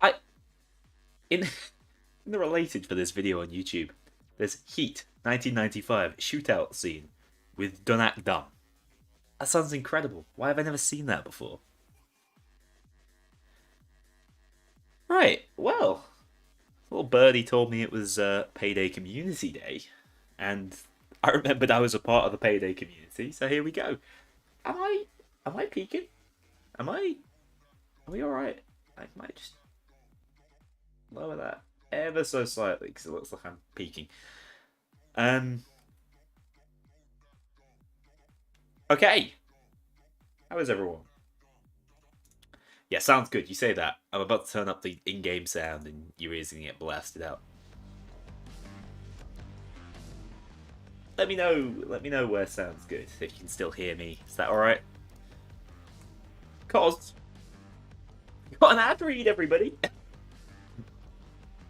I in in the related for this video on YouTube, there's Heat 1995 shootout scene with Don't Act Dumb. That sounds incredible. Why have I never seen that before? Right, well, little birdie told me it was Payday Community Day, and I remembered I was a part of the Payday community, so here we go. Am I peeking? Are we alright? I might just lower that ever so slightly because it looks like I'm peeking. Okay. How is everyone? Yeah, sounds good. You say that. I'm about to turn up the in-game sound and your ears are gonna get blasted out. Let me know where sounds good, if you can still hear me. Is that alright? Cause got an ad read, everybody.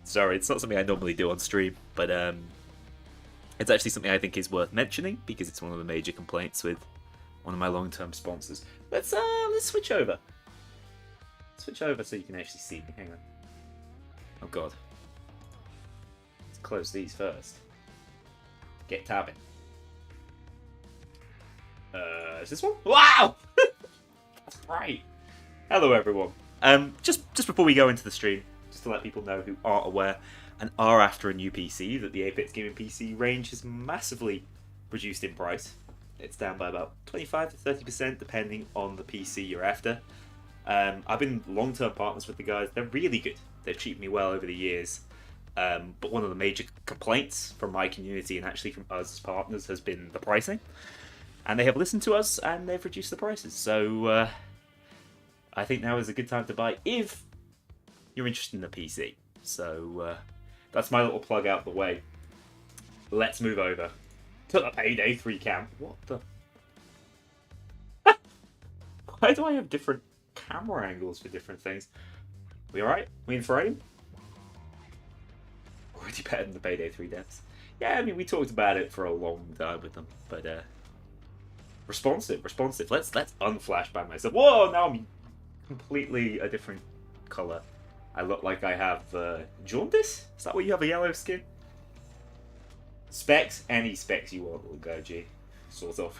Sorry, it's not something I normally do on stream, but it's actually something I think is worth mentioning because it's one of the major complaints with one of my long-term sponsors. Let's switch over. Switch over so you can actually see me. Hang on. Oh god. Let's close these first. Get tabbing. Is this one? Wow! That's right. Hello everyone. Just before we go into the stream, just to let people know who aren't aware and are after a new PC, that the Apex Gaming PC range has massively reduced in price. It's down by about 25 to 30% depending on the PC you're after. I've been long-term partners with the guys. They're really good. They've treated me well over the years. But one of the major complaints from my community and actually from us as partners has been the pricing. And they have listened to us and they've reduced the prices. So I think now is a good time to buy if you're interested in the PC. So that's my little plug out the way. Let's move over to the Payday 3 cam. What the? Why do I have different camera angles for different things? We alright? We in frame? Already better than the Payday 3 devs. Yeah, I mean, we talked about it for a long time with them, but responsive. Let's unflashbang myself. Whoa, now I'm completely a different color. I look like I have jaundice? Is that why you have a yellow skin? Specs, any specs you want will go, G. Sort of,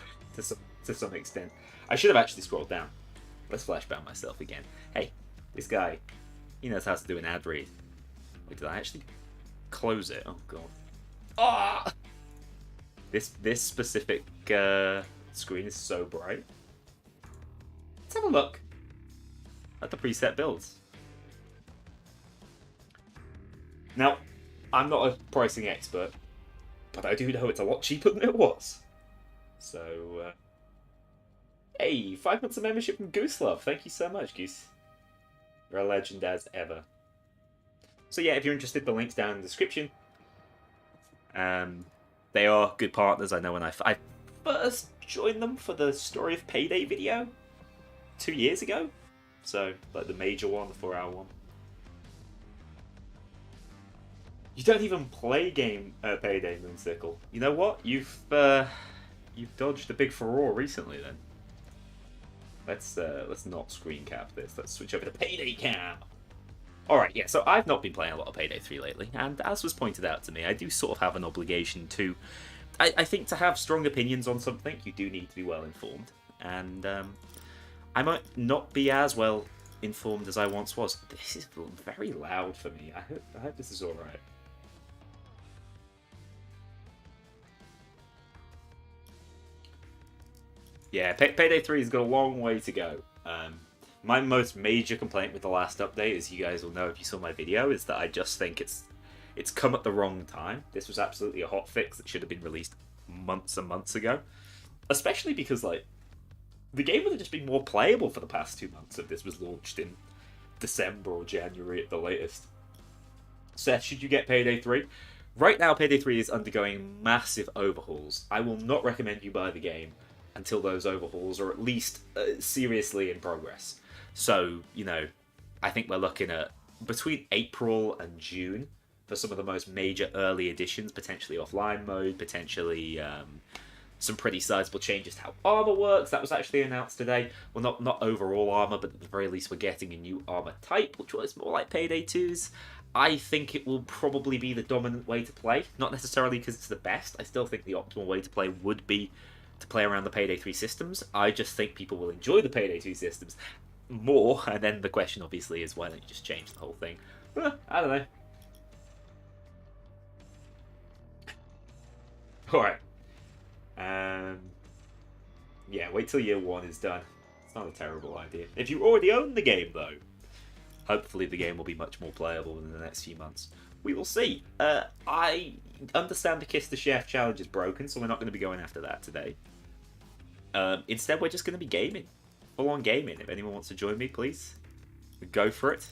to some extent. I should have actually scrolled down. Let's flashbang myself again. Hey, this guy, he knows how to do an ad read. Wait, did I actually close it? Oh god. Ah! This specific screen is so bright. Let's have a look at the preset builds. Now, I'm not a pricing expert, but I do know it's a lot cheaper than it was. So, hey, 5 months of membership from Goose Love. Thank you so much, Goose. You're a legend as ever. So yeah, if you're interested, the link's down in the description. They are good partners. I know when I first joined them for the Story of Payday video 2 years ago. So, like the major one, the 4-hour one. You don't even play Payday, Moonsickle. You know what? You've dodged a big furore recently then. Let's not screen cap this. Let's switch over to Payday cam. Alright, yeah, so I've not been playing a lot of Payday 3 lately, and as was pointed out to me, I do sort of have an obligation to... I think to have strong opinions on something, you do need to be well informed, and I might not be as well informed as I once was. This is very loud for me. I hope this is alright. Yeah, Payday 3 has got a long way to go. My most major complaint with the last update, as you guys will know if you saw my video, is that I just think it's come at the wrong time. This was absolutely a hot fix that should have been released months and months ago. Especially because, like, the game would have just been more playable for the past 2 months if this was launched in December or January at the latest. Seth, should you get Payday 3? Right now, Payday 3 is undergoing massive overhauls. I will not recommend you buy the game until those overhauls are at least seriously in progress. So, you know, I think we're looking at between April and June for some of the most major early additions, potentially offline mode, potentially some pretty sizable changes to how armor works. That was actually announced today. Well, not overall armor, but at the very least we're getting a new armor type, which was more like Payday 2's. I think it will probably be the dominant way to play. Not necessarily because it's the best. I still think the optimal way to play would be to play around the Payday 3 systems. I just think people will enjoy the Payday 2 systems more, and then the question obviously is why don't you just change the whole thing? I don't know. Alright. Yeah, wait till year 1 is done. It's not a terrible idea. If you already own the game, though, hopefully the game will be much more playable in the next few months. We will see. I understand the Kiss the Chef challenge is broken, so we're not going to be going after that today. Instead, we're just going to be gaming. Full-on gaming. If anyone wants to join me, please, go for it.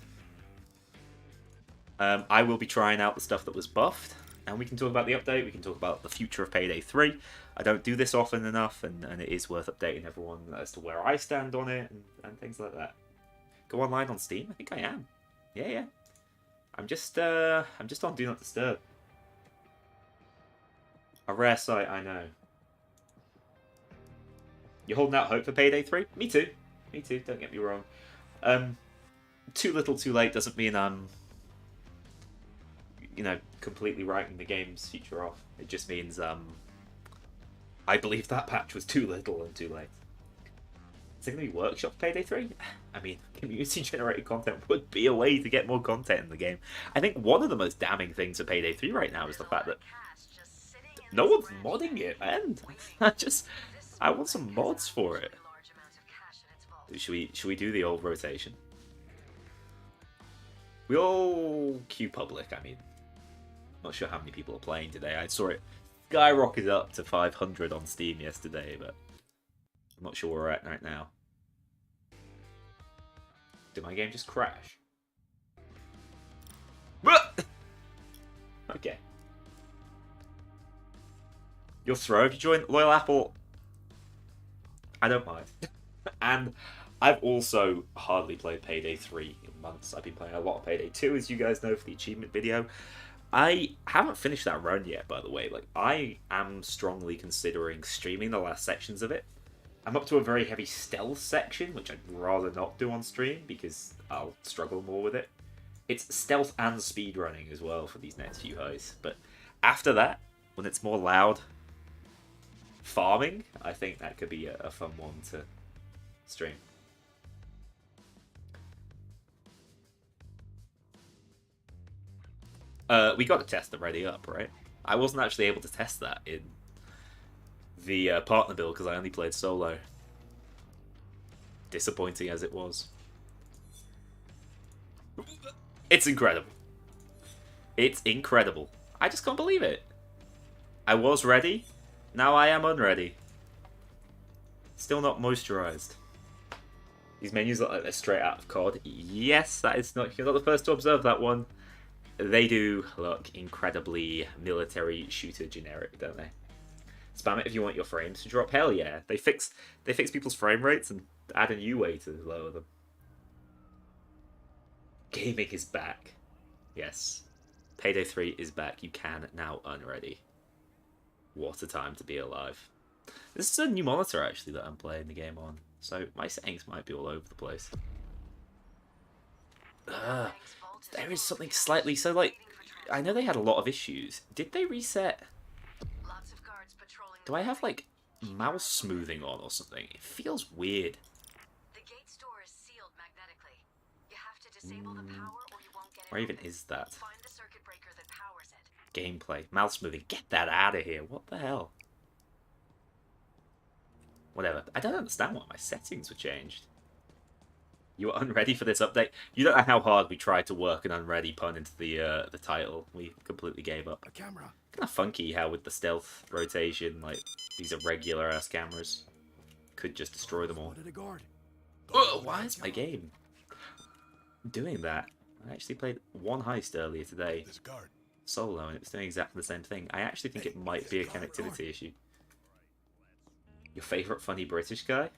I will be trying out the stuff that was buffed, and we can talk about the update, we can talk about the future of Payday 3. I don't do this often enough, and it is worth updating everyone as to where I stand on it, and things like that. Go online on Steam? I think I am. Yeah. I'm just on Do Not Disturb. A rare sight, I know. You're holding out hope for Payday 3? Me too. Me too, don't get me wrong. Too little too late doesn't mean I'm, you know, completely writing the game's future off. It just means, I believe that patch was too little and too late. Is it going to be workshop Payday 3? I mean, community-generated content would be a way to get more content in the game. I think one of the most damning things of Payday 3 right now is the fact that no one's modding it, man. I want some mods for it. Should we do the old rotation? We all queue public, I mean. I'm not sure how many people are playing today. I saw it skyrocket up to 500 on Steam yesterday, but I'm not sure where we're at right now. Did my game just crash? Okay. Your throw, if you join Loyal Apple, I don't mind. And I've also hardly played Payday 3 in months. I've been playing a lot of Payday 2, as you guys know, for the achievement video. I haven't finished that run yet, by the way. Like, I am strongly considering streaming the last sections of it. I'm up to a very heavy stealth section, which I'd rather not do on stream, because I'll struggle more with it. It's stealth and speedrunning as well for these next few heists. But after that, when it's more loud farming, I think that could be a fun one to stream. We got to test the Ready Up, right? I wasn't actually able to test that in the partner build because I only played solo. Disappointing as it was. It's incredible. It's incredible. I just can't believe it. I was ready. Now I am unready. Still not moisturized. These menus look like they're straight out of COD. Yes, that is not. You're not the first to observe that one. They do look incredibly military shooter generic, don't they? Spam it if you want your frames to drop. Hell yeah. They fix people's frame rates and add a new way to lower them. Gaming is back. Yes. Payday 3 is back. You can now unready. What a time to be alive. This is a new monitor, actually, that I'm playing the game on. So my settings might be all over the place. there is something slightly... So, like, I know they had a lot of issues. Did they reset... Do I have, like, mouse smoothing on or something? It feels weird. The gate's door is sealed magnetically. You have to disable the power or you won't get it. Where even is that? Find the circuit breaker that powers it. Gameplay. Mouse smoothing. Get that out of here. What the hell? Whatever. I don't understand why my settings were changed. You were unready for this update? You don't know how hard we tried to work an unready pun into the title. We completely gave up. A camera. Kind of funky how with the stealth rotation, like, these irregular ass cameras could just destroy them all. Oh, why is my game doing that? I actually played one heist earlier today, solo, and it was doing exactly the same thing. I actually think it might be a connectivity issue. Your favourite funny British guy?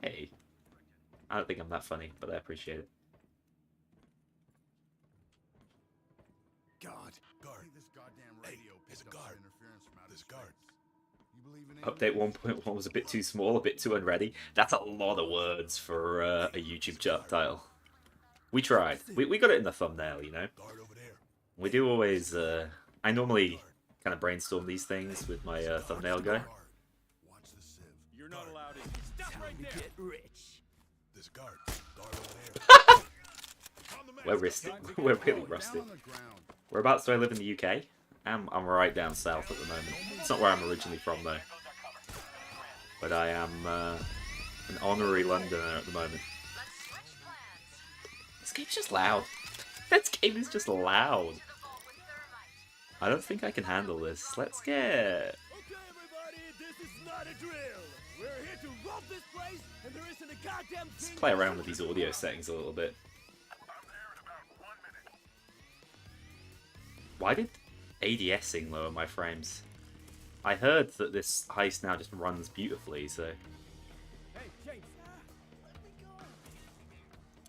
Hey. I don't think I'm that funny, but I appreciate it. God. This goddamn radio picked up some interference from out of space. Update 1.1 was a bit too small, a bit too unready. That's a lot of words for a YouTube title. We tried. We got it in the thumbnail, you know. We do always... I normally kind of brainstorm these things with my thumbnail guy. You're not allowed in. Stop right there. Get rich. This guard over there. We're rusty. We're really rusty. Whereabouts do I live in the UK? I'm right down south at the moment. It's not where I'm originally from, though. But I am an honorary Londoner at the moment. This game's just loud. This game is just loud. I don't think I can handle this. Let's get... Okay, everybody, this is not a drill. We're here to rob this place, and there isn't a goddamn thing. Let's play around with these audio settings a little bit. Why did ADSing lower my frames? I heard that this heist now just runs beautifully, so... Hey, James.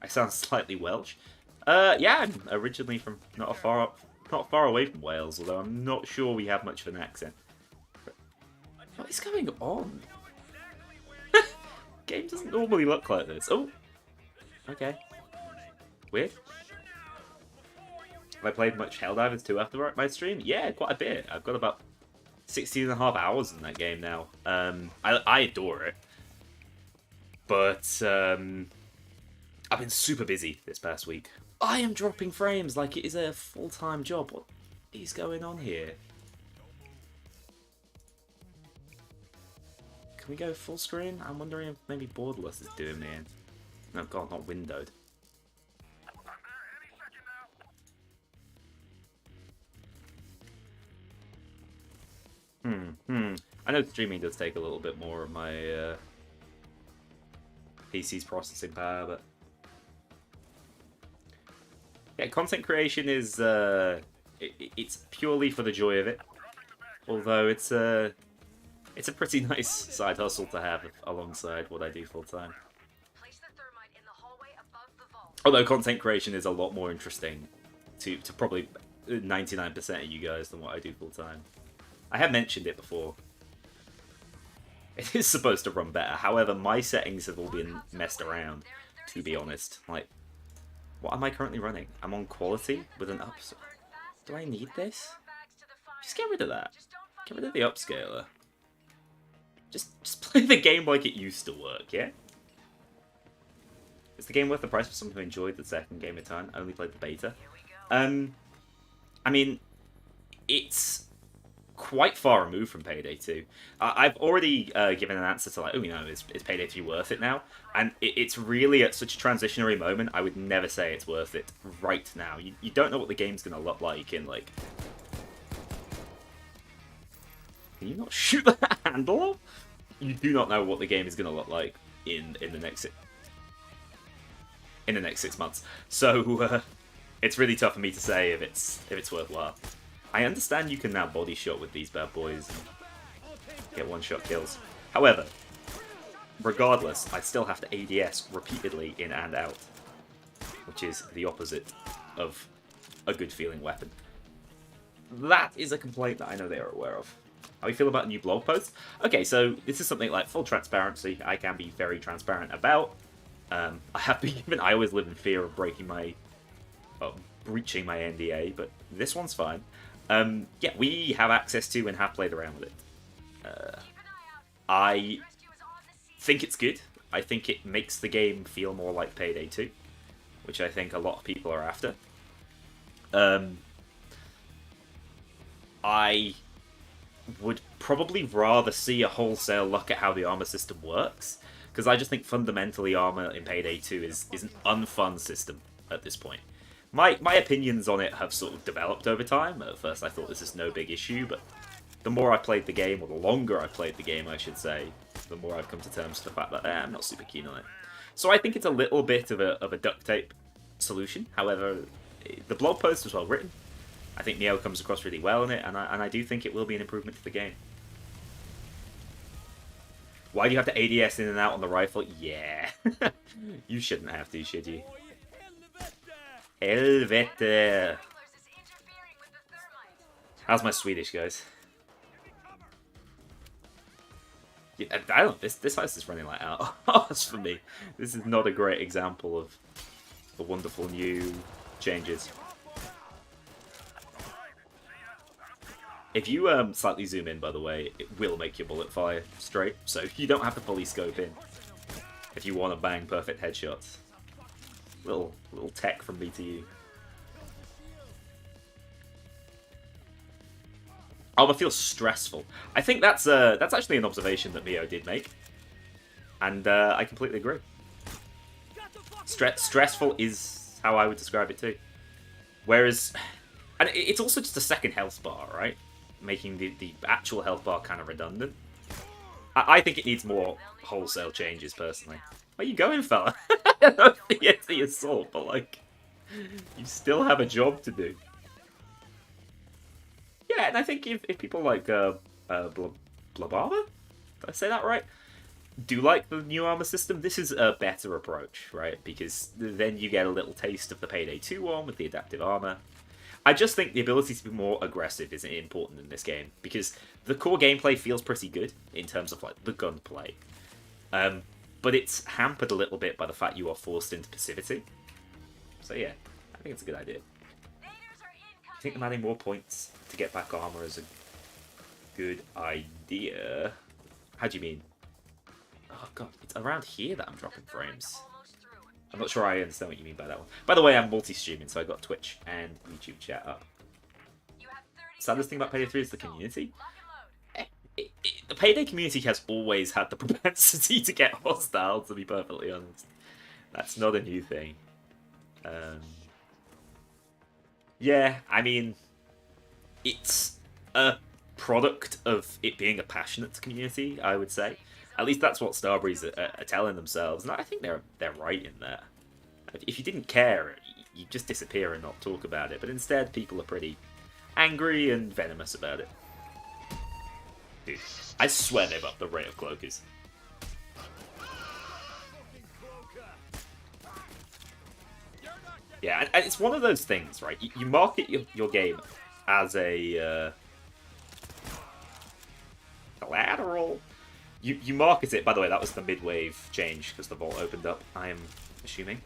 I sound slightly Welsh. Yeah, I'm originally from not far away from Wales, although I'm not sure we have much of an accent. What is going on? Game doesn't normally look like this. Oh! Okay. Weird. Have I played much Helldivers 2 after my stream? Yeah, quite a bit. I've got about 16.5 hours in that game now. I adore it. But, I've been super busy this past week. I am dropping frames like it is a full-time job. What is going on here? Can we go full screen? I'm wondering if maybe Borderless is doing me in. No, God, not windowed. I know streaming does take a little bit more of my PC's processing power, but yeah, content creation is it's purely for the joy of it. Although it's a pretty nice side hustle to have alongside what I do full time. Although content creation is a lot more interesting to probably 99% of you guys than what I do full time. I have mentioned it before. It is supposed to run better. However, my settings have all been messed around, to be honest. Like, what am I currently running? I'm on quality with an upscaler. Do I need this? Just get rid of that. Get rid of the upscaler. Just play the game like it used to work, yeah? Is the game worth the price for someone who enjoyed the second game of time, only played the beta? I mean, it's quite far removed from Payday 2. I've already given an answer to like, oh, you know, is Payday 2 worth it now? And it's really at such a transitionary moment, I would never say it's worth it right now. You don't know what the game's going to look like in, like... Can you not shoot the handle off? You do not know what the game is going to look like in the next 6 months. So, it's really tough for me to say if it's worthwhile. I understand you can now body shot with these bad boys and get one-shot kills. However, regardless, I still have to ADS repeatedly in and out, which is the opposite of a good feeling weapon. That is a complaint that I know they are aware of. How you feel about a new blog post? Okay, so this is something like full transparency. I can be very transparent about. I have been given. I always live in fear of breaking my breaching my NDA, but this one's fine. Yeah, we have access to and have played around with it. I think it's good. I think it makes the game feel more like Payday 2, which I think a lot of people are after. I would probably rather see a wholesale look at how the armor system works, because I just think fundamentally armor in Payday 2 is an unfun system at this point. My opinions on it have sort of developed over time. At first I thought this is no big issue, but the more I played the game, or the longer I played the game I should say, the more I've come to terms with the fact that I'm not super keen on it. So I think it's a little bit of a duct tape solution. However, the blog post was well written. I think Neo comes across really well in it, and I do think it will be an improvement to the game. Why do you have to ADS in and out on the rifle? Yeah. You shouldn't have to, should you? Helvete. How's my Swedish, guys? Yeah, I don't. This house is running like out of hours for me. This is not a great example of the wonderful new changes. If you slightly zoom in, by the way, it will make your bullet fire straight, so you don't have to fully scope in if you want to bang perfect headshots. Little tech from me to you. Armor feels stressful. I think that's actually an observation that Mio did make, and I completely agree. Stressful is how I would describe it too. Whereas, and it's also just a second health bar, right? Making the actual health bar kind of redundant. I think it needs more wholesale changes, personally. Where you going, fella? I don't think it's the assault, but like, you still have a job to do. Yeah, and I think if people like Blababa, did I say that right? Do like the new armor system, this is a better approach, right? Because then you get a little taste of the Payday 2 one with the adaptive armor. I just think the ability to be more aggressive is important in this game, because the core gameplay feels pretty good in terms of like the gunplay. But it's hampered a little bit by the fact you are forced into passivity. So yeah, I think it's a good idea. I think them adding more points to get back armor is a good idea. How do you mean? Oh god, it's around here that I'm dropping frames. I'm not sure I understand what you mean by that one. By the way, I'm multi-streaming, so I got Twitch and YouTube chat up. Saddest thing about Payday 3 is the community. The Payday community has always had the propensity to get hostile, to be perfectly honest. That's not a new thing. Yeah, I mean, it's a product of it being a passionate community, I would say. At least that's what Starbreeze are telling themselves, and I think they're right in there. If you didn't care, you just disappear and not talk about it, but instead people are pretty angry and venomous about it. Dude, I swear they've upped the rate of cloakers. Yeah, and it's one of those things, right? You market your game as a collateral. You market it, by the way, that was the mid-wave change, because the vault opened up, I am assuming.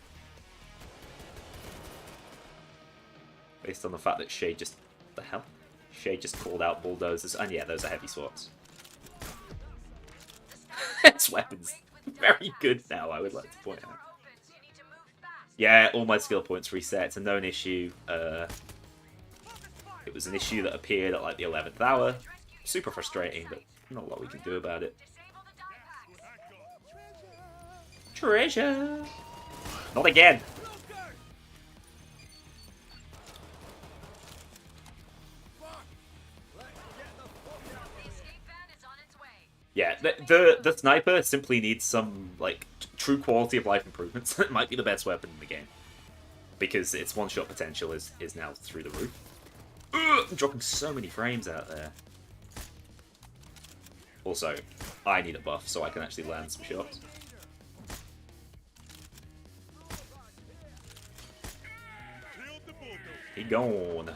Based on the fact that Shade just... the hell? Shade just called out bulldozers, and yeah, those are heavy swords. It's weapons. Very good now, I would like to point out. Yeah, all my skill points reset, it's a known issue. It was an issue that appeared at like the 11th hour. Super frustrating, but not a lot we can do about it. Treasure! Not again! Yeah, the sniper simply needs some, like, true quality of life improvements. It might be the best weapon in the game. Because its one-shot potential is now through the roof. Ugh, I'm dropping so many frames out there. Also, I need a buff so I can actually land some shots. He gone.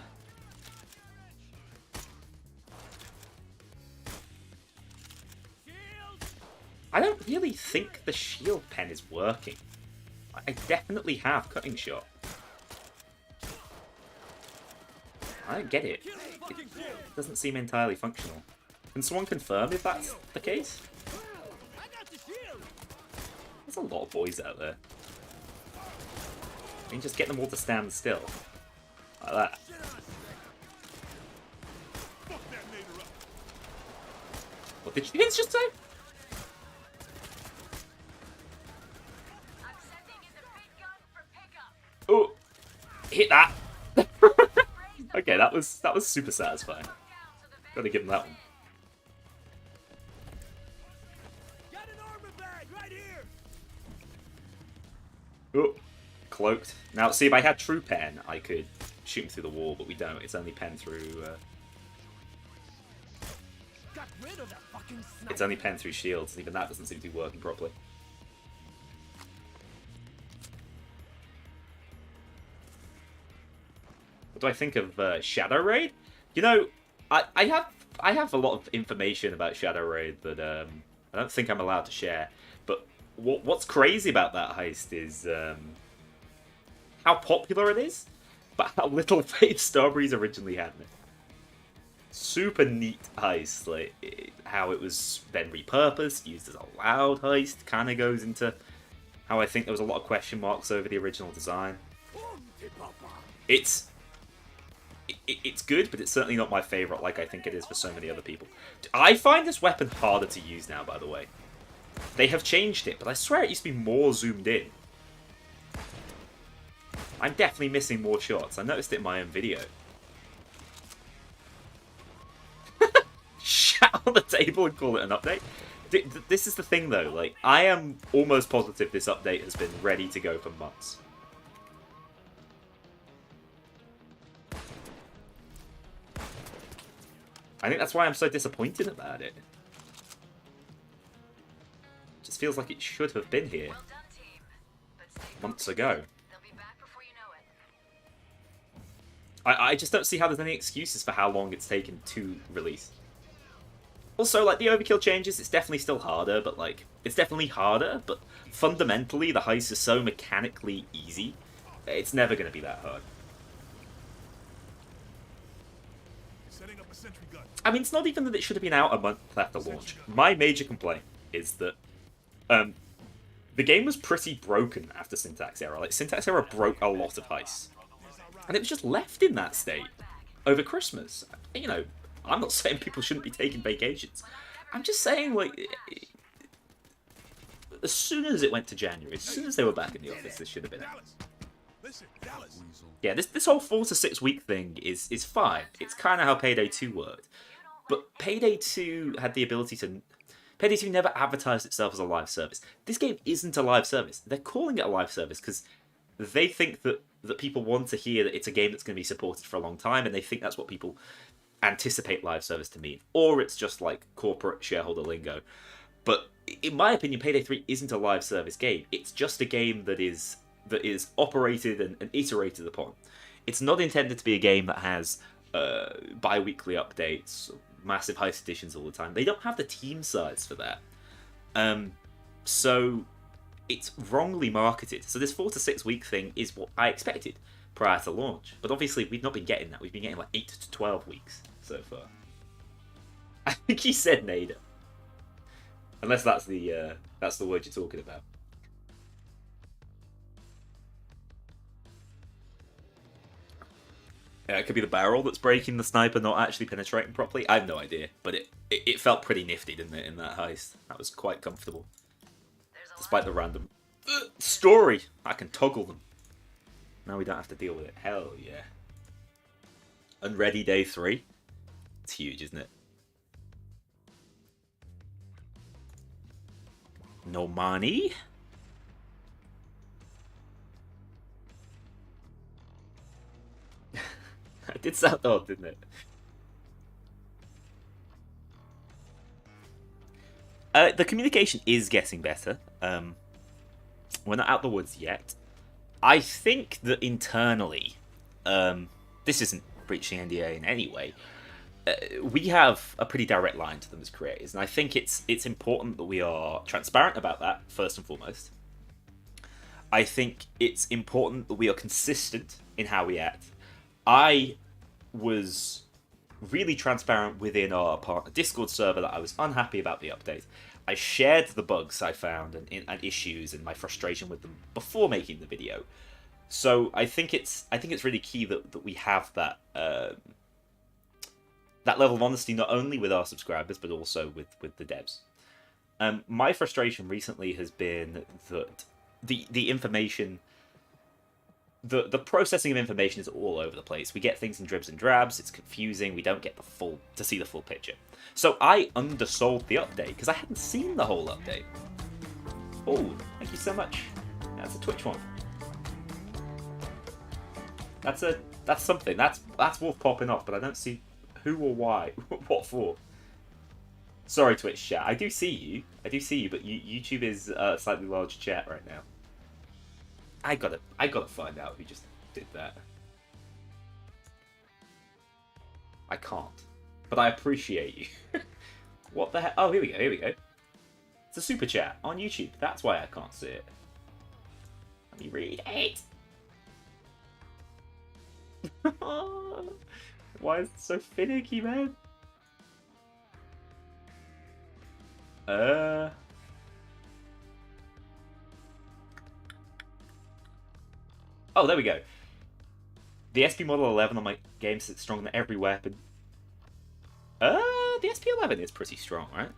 I don't really think the shield pen is working. I definitely have cutting shot. I don't get it. It doesn't seem entirely functional. Can someone confirm if that's the case? I got the shield. There's a lot of boys out there. You can just get them all to stand still. Like that. What did you just say? I'm sending in the big gun for pickup. Oh, hit that. Okay, that was super satisfying. Gotta give him that one. Got an armor bag right here. Oh, cloaked. Now, see, if I had true pen, I could shoot him through the wall, but we don't. It's only pen through. Got rid of that fucking sniper. It's only pen through shields, and even that doesn't seem to be working properly. What do I think of Shadow Raid? You know, I have a lot of information about Shadow Raid that I don't think I'm allowed to share. But what's crazy about that heist is how popular it is, but how little faith Starbreeze originally had in it. Super neat heist, like how it was then repurposed, used as a loud heist. Kind of goes into how I think there was a lot of question marks over the original design. It's good, but it's certainly not my favourite like I think it is for so many other people. I find this weapon harder to use now, by the way. They have changed it, but I swear it used to be more zoomed in. I'm definitely missing more shots. I noticed it in my own video. Shout on the table and call it an update. This is the thing, though. Like, I am almost positive this update has been ready to go for months. I think that's why I'm so disappointed about it. Just feels like it should have been here Well done, team. But stay months focused. ago. They'll be back before you know it. I just don't see how there's any excuses for how long it's taken to release. Also, like, the Overkill changes, it's definitely still harder, but, like, it's definitely harder, but fundamentally, the heist is so mechanically easy, it's never going to be that hard. Setting up a sentry gun. I mean, it's not even that it should have been out a month after launch. My major complaint is that the game was pretty broken after Syntax Error. Like, Syntax Error broke a lot of heists. And it was just left in that state over Christmas. You know, I'm not saying people shouldn't be taking vacations. I'm just saying, like, as soon as it went to January, as soon as they were back in the office, this should have been out. Dallas. Listen, Dallas. Yeah, this whole 4 to 6 week thing is fine. It's kind of how Payday 2 worked. But Payday 2 had the ability to... Payday 2 never advertised itself as a live service. This game isn't a live service. They're calling it a live service because they think that people want to hear that it's a game that's going to be supported for a long time, and they think that's what people anticipate live service to mean. Or it's just like corporate shareholder lingo. But in my opinion, Payday 3 isn't a live service game. It's just a game that is operated and iterated upon. It's not intended to be a game that has bi-weekly updates, massive heist editions all the time. They don't have the team size for that. So it's wrongly marketed. So this 4 to 6 week thing is what I expected prior to launch. But obviously we've not been getting that. We've been getting like 8 to 12 weeks so far. I think he said Nader. Unless that's the word you're talking about. Yeah, it could be the barrel that's breaking, the sniper not actually penetrating properly. I have no idea, but it felt pretty nifty, didn't it, in that heist? That was quite comfortable. Despite the random story. I can toggle them. Now we don't have to deal with it. Hell yeah. Unready Day 3. It's huge, isn't it? No money. It did sound odd, didn't it? The communication is getting better. We're not out the woods yet. I think that internally, this isn't breaching NDA in any way. We have a pretty direct line to them as creators, and I think it's important that we are transparent about that, first and foremost. I think it's important that we are consistent in how we act. I was really transparent within our partner Discord server that I was unhappy about the update. I shared the bugs I found and issues and my frustration with them before making the video. So I think it's really key that we have that that level of honesty not only with our subscribers but also with the devs. My frustration recently has been that the information, the processing of information is all over the place. We get things in dribs and drabs. It's confusing. We don't get to see the full picture. So I undersold the update because I hadn't seen the whole update. Oh, thank you so much. That's a Twitch one. That's something. That's Wolf popping off, but I don't see who or why. What for? Sorry, Twitch chat. I do see you, but YouTube is a slightly large chat right now. I gotta find out who just did that. I can't, but I appreciate you. What the heck? Oh, here we go. It's a super chat on YouTube. That's why I can't see it. Let me read it. Why is it so finicky, man? Oh, there we go. The SP Model 11 on my game sits stronger than every weapon. The SP 11 is pretty strong, right?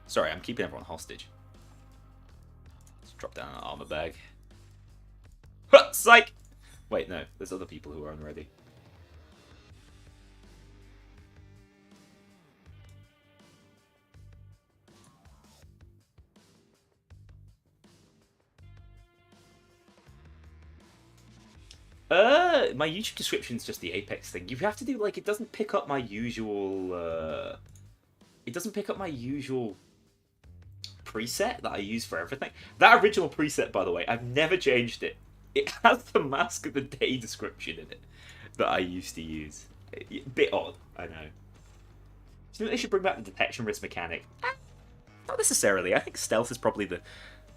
Sorry, I'm keeping everyone hostage. Let's drop down an armor bag. Psych! Wait, no. There's other people who are unready. My YouTube description is just the Apex thing. You have to do, like, it doesn't pick up my usual, it doesn't pick up my usual preset that I use for everything. That original preset, by the way, I've never changed it. It has the Mask of the Day description in it that I used to use. A bit odd, I know. Do you think they should bring back the detection risk mechanic? Not necessarily. I think stealth is probably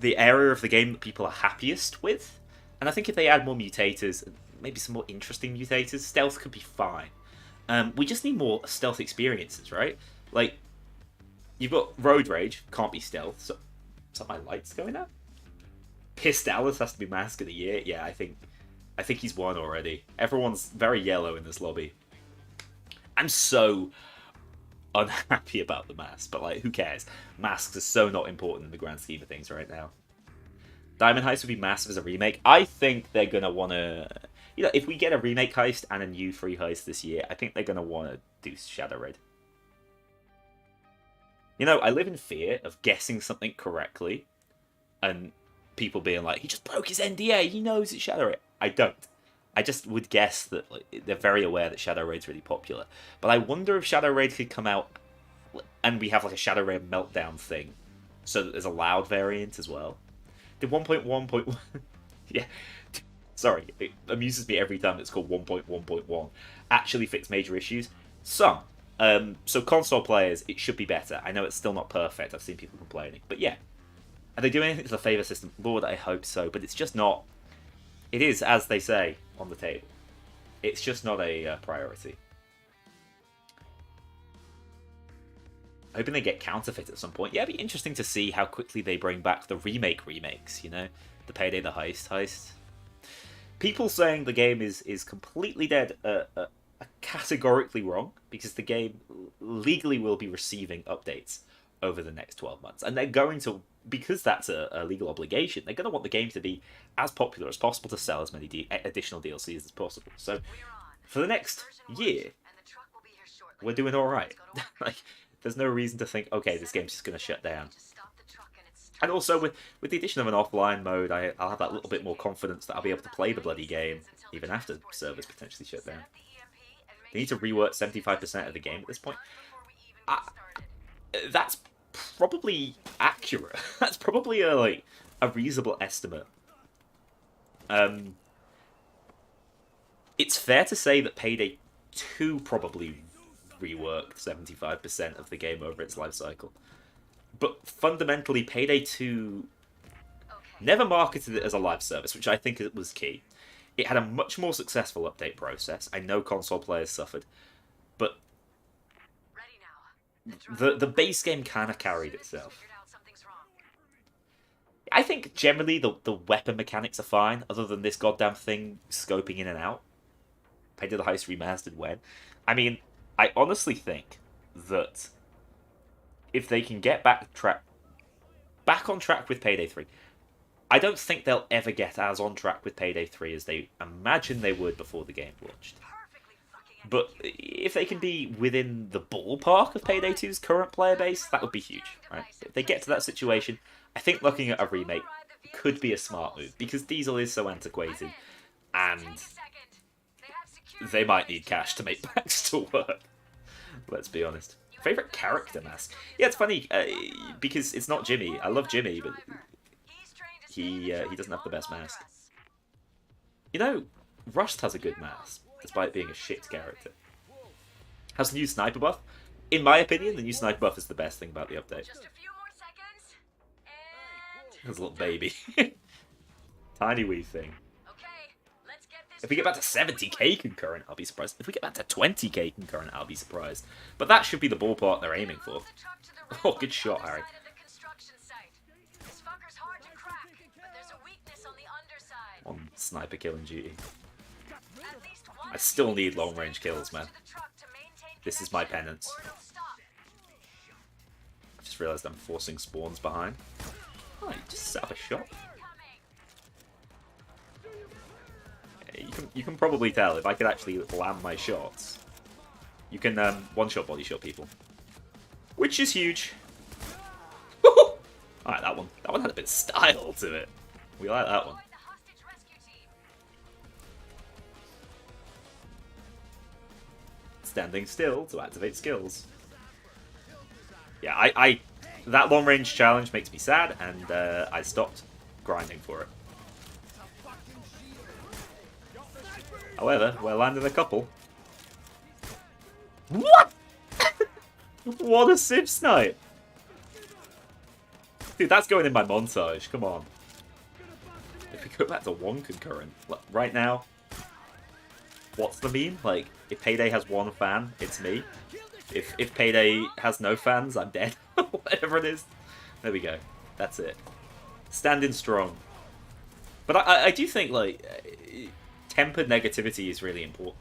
the area of the game that people are happiest with. And I think if they add more mutators, maybe some more interesting mutators, stealth could be fine. We just need more stealth experiences, right? Like, you've got Road Rage, can't be stealth. So, is that my lights going out? Pissed Alice has to be Mask of the Year. Yeah, I think he's won already. Everyone's very yellow in this lobby. I'm so unhappy about the mask, but like, who cares? Masks are so not important in the grand scheme of things right now. Diamond Heist would be massive as a remake. I think they're gonna want to, if we get a remake Heist and a new free Heist this year, I think they're gonna want to do Shadow Raid. I live in fear of guessing something correctly, and people being like, he just broke his NDA, he knows it's Shadow Raid. I don't. I just would guess that they're very aware that Shadow Raid's really popular. But I wonder if Shadow Raid could come out and we have like a Shadow Raid meltdown thing, so that there's a loud variant as well. Did 1.1.1... yeah, sorry, it amuses me every time it's called 1.1.1 actually fix major issues. Some. So console players, it should be better. I know it's still not perfect, I've seen people complaining. But yeah. Are they doing anything to the favour system? Lord, I hope so, but it's just not... It is, as they say, on the table. It's just not a priority. Hoping they get counterfeit at some point. Yeah, it'd be interesting to see how quickly they bring back the remakes, The Payday, the Heist. People saying the game is completely dead are categorically wrong, because the game legally will be receiving updates over the next 12 months. And they're going to, because that's a legal obligation, they're going to want the game to be as popular as possible to sell as many additional DLCs as possible. So for the next year, we're doing alright. Like, there's no reason to think, okay, this game's just going to shut down. And also, with the addition of an offline mode, I'll have that little bit more confidence that I'll be able to play the bloody game, even after servers potentially shut down. They need to rework 75% of the game at this point. That's probably accurate. That's probably a reasonable estimate. It's fair to say that Payday 2 probably reworked 75% of the game over its life cycle. But fundamentally, Payday 2 never marketed it as a live service, which I think was key. It had a much more successful update process. I know console players suffered, but the base game kind of carried itself. I think generally the weapon mechanics are fine, other than this goddamn thing scoping in and out. Payday the Heist Remastered when? I mean, I honestly think that if they can get back on track with Payday 3, I don't think they'll ever get as on track with Payday 3 as they imagine they would before the game launched. But if they can be within the ballpark of Payday 2's current player base, that would be huge, right? If they get to that situation, I think looking at a remake could be a smart move, because Diesel is so antiquated, and they might need cash to make packs to work. Let's be honest. Favorite character mask? Yeah, it's funny, because it's not Jimmy. I love Jimmy, but he doesn't have the best mask. You know, Rust has a good mask, despite being a shit character. Has the new sniper buff? In my opinion, the new sniper buff is the best thing about the update. There's a little baby. Tiny wee thing. If we get back to 70k concurrent, I'll be surprised. If we get back to 20k concurrent, I'll be surprised. But that should be the ballpark they're aiming for. Oh, good shot, Harry. On sniper killing duty. I still need long range kills, man. This is my penance. I just realised I'm forcing spawns behind. Oh, you just set up a shot. You can probably tell if I could actually land my shots. You can one-shot body shot people, which is huge. Alright, that one had a bit of style to it. We like that one. Standing still to activate skills. Yeah, I that long range challenge makes me sad, and I stopped grinding for it. However, we're landing a couple. What? What a Civ snipe! Dude, that's going in my montage. Come on. If we go back to one concurrent, like, right now, what's the meme? Like, if Payday has one fan, it's me. If Payday has no fans, I'm dead. Whatever it is. There we go. That's it. Standing strong. But I do think, like, tempered negativity is really important.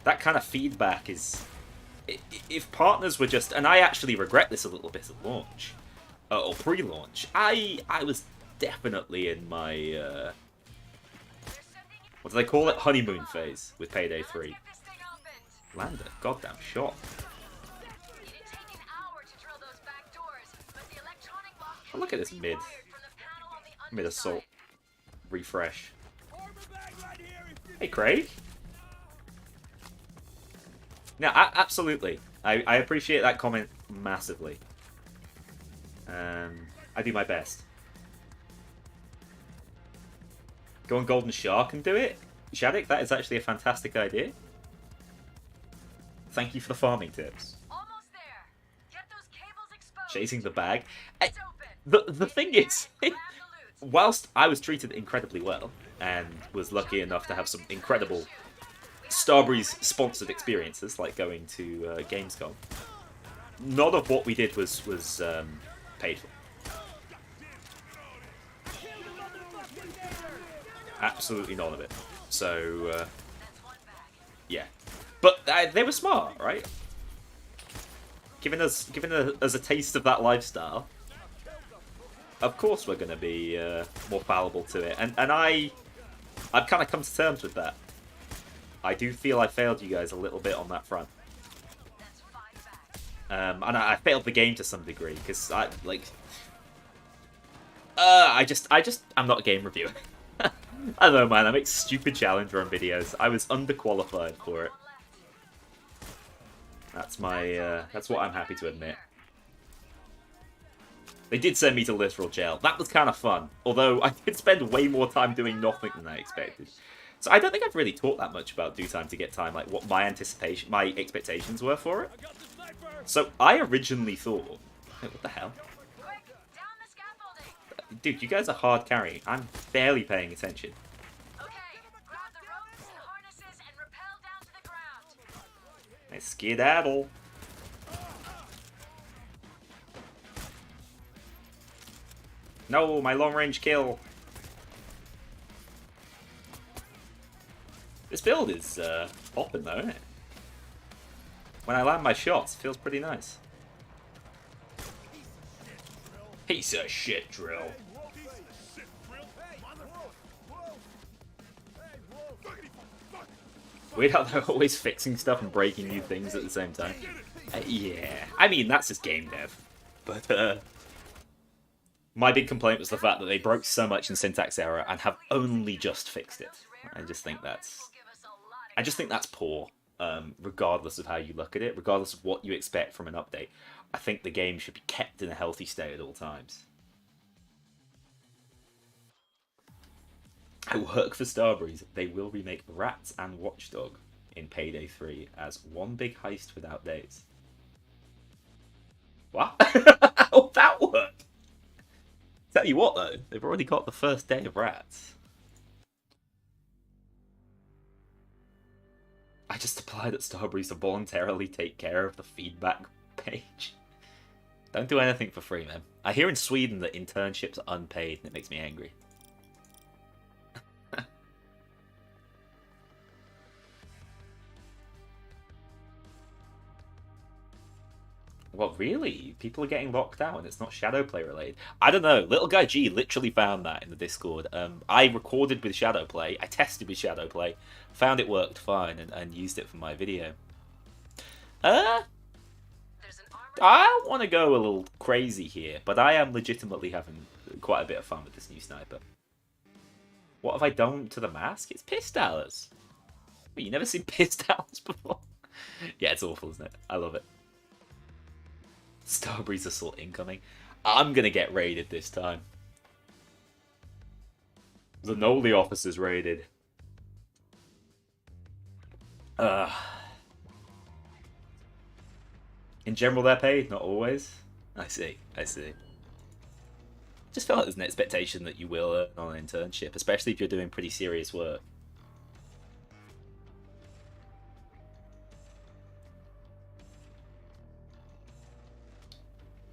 That kind of feedback is... If partners were just... And I actually regret this a little bit at launch. Or pre-launch. I was definitely in my... what do they call it? Honeymoon phase with Payday 3. Land a goddamn shot. Oh, look at this mid assault refresh. Hey, Craig. Now, absolutely. I appreciate that comment massively. I do my best. Go on Golden Shark and do it? Shadik, that is actually a fantastic idea. Thank you for the farming tips. Almost there. Get those cables exposed. Chasing the bag. The thing is, whilst I was treated incredibly well, and was lucky enough to have some incredible Starbreeze sponsored experiences, like going to Gamescom, none of what we did was paid for. Absolutely none of it. So, yeah. But they were smart, right? Giving us a taste of that lifestyle. Of course we're going to be more palatable to it. And I've kind of come to terms with that. I do feel I failed you guys a little bit on that front. And I failed the game to some degree, because I'm not a game reviewer. I don't know, man. I make stupid challenge run videos. I was underqualified for it. That's my. That's what I'm happy to admit. They did send me to literal jail. That was kind of fun. Although I did spend way more time doing nothing than I expected. So I don't think I've really talked that much about Do Time to Get Time, like what my expectations were for it. So I originally thought, what the hell? Dude, you guys are hard carrying. I'm barely paying attention. Okay, grab the ropes and harnesses and rappel down to the ground. I skedaddle. No, my long-range kill. This build is popping though, isn't it? When I land my shots, it feels pretty nice. Piece of shit drill. Weird how they're always fixing stuff and breaking new things at the same time. Yeah, I mean, that's just game dev. But, my big complaint was the fact that they broke so much in syntax error and have only just fixed it. I just think that's poor, regardless of how you look at it, regardless of what you expect from an update. I think the game should be kept in a healthy state at all times. I work for Starbreeze. They will remake Rats and Watchdog in Payday 3 as one big heist without days. What? How'd that work? Tell you what though, they've already got the first day of Rats. I just apply that Starbreeze to voluntarily take care of the feedback page. Don't do anything for free, man. I hear in Sweden that internships are unpaid and it makes me angry. What, really? People are getting locked out and it's not Shadowplay related? I don't know. Little Guy G literally found that in the Discord. I recorded with Shadowplay. I tested with Shadowplay. Found it worked fine and used it for my video. I want to go a little crazy here, but I am legitimately having quite a bit of fun with this new sniper. What have I done to the mask? It's piss dollars. You never seen piss dollars before? Yeah, it's awful, isn't it? I love it. Starbreeze assault incoming. I'm gonna get raided this time. The Noli officer's raided. In general, they're paid, not always. I see. Just feel like there's an expectation that you will earn on an internship, especially if you're doing pretty serious work.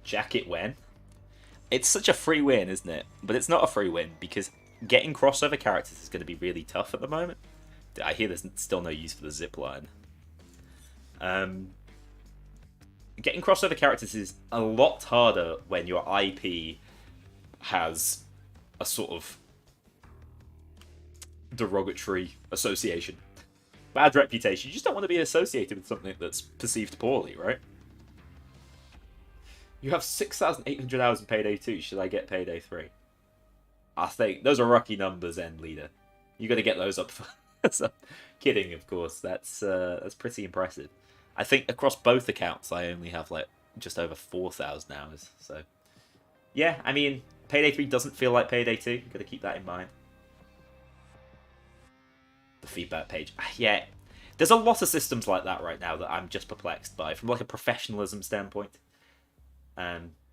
Jacket when? It's such a free win, isn't it? But it's not a free win because getting crossover characters is going to be really tough at the moment. I hear there's still no use for the zipline. Getting crossover characters is a lot harder when your IP has a sort of derogatory association. Bad reputation. You just don't want to be associated with something that's perceived poorly, right? You have 6,800 hours in Payday 2. Should I get Payday 3? I think those are rocky numbers, End Leader. You got to get those up first. Kidding, of course. That's pretty impressive. I think across both accounts, I only have like just over 4,000 hours. So, yeah, I mean, Payday 3 doesn't feel like Payday 2. Got to keep that in mind. The feedback page, yeah. There's a lot of systems like that right now that I'm just perplexed by, from like a professionalism standpoint.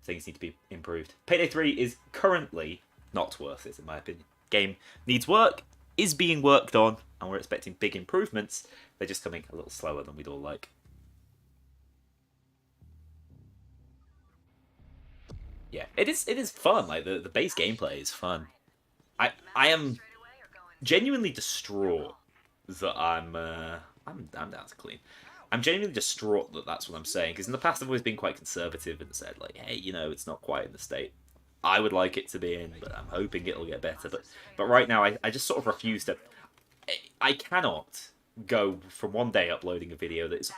Things need to be improved. Payday 3 is currently not worth it, in my opinion. Game needs work, is being worked on, and we're expecting big improvements. They're just coming a little slower than we'd all like. Yeah, it is fun. Like the base gameplay is fun. I am genuinely distraught that I'm down to clean. I'm genuinely distraught that that's what I'm saying, because in the past I've always been quite conservative and said, like, hey, you know, it's not quite in the state I would like it to be in, but I'm hoping it'll get better. But right now, I just sort of refuse to... I cannot go from one day uploading a video that is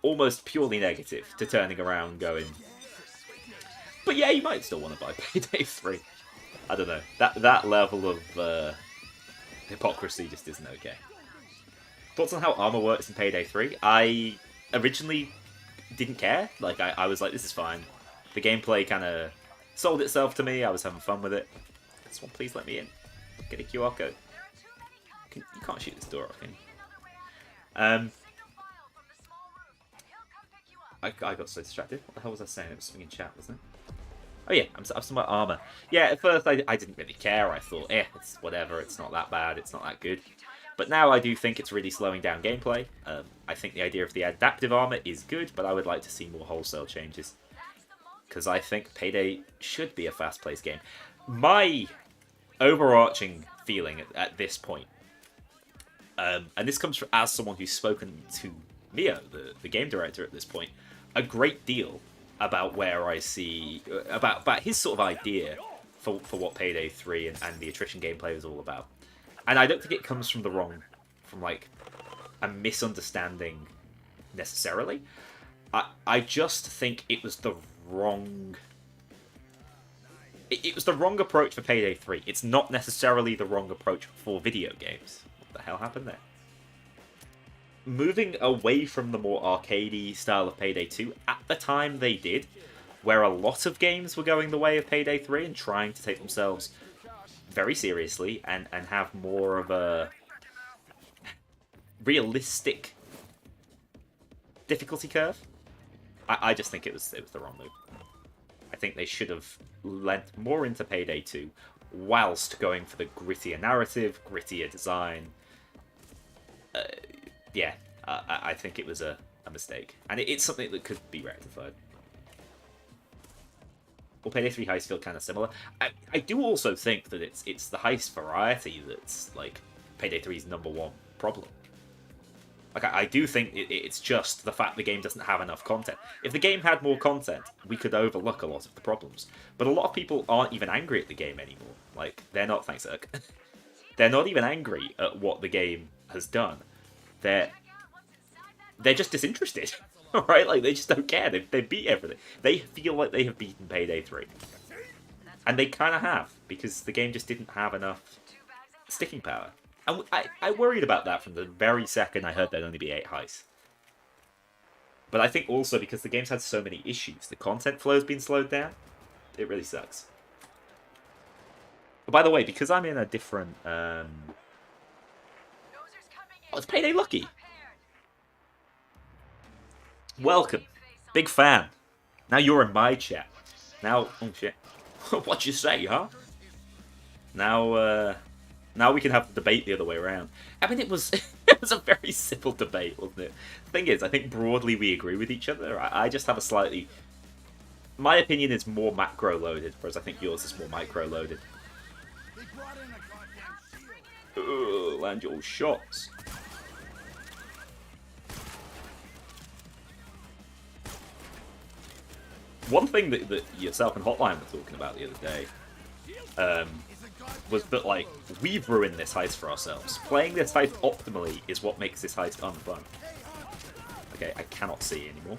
almost purely negative to turning around going, but yeah, you might still want to buy Payday 3. I don't know. That level of hypocrisy just isn't okay. Thoughts on how armor works in Payday 3? I originally didn't care. Like, I was like, this is fine. The gameplay kind of sold itself to me. I was having fun with it. This one, please let me in. Get a QR code. You can't shoot this door off, can you? I got so distracted. What the hell was I saying? It was something in chat, wasn't it? Oh yeah, I'm talking about armor. Yeah, at first I didn't really care. I thought, it's whatever. It's not that bad. It's not that good. But now I do think it's really slowing down gameplay. I think the idea of the adaptive armor is good, but I would like to see more wholesale changes. Because I think Payday should be a fast-paced game. My overarching feeling at this point, and this comes from as someone who's spoken to Mio, the game director at this point, a great deal about where I see about his sort of idea for what Payday 3 and the attrition gameplay is all about. And I don't think it comes from like a misunderstanding necessarily. I just think it was the wrong. It was the wrong approach for Payday 3. It's not necessarily the wrong approach for video games. What the hell happened there? Moving away from the more arcadey style of Payday 2, at the time they did, where a lot of games were going the way of Payday 3 and trying to take themselves very seriously and have more of a realistic difficulty curve. I just think it was the wrong move. I think they should have lent more into Payday 2 whilst going for the grittier narrative, grittier design. Yeah, I think it was a mistake. And it's something that could be rectified. Well, Payday 3 Heist feel kind of similar. I do also think that it's the Heist variety that's, like, Payday 3's #1 problem. Like, I do think it's just the fact the game doesn't have enough content. If the game had more content, we could overlook a lot of the problems. But a lot of people aren't even angry at the game anymore. Like, they're not... Thanks, Irk. They're not even angry at what the game has done. They're just disinterested. Right? Like, they just don't care. They beat everything. They feel like they have beaten Payday 3. And they kind of have, because the game just didn't have enough sticking power. And I worried about that from the very second I heard there'd only be 8 heists. But I think also because the game's had so many issues, the content flow's been slowed down. It really sucks. But by the way, because I'm in a different... Oh, it's Payday Lucky! Welcome. Big fan. Now you're in my chat. Now... Oh, shit. What'd you say, huh? Now we can have the debate the other way around. I mean, it was it was a very simple debate, wasn't it? The thing is, I think broadly we agree with each other. I just have a slightly... My opinion is more macro-loaded, whereas I think yours is more micro-loaded. Land your shots. One thing that yourself and Hotline were talking about the other day was that, like, we've ruined this heist for ourselves. Playing this heist optimally is what makes this heist unfun. Okay, I cannot see anymore.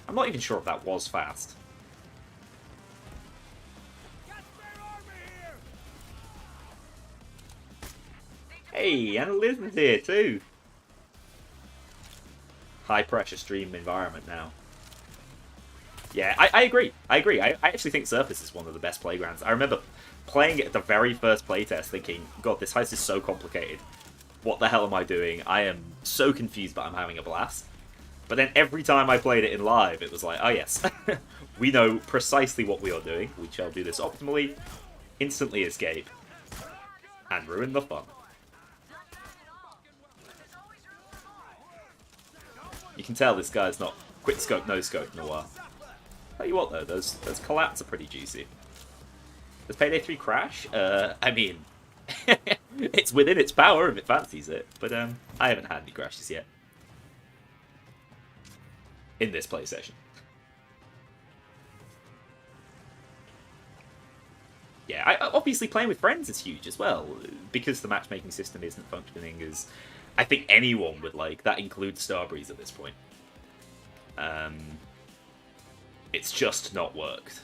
I'm not even sure if that was fast. Hey, and Elizabeth's here too. High pressure stream environment now. Yeah, I agree. I actually think Surface is one of the best playgrounds. I remember playing it at the very first playtest thinking, God, this heist is so complicated. What the hell am I doing? I am so confused, but I'm having a blast. But then every time I played it in live, it was like, oh yes, we know precisely what we are doing. We shall do this optimally, instantly escape, and ruin the fun. You can tell this guy's not quick scope, no scope in a while. Tell you what though, those collapse are pretty juicy. Does Payday 3 crash? I mean, it's within its power if it fancies it, but I haven't had any crashes yet. In this play session. Yeah, obviously playing with friends is huge as well, because the matchmaking system isn't functioning as I think anyone would like. That includes Starbreeze at this point. It's just not worked.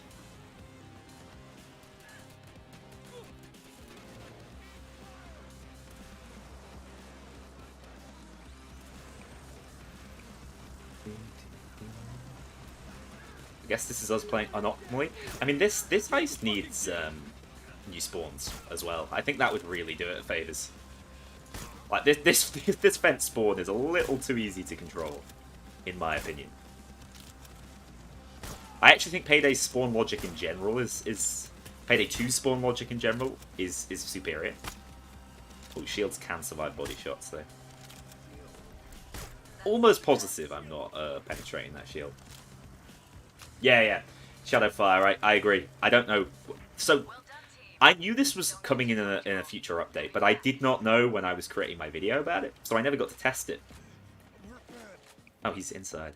I guess this is us playing unoptimally. I mean, this heist needs new spawns as well. I think that would really do it favors. Like this fence spawn is a little too easy to control, in my opinion. I actually think Payday's spawn logic in general is Payday 2's spawn logic in general is superior. Oh, shields can survive body shots though. Almost positive I'm not penetrating that shield. Yeah. Shadowfire, I agree. I don't know. So, I knew this was coming in a future update, but I did not know when I was creating my video about it, so I never got to test it. Oh, he's inside.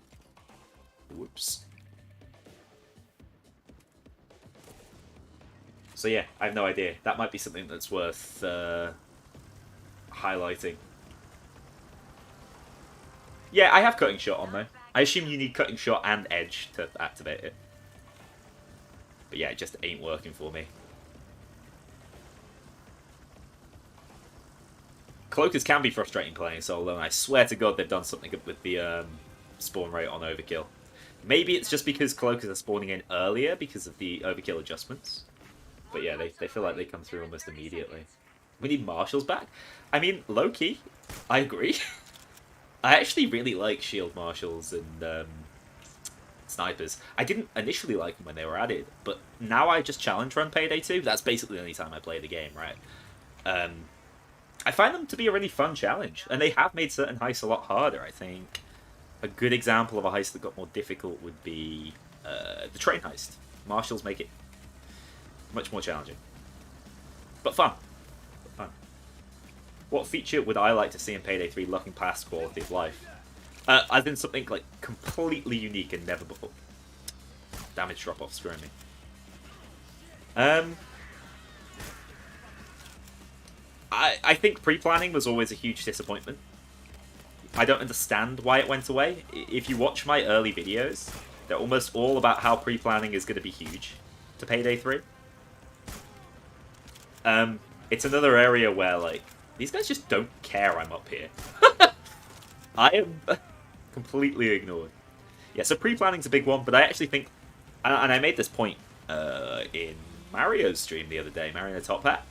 Whoops. So yeah, I have no idea. That might be something that's worth highlighting. Yeah, I have cutting shot on though. I assume you need cutting shot and edge to activate it. But yeah, it just ain't working for me. Cloakers can be frustrating playing solo, and I swear to God they've done something with the spawn rate on Overkill. Maybe it's just because Cloakers are spawning in earlier because of the Overkill adjustments. But yeah, they feel like they come through almost immediately. We need Marshals back. I mean, low-key, I agree. I actually really like Shield Marshals and Snipers. I didn't initially like them when they were added, but now I just challenge run Payday 2. That's basically the only time I play the game, right? I find them to be a really fun challenge, and they have made certain heists a lot harder, I think. A good example of a heist that got more difficult would be the train heist. Marshals make it much more challenging. But fun. What feature would I like to see in Payday 3 looking past quality of life? As in something like completely unique and never before. Damage drop-off screwing me. I think pre-planning was always a huge disappointment. I don't understand why it went away. If you watch my early videos, they're almost all about how pre-planning is going to be huge to Payday 3. It's another area where, like, these guys just don't care I'm up here. I am completely ignored. Yeah, so pre-planning's a big one, but I actually think, and I made this point in Mario's stream the other day, Mario Top Hat.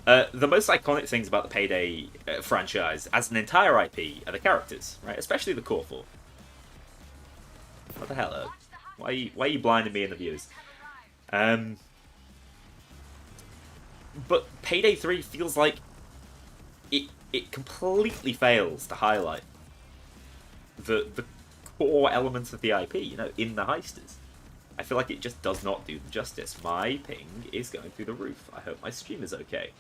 The most iconic things about the Payday franchise as an entire IP are the characters, right? Especially the core four. What the hell, Erd? Why are you blinding me and the viewers? But Payday 3 feels like it completely fails to highlight the core elements of the IP, you know, in the heisters. I feel like it just does not do them justice. My ping is going through the roof. I hope my stream is okay.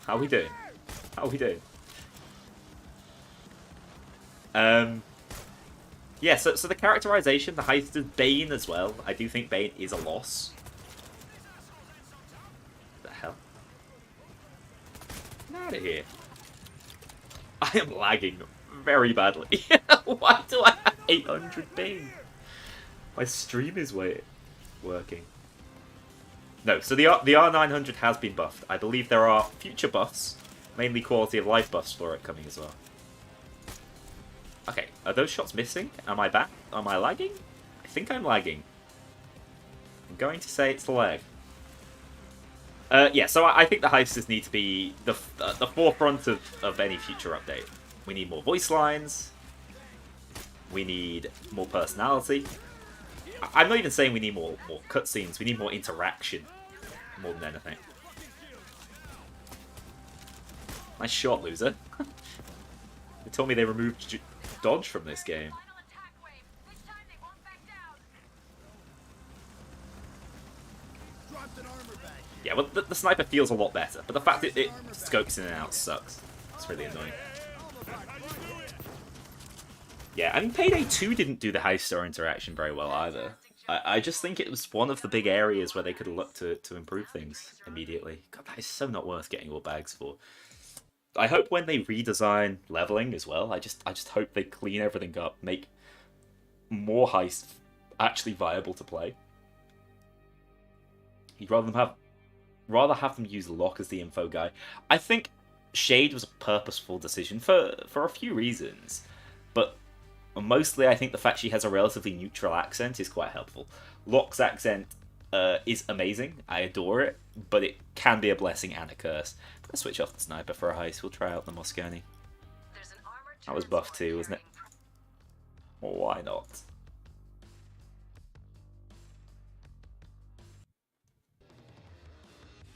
How are we doing? How are we doing? Yeah, so the characterization, the heisters, Bane as well. I do think Bane is a loss. What the hell? Get out of here. I am lagging very badly. Why do I have 800 ping? My stream is working. No, so the R900 has been buffed. I believe there are future buffs, mainly quality of life buffs for it coming as well. Okay, are those shots missing? Am I back? Am I lagging? I think I'm lagging. I'm going to say it's the lag. Yeah, so I think the heisters need to be the forefront of any future update. We need more voice lines. We need more personality. I'm not even saying we need more cutscenes. We need more interaction more than anything. Nice shot, loser. They told me they removed dodge from this game. Yeah, well, the sniper feels a lot better, but the fact that it scopes in and out sucks. It's really annoying. Yeah, I mean, Payday 2 didn't do the heist-star interaction very well either. I just think it was one of the big areas where they could have looked to improve things immediately. God, that is so not worth getting all bags for. I hope when they redesign leveling as well, I just hope they clean everything up, make more heists actually viable to play. You'd rather have them use Locke as the info guy. I think Shade was a purposeful decision for a few reasons, but mostly I think the fact she has a relatively neutral accent is quite helpful. Locke's accent is amazing. I adore it, but it can be a blessing and a curse. I'm going to switch off the sniper for a heist. We'll try out the Mosconi. That was buff too, wasn't it? Why not?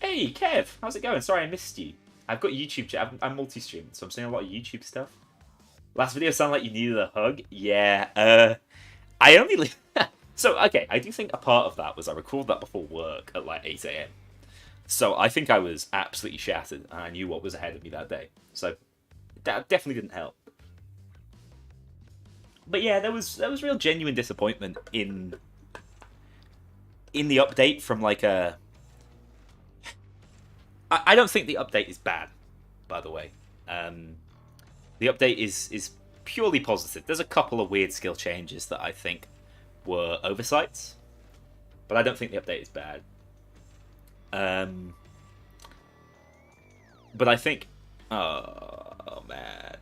Hey, Kev, how's it going? Sorry I missed you. I've got YouTube. I'm multi-streaming, so I'm seeing a lot of YouTube stuff. Last video sounded like you needed a hug. Yeah. I only. So okay, I do think a part of that was I recorded that before work at like 8 AM. So I think I was absolutely shattered, and I knew what was ahead of me that day. So that definitely didn't help. But yeah, there was real genuine disappointment in the update from like a. I don't think the update is bad, by the way. The update is purely positive. There's a couple of weird skill changes that I think were oversights, but I don't think the update is bad. But I think, oh man,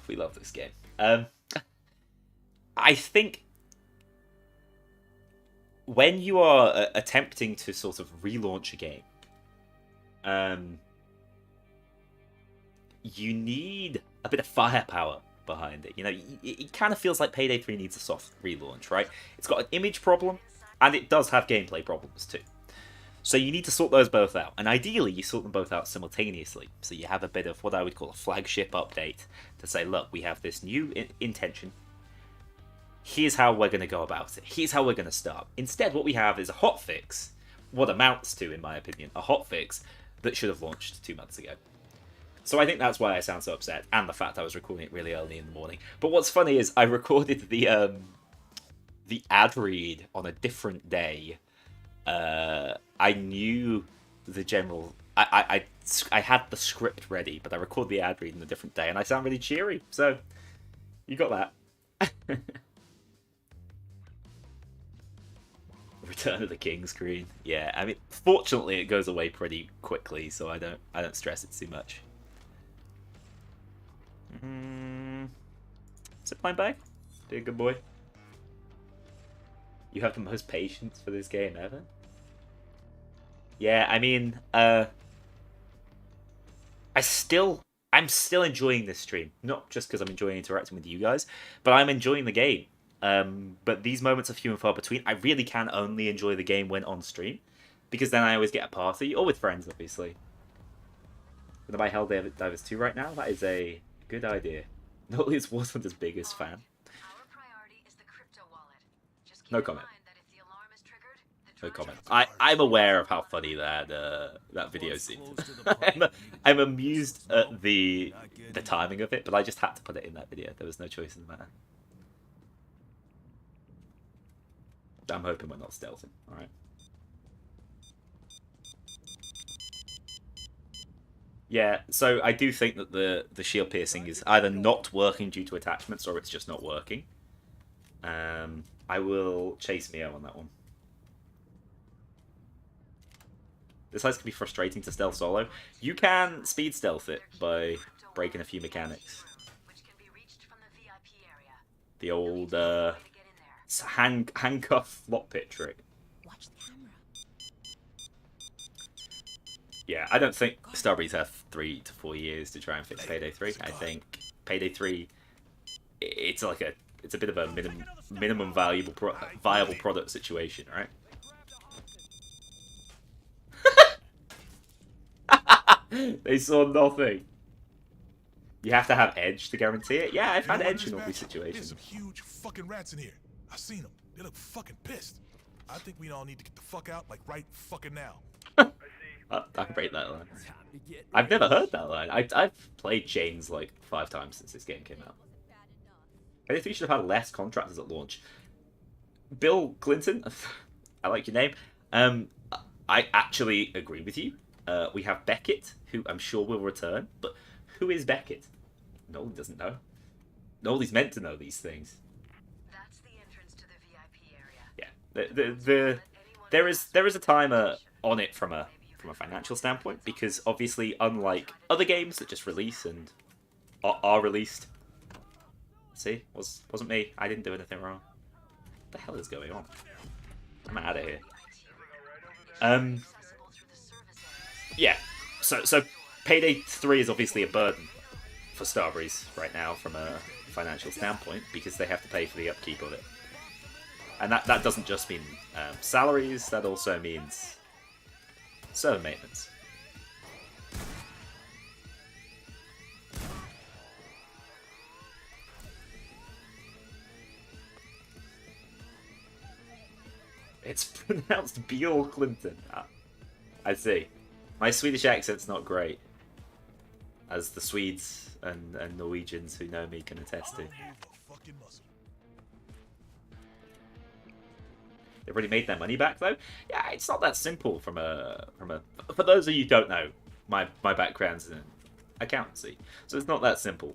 we love this game. I think when you are attempting to sort of relaunch a game, you need a bit of firepower behind it. You know, it kind of feels like Payday 3 needs a soft relaunch, right? It's got an image problem, and it does have gameplay problems too. So you need to sort those both out, and ideally you sort them both out simultaneously. So you have a bit of what I would call a flagship update to say, look, we have this new intention. Here's how we're going to go about it. Here's how we're going to start. Instead, what we have is a hotfix, what amounts to, in my opinion, a hotfix that should have launched 2 months ago. So I think that's why I sound so upset, and the fact I was recording it really early in the morning. But what's funny is I recorded the ad read on a different day. I knew the general. I had the script ready, but I recorded the ad read on a different day, and I sound really cheery. So you got that. Return of the King screen. Yeah, I mean, fortunately it goes away pretty quickly, so I don't stress it too much. Zipline bag? Be a good boy. You have the most patience for this game ever? Yeah, I mean, I'm still enjoying this stream. Not just because I'm enjoying interacting with you guys, but I'm enjoying the game. But these moments are few and far between. I really can only enjoy the game when on stream, because then I always get a party, or with friends, obviously. Gonna buy Helldivers 2 right now? That is a good idea. Not least Warzone biggest fan. No comment. No comment. I'm aware of how funny that video seemed. I'm amused at the timing of it, but I just had to put it in that video. There was no choice in the matter. I'm hoping we're not stealthing. All right. Yeah, so I do think that the shield piercing is either not working due to attachments or it's just not working. I will chase Mio on that one. This heist can be frustrating to stealth solo. You can speed stealth it by breaking a few mechanics. The old handcuff flop pit trick. Watch the camera. Yeah, I don't think Starbreeze have 3 to 4 years to try and fix Payday 3. I think Payday 3, it's like it's a bit of a minimum viable product situation, right? They saw nothing. You have to have edge to guarantee it. Yeah, I've had edge in all these situations. There's some huge fucking rats in here. I seen them. They look fucking pissed. I think we all need to get the fuck out, like right fucking now. I can break that line. I've never heard that line. I've played Chains like 5 times since this game came out. I think we should have had less contractors at launch. Bill Clinton, I like your name. I actually agree with you. We have Beckett, who I'm sure will return, but who is Beckett? Nobody doesn't know. Nobody's meant to know these things. That's the entrance to the VIP area. Yeah, there is a timer on it from a financial standpoint, because obviously, unlike other games that just release and are released. See, wasn't me. I didn't do anything wrong. What the hell is going on? I'm out of here. Yeah. So Payday 3 is obviously a burden. for Starbreeze right now from a financial standpoint, because they have to pay for the upkeep of it. And that doesn't just mean salaries, that also means server maintenance. It's pronounced Bill Clinton. Ah, I see. My Swedish accent's not great, as the Swedes and Norwegians who know me can attest to. They've already made their money back though. Yeah, it's not that simple from a. For those of you who don't know, my background's in accountancy, so it's not that simple.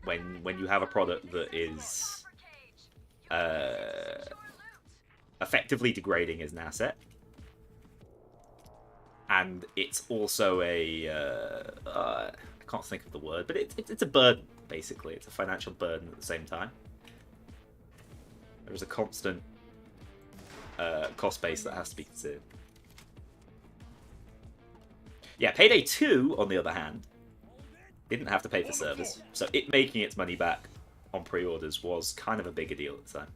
When you have a product that is effectively degrading as an asset, and it's also a I can't think of the word, but it's a burden basically. It's a financial burden at the same time. There is a constant cost base that has to be considered. Yeah, Payday 2, on the other hand, didn't have to pay for servers, so it making its money back on pre-orders was kind of a bigger deal at the time.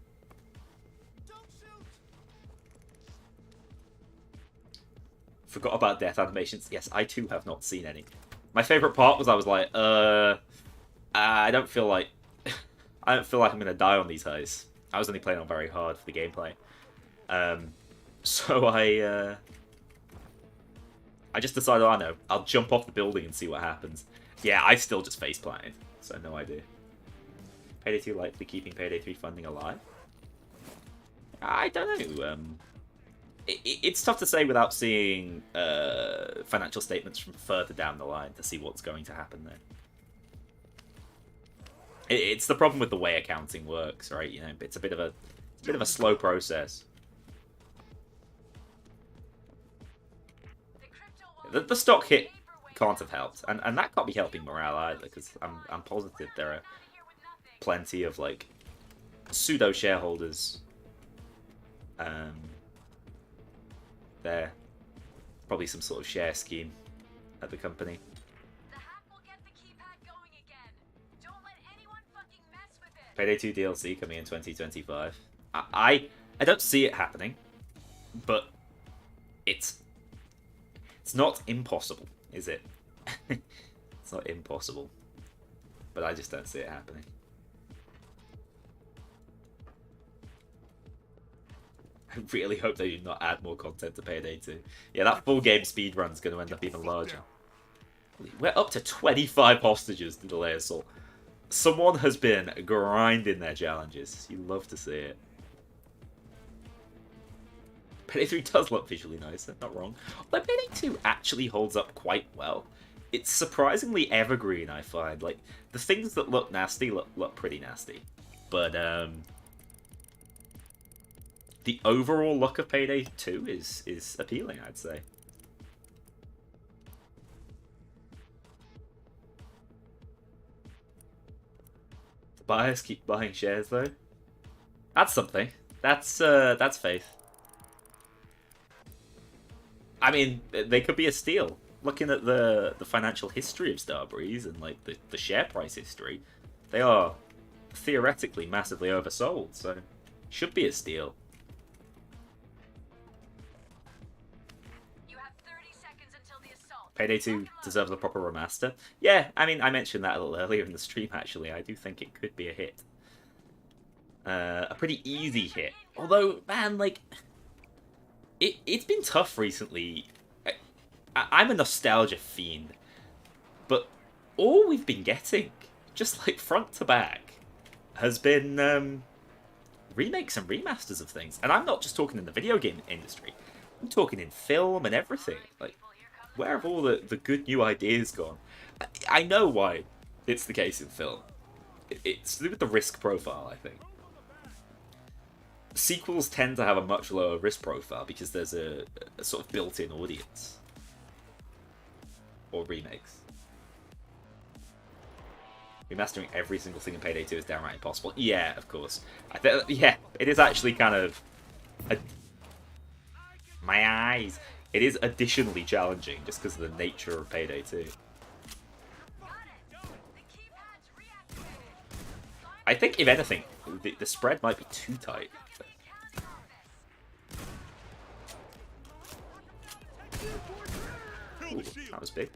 Forgot about death animations. Yes, I too have not seen any. My favorite part was I was like, I don't feel like I'm gonna die on these heists. I was only playing on very hard for the gameplay. So I just decided, I know, I'll jump off the building and see what happens. Yeah, I still just face planted, so no idea. Payday 2 likely keeping Payday 3 funding alive? I don't know. It's tough to say without seeing financial statements from further down the line to see what's going to happen there. It's the problem with the way accounting works, right? You know, it's a bit of a slow process. The stock hit can't have helped, and that can't be helping morale either, because I'm positive there are plenty of like pseudo shareholders. There, probably some sort of share scheme at the company. The hack will get the keypad going again. Don't let anyone fucking mess with it. Payday 2 DLC coming in 2025. I don't see it happening, but it's not impossible, is it? It's not impossible, but I just don't see it happening. I really hope they do not add more content to Payday 2. Yeah, that full game speedrun is going to end up even larger. We're up to 25 hostages to delay assault. Someone has been grinding their challenges. You love to see it. Payday 3 does look visually nice, that's not wrong. Although Payday 2 actually holds up quite well. It's surprisingly evergreen, I find. Like, the things that look nasty look pretty nasty. But, the overall look of Payday 2 is appealing, I'd say. The buyers keep buying shares, though. That's something. That's faith. I mean, they could be a steal. Looking at the financial history of Starbreeze and like the share price history, they are theoretically massively oversold, so should be a steal. You have 30 seconds until the assault. Payday 2 deserves a proper remaster. Yeah, I mean, I mentioned that a little earlier in the stream, actually. I do think it could be a hit. A pretty easy hit. Although, man, like, it's been tough recently. I'm a nostalgia fiend, but all we've been getting, just like front to back, has been remakes and remasters of things. And I'm not just talking in the video game industry. I'm talking in film and everything. Like, where have all the good new ideas gone? I know why it's the case in film. It's to do with the risk profile, I think. Sequels tend to have a much lower risk profile because there's a sort of built-in audience. Or remakes. Remastering every single thing in Payday 2 is downright impossible. Yeah, of course. Yeah, it is actually kind of... My eyes! It is additionally challenging just because of the nature of Payday 2. I think, if anything, the spread might be too tight. Ooh, that was big.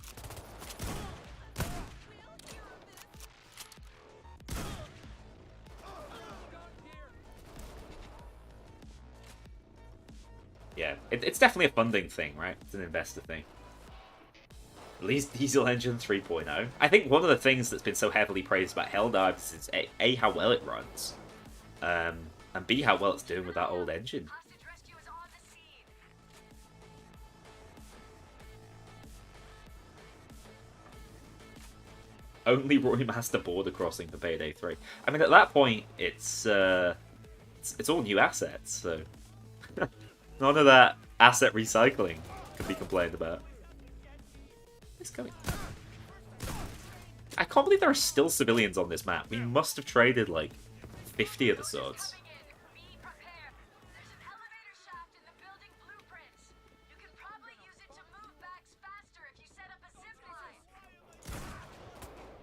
Yeah, it's definitely a funding thing, right? It's an investor thing. At least Diesel Engine 3.0. I think one of the things that's been so heavily praised about Helldivers is A, how well it runs, and B, how well it's doing with that old engine. Only Roy Master border crossing for Payday 3. I mean, at that point, it's all new assets, so none of that asset recycling can be complained about. What's going? I can't believe there are still civilians on this map. We must have traded like 50 of the swords.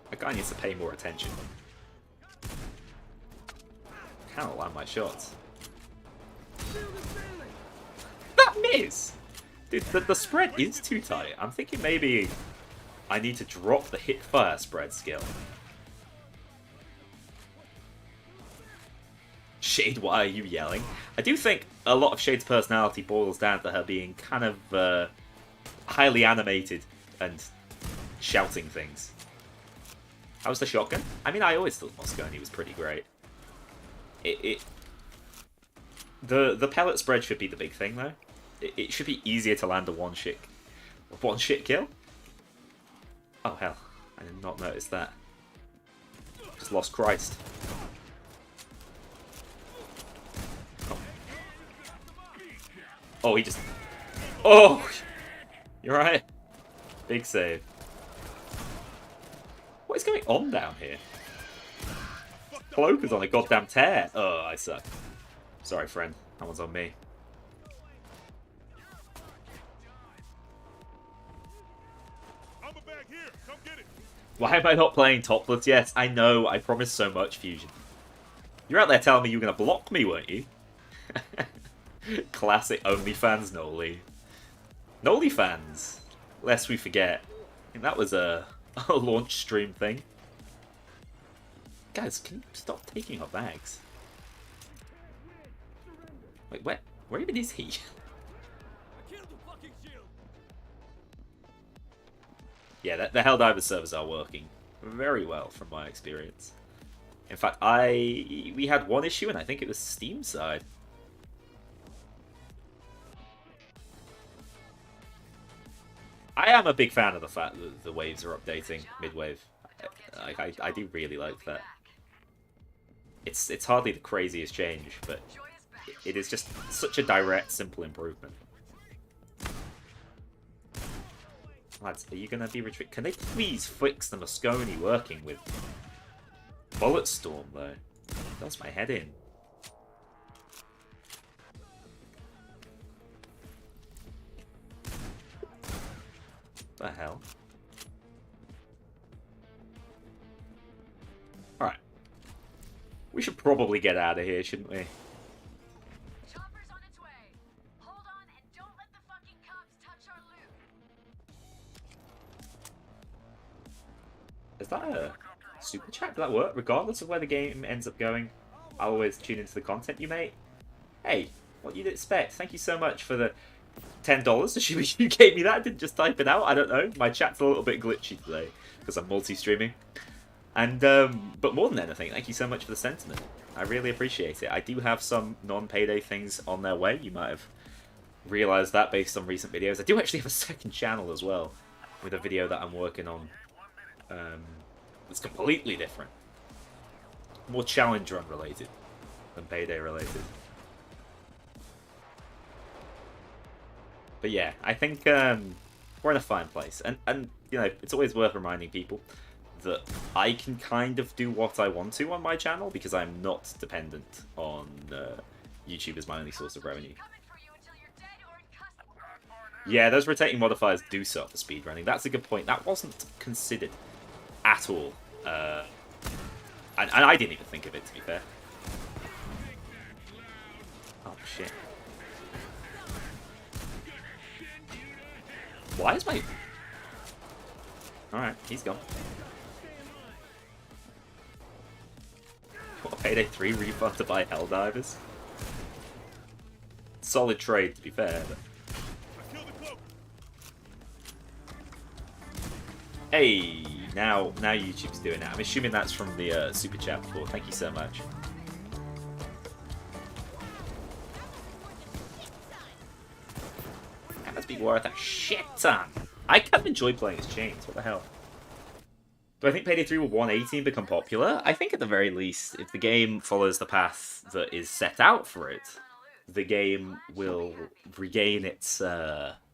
That guy needs to pay more attention. Cannot land my shots. That miss! Dude, the spread is too tight. I'm thinking maybe I need to drop the hit fire spread skill. Shade, why are you yelling? I do think a lot of Shade's personality boils down to her being kind of highly animated and shouting things. How's the shotgun? I mean, I always thought Moscone was pretty great. The pellet spread should be the big thing, though. It should be easier to land a one-shit kill. Oh, hell. I did not notice that. Just lost Christ. Oh. Oh, he just... Oh! You're right. Big save. What is going on down here? Cloak is on a goddamn tear. Oh, I suck. Sorry, friend. That one's on me. Why am I not playing topless? Yes, I know. I promised so much, Fusion. You're out there telling me you were going to block me, weren't you? Classic OnlyFans Noli. Noli fans. Lest we forget. I think that was a launch stream thing. Guys, can you stop taking our bags? Wait, where even is he? Yeah, the Helldiver servers are working very well from my experience. In fact, we had one issue, and I think it was Steam side. I am a big fan of the fact that the waves are updating mid-wave. I do really like that. It's hardly the craziest change, but it is just such a direct, simple improvement. Lads, are you going to be retreat? Can they please fix the Moscone working with Bulletstorm, though? It does my head in. What the hell? Alright. We should probably get out of here, shouldn't we? Chopper's on its way. Hold on and don't let the fucking cops touch our loot. Is that a super chat? Did that work? Regardless of where the game ends up going, I'll always tune into the content you make. Hey, what you'd expect. Thank you so much for the $10. You gave me that. I didn't just type it out. I don't know. My chat's a little bit glitchy today because I'm multi-streaming. And but more than anything, thank you so much for the sentiment. I really appreciate it. I do have some non-Payday things on their way. You might have realised that based on recent videos. I do actually have a second channel as well with a video that I'm working on. It's completely different. More challenge run related than Payday related. But yeah, I think we're in a fine place. And you know, it's always worth reminding people that I can kind of do what I want to on my channel because I'm not dependent on YouTube as my only source of revenue. Yeah, those rotating modifiers do suck for speedrunning. That's a good point. That wasn't considered at all And I didn't even think of it, to be fair. Oh, shit. Why is my... Alright, he's gone. What, Payday 3 refund to buy Helldivers? Solid trade, to be fair. But... Hey, now YouTube's doing it. I'm assuming that's from the super chat before. Thank you so much. That must be worth a shit ton. I kind of enjoy playing as Chains. What the hell? Do I think Payday 3 will 180 and become popular? I think at the very least, if the game follows the path that is set out for it, the game will regain its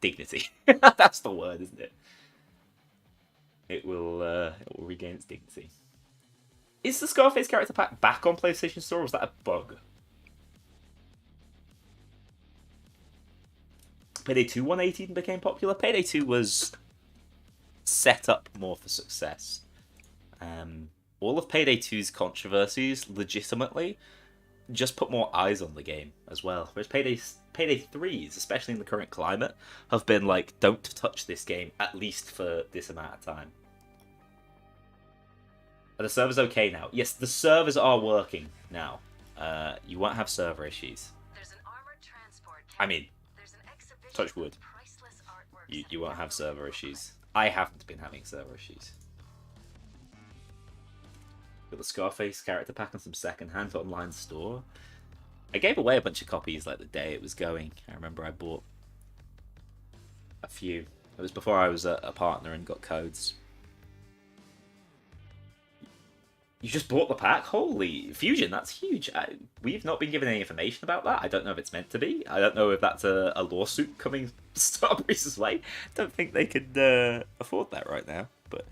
dignity. That's the word, isn't it? It will regain its dignity. Is the Scarface character pack back on PlayStation Store, or was that a bug? Payday 2 180 and became popular. Payday 2 was set up more for success. All of Payday 2's controversies, legitimately, just put more eyes on the game as well. Whereas Payday 3's, especially in the current climate, have been like, don't touch this game, at least for this amount of time. Are the servers okay now? Yes, the servers are working now. You won't have server issues. There's an armored transport. I mean, There's an exhibition touch wood. of priceless artworks You won't and have server memorable issues. I haven't been having server issues. Got the Scarface character pack on some second-hand online store. I gave away a bunch of copies like the day it was going. I remember I bought a few. It was before I was a partner and got codes. You just bought the pack? Holy Fusion, that's huge. We've not been given any information about that. I don't know if it's meant to be. I don't know if that's a lawsuit coming Starbreeze's way. Don't think they could afford that right now. But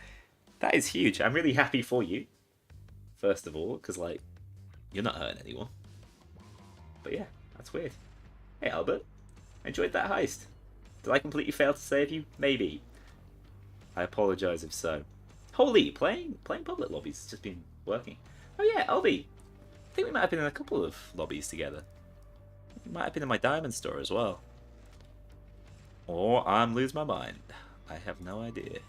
that is huge. I'm really happy for you. First of all, because, like, you're not hurting anyone. But yeah, that's weird. Hey, Albert. Enjoyed that heist. Did I completely fail to save you? Maybe. I apologise if so. Holy, playing public lobbies has just been working. Oh yeah, Albie. I think we might have been in a couple of lobbies together. We might have been in my diamond store as well. Or I'm losing my mind. I have no idea.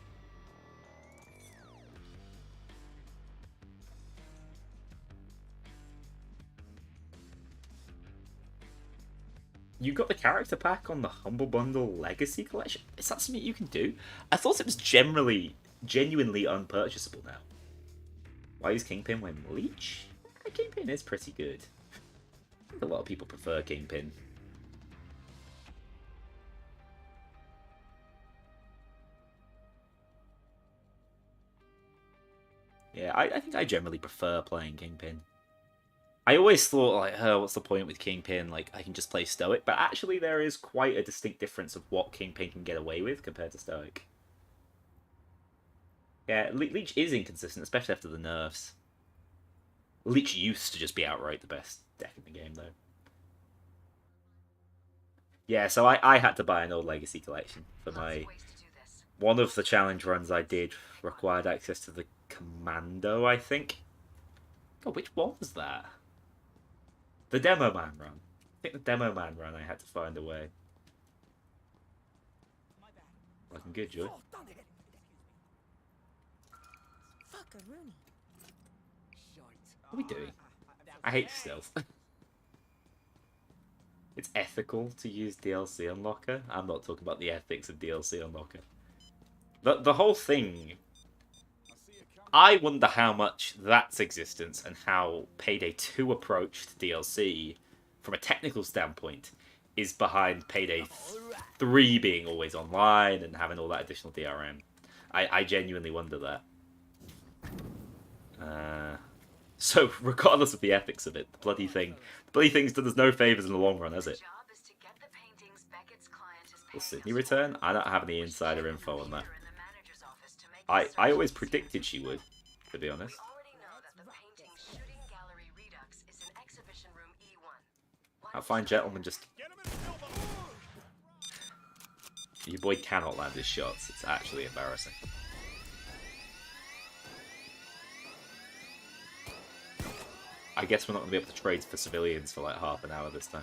You got the character pack on the Humble Bundle Legacy Collection? Is that something you can do? I thought it was genuinely unpurchasable now. Why is Kingpin when Leech? Kingpin is pretty good. I think a lot of people prefer Kingpin. Yeah, I think I generally prefer playing Kingpin. I always thought, like, oh, what's the point with Kingpin? Like, I can just play Stoic. But actually, there is quite a distinct difference of what Kingpin can get away with compared to Stoic. Yeah, Leech is inconsistent, especially after the nerfs. Leech used to just be outright the best deck in the game, though. Yeah, so I had to buy an old Legacy collection for my... One of the challenge runs I did required access to the Commando, I think. God, which one was that? The Demo Man run. I think the Demo Man run I had to find a way. Looking good, Joy. What are we doing? I hate stealth. It's ethical to use DLC Unlocker. I'm not talking about the ethics of DLC Unlocker. The whole thing... I wonder how much that's existence and how Payday 2 approached DLC, from a technical standpoint, is behind Payday 3 being always online and having all that additional DRM. I genuinely wonder that. So, regardless of the ethics of it, the bloody thing's done us no favours in the long run, has it? Will Sydney return? I don't have any insider info on that. I always predicted she would, to be honest. That fine gentleman just... Your boy cannot land his shots. It's actually embarrassing. I guess we're not going to be able to trade for civilians for like half an hour this time.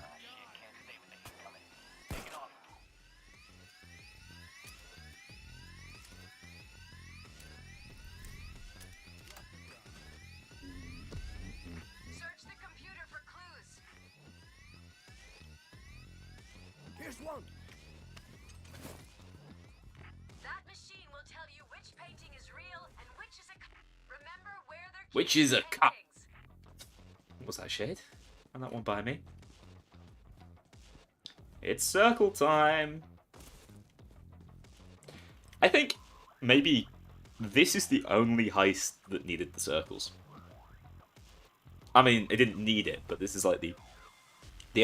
Search the computer for clues. Here's one. That machine will tell you which painting is real and which is a. Remember where they're. Which keeping is a the cup. paintings. What's that shade? And that one by me. It's circle time. I think maybe this is the only heist that needed the circles. I mean, it didn't need it, but this is like the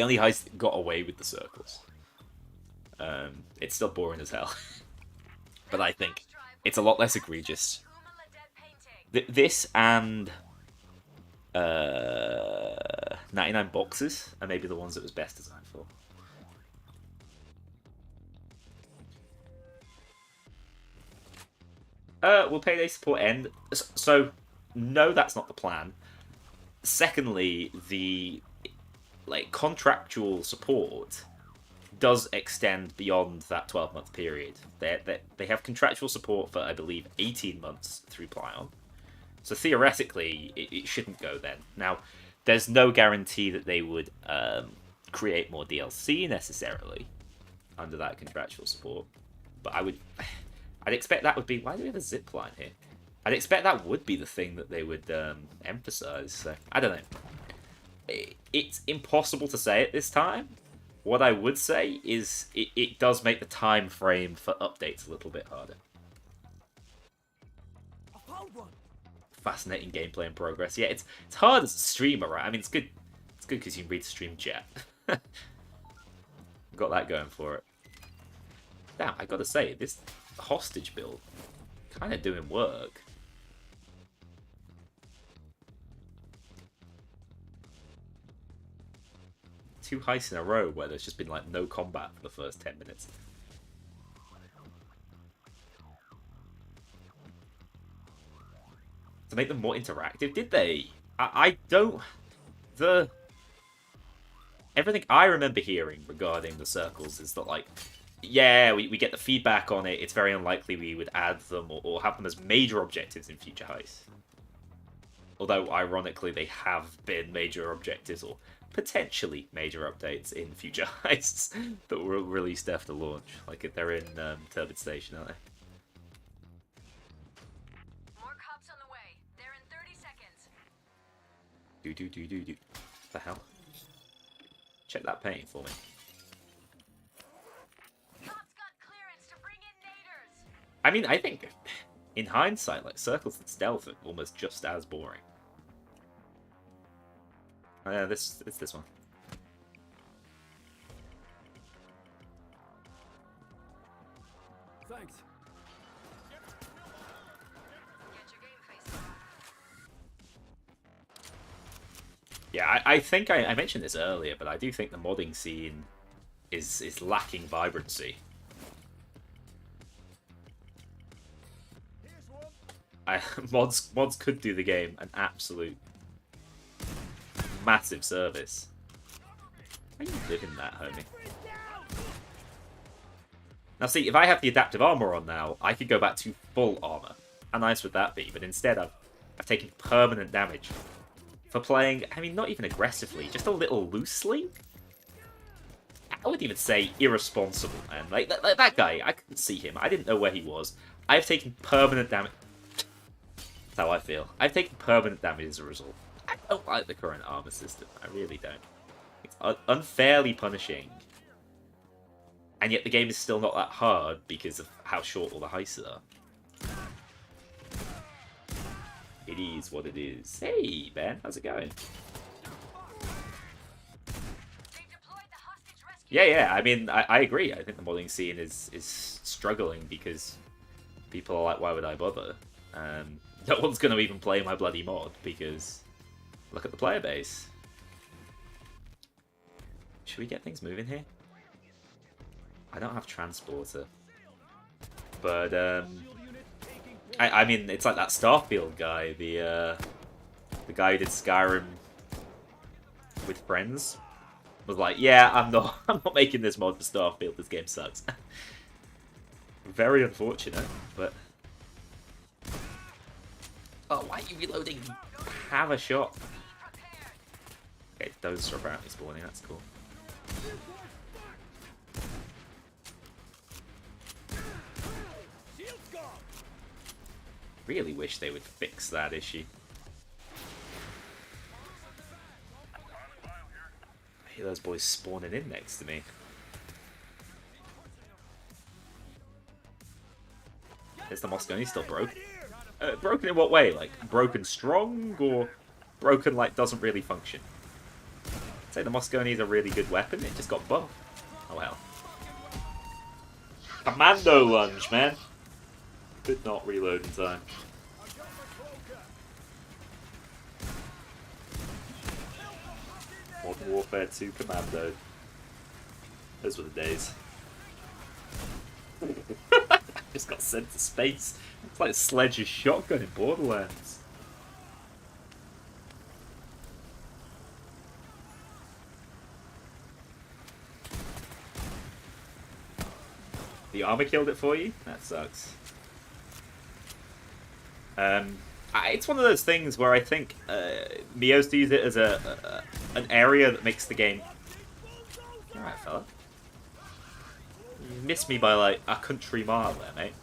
only heist that got away with the circles. It's still boring as hell. But I think it's a lot less egregious. This and 99 boxes are maybe the ones that was best designed for. Will Payday support end? So, no, that's not the plan. Secondly, the contractual support does extend beyond that 12-month period. They have contractual support for, I believe, 18 months through Plyon. So theoretically, it shouldn't go then. Now, there's no guarantee that they would create more DLC necessarily under that contractual support. But I'd expect that would be... Why do we have a zip line here? I'd expect that would be the thing that they would emphasize. So, I don't know. It's impossible to say at this time. What I would say is it does make the time frame for updates a little bit harder. I found one. Fascinating gameplay and progress. Yeah, it's hard as a streamer, right? I mean, it's good. It's good because you can read stream chat. Got that going for it. Damn, I gotta say, this hostage build kind of doing work. Two heists in a row where there's just been like no combat for the first 10 minutes. To make them more interactive, did they? I don't... Everything I remember hearing regarding the circles is that, like, yeah, we get the feedback on it. It's very unlikely we would add them or have them as major objectives in future heists. Although, ironically, they have been major objectives or potentially major updates in future heists that were released after launch. Like, they're in Turbid Station, aren't they? More cops on the way. They're in 30 seconds. Do. What the hell? Check that painting for me. Cops got clearance to bring in naders. I mean, I think, in hindsight, like, circles and stealth are almost just as boring. It's this one. Thanks. Get your game face on. Yeah, I think I mentioned this earlier, but I do think the modding scene is lacking vibrancy. Here's one. Mods could do the game an absolute massive service. How are you living that, homie? Now see, if I have the adaptive armor on now, I could go back to full armor. How nice would that be? But instead I've taken permanent damage. For playing, I mean, not even aggressively, just a little loosely. I would even say irresponsible, man. Like, that guy, I couldn't see him. I didn't know where he was. I've taken permanent damage. That's how I feel. I've taken permanent damage as a result. I don't like the current armor system. I really don't. It's unfairly punishing. And yet the game is still not that hard because of how short all the heists are. It is what it is. Hey, Ben, how's it going? Yeah, I mean, I agree. I think the modding scene is struggling because people are like, why would I bother? No one's going to even play my bloody mod because look at the player base. Should we get things moving here? I don't have transporter. But, I mean, it's like that Starfield guy, the guy who did Skyrim with friends was like, yeah, I'm not making this mod for Starfield. This game sucks. Very unfortunate, but oh, why are you reloading? Have a shot. Okay, those are apparently spawning. That's cool. Really wish they would fix that issue. I hear those boys spawning in next to me. Is the Moscone still broken? Broken in what way? Like, broken strong, or broken like doesn't really function? I'd say the Moscone is a really good weapon, it just got buffed. Oh well. Commando lunge, man! Could not reload in time. Modern Warfare 2 Commando. Those were the days. Just got sent to space. It's like Sledge's shotgun in Borderlands. The armor killed it for you? That sucks. It's one of those things where I think Mio sees it as an area that makes the game. Alright, fella. You missed me by like a country mile there, mate.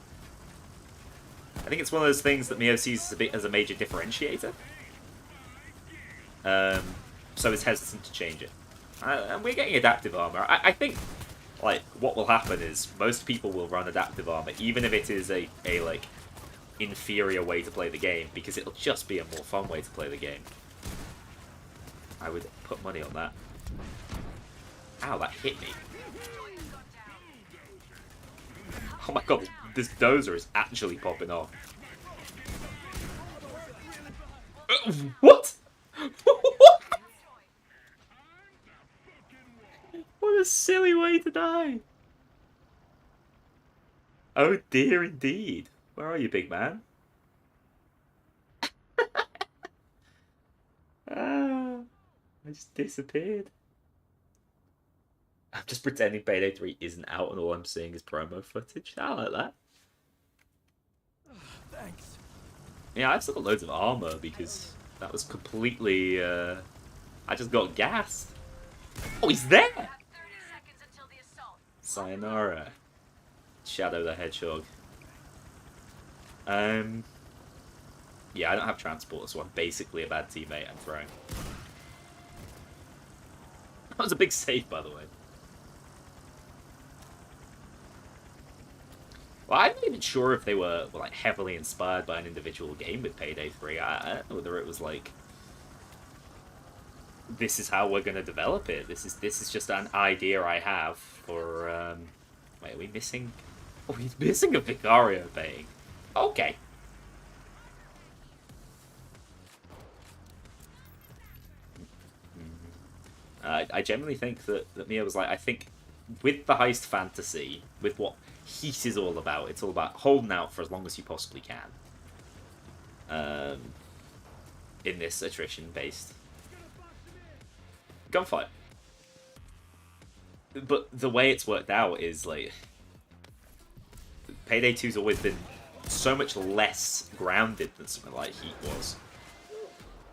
I think it's one of those things that Mio sees as a major differentiator. So is hesitant to change it. And we're getting adaptive armor. I think like what will happen is most people will run adaptive armor, even if it is a like inferior way to play the game, because it'll just be a more fun way to play the game. I would put money on that. Ow, that hit me. Oh my god, this dozer is actually popping off. What? What a silly way to die. Oh dear indeed. Where are you, big man? I just disappeared. I'm just pretending Payday 3 isn't out and all I'm seeing is promo footage. I like that. Thanks. Yeah, I've still got loads of armor because that was completely... I just got gassed. Oh, he's there! Sayonara. Shadow the Hedgehog. Yeah, I don't have transport, so I'm basically a bad teammate. I'm throwing. That was a big save, by the way. Well, I'm not even sure if they were like heavily inspired by an individual game with Payday 3. I don't know whether it was like, this is how we're going to develop it. This is just an idea I have for. Wait, are we missing? Oh, he's missing a Vicario bang. Okay. I genuinely think that Mia was like, I think with the heist fantasy, with what Heat is all about, it's all about holding out for as long as you possibly can. In this attrition-based gunfight. But the way it's worked out is, like, Payday 2's always been so much less grounded than something like Heat was.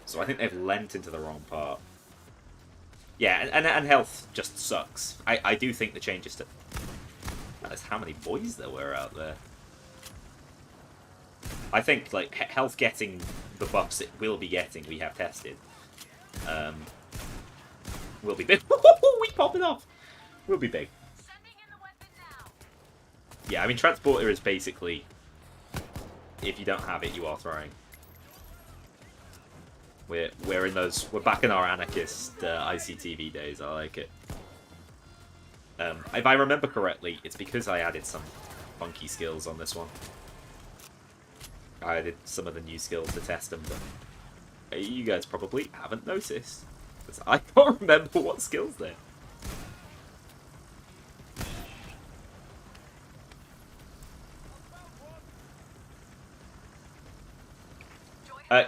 So I think they've lent into the wrong part. Yeah, and health just sucks. I do think the changes to... That's how many boys there were out there. I think, like, health getting the buffs it will be getting, we have tested, will be big. We popping off! Will be big. Yeah, I mean, Transporter is basically, if you don't have it, you are throwing. We're in those, we're back in our anarchist ICTV days. I like it. If I remember correctly, it's because I added some funky skills on this one. I added some of the new skills to test them, but you guys probably haven't noticed. Because I can't remember what skills they're.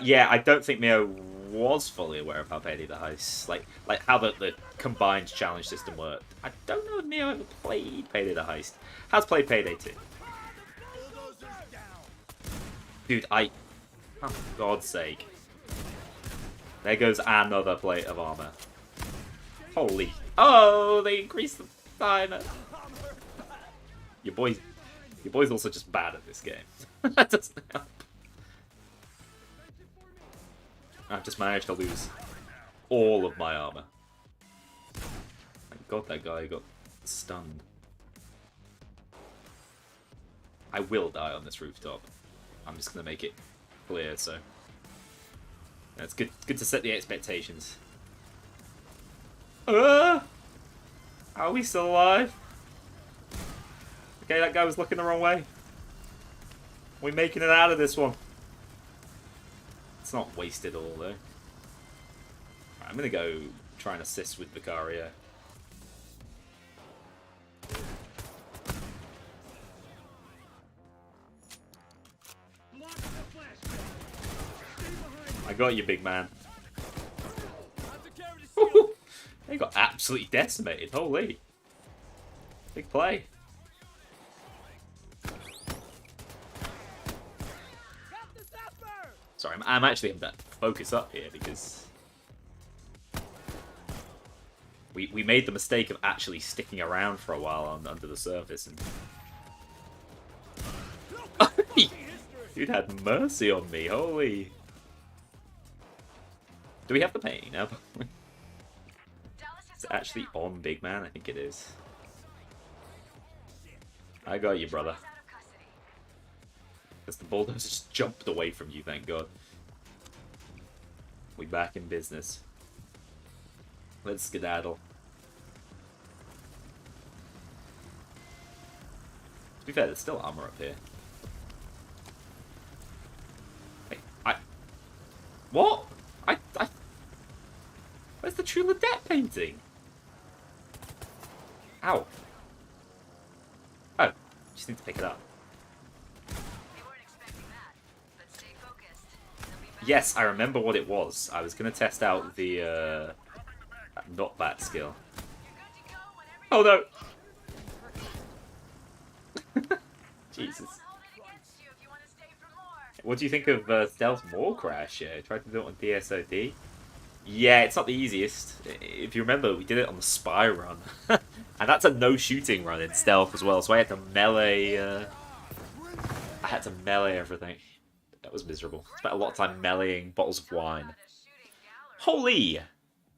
Yeah, I don't think Mio was fully aware of how Payday the Heist, like how the combined challenge system worked. I don't know if Neo ever played Payday the Heist. Has played Payday 2. Dude, oh, for God's sake. There goes another plate of armor. Holy. Oh, they increased the timer. Your boy's also just bad at this game. That doesn't help. I've just managed to lose all of my armor. Thank God that guy got stunned. I will die on this rooftop. I'm just gonna make it clear, so it's good to set the expectations. Are we still alive? Okay, that guy was looking the wrong way. We're making it out of this one. It's not wasted all though. Right, I'm gonna go try and assist with Vicario. I got you, big man. They got absolutely decimated. Holy. Big play. Sorry, I'm actually having to focus up here because we made the mistake of actually sticking around for a while under the surface, and dude had mercy on me. Holy. Do we have the painting now? Is it actually on Big Man? I think it is. I got you, brother. Because the bulldozer just jumped away from you, thank God. We back in business. Let's skedaddle. To be fair, there's still armor up here. Hey, what? Where's the True Ledet painting? Ow. Oh, just need to pick it up. Yes, I remember what it was. I was going to test out the not bat skill. Oh no! Jesus. What do you think of Stealth More Crash? I tried to do it on DSOD. Yeah, it's not the easiest. If you remember, we did it on the Spy run. And that's a no-shooting run in Stealth as well, so I had to melee... everything. That was miserable. Spent a lot of time meleeing bottles of wine. Holy!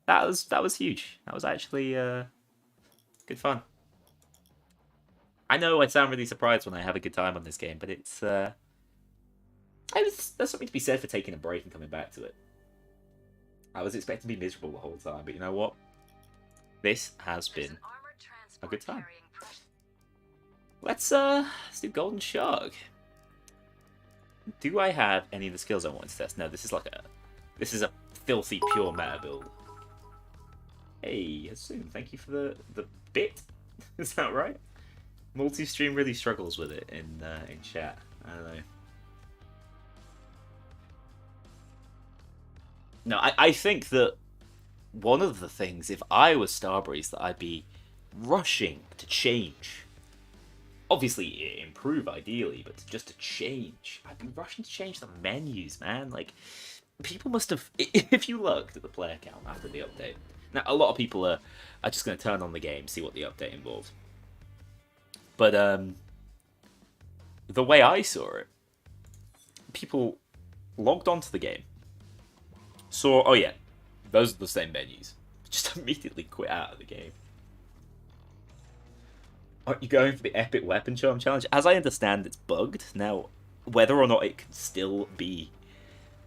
That was huge. That was actually good fun. I know I sound really surprised when I have a good time on this game, but it's there's something to be said for taking a break and coming back to it. I was expecting to be miserable the whole time, but you know what? This has been a good time. Let's do Golden Shark. Do I have any of the skills I wanted to test? No, this is a filthy pure meta build. Hey, Assume, thank you for the bit. Is that right? Multi-stream really struggles with it in chat. I don't know. No, I think that one of the things, if I was Starbreeze, that I'd be rushing to change. Obviously, improve ideally, but just to change. I'd be rushing to change the menus, man. Like, people must have... If you looked at the player count after the update... Now, a lot of people are just going to turn on the game, see what the update involves. But, the way I saw it, people logged onto the game, saw, oh yeah, those are the same menus. Just immediately quit out of the game. Aren't you going for the Epic Weapon Charm Challenge? As I understand, it's bugged. Now, whether or not it can still be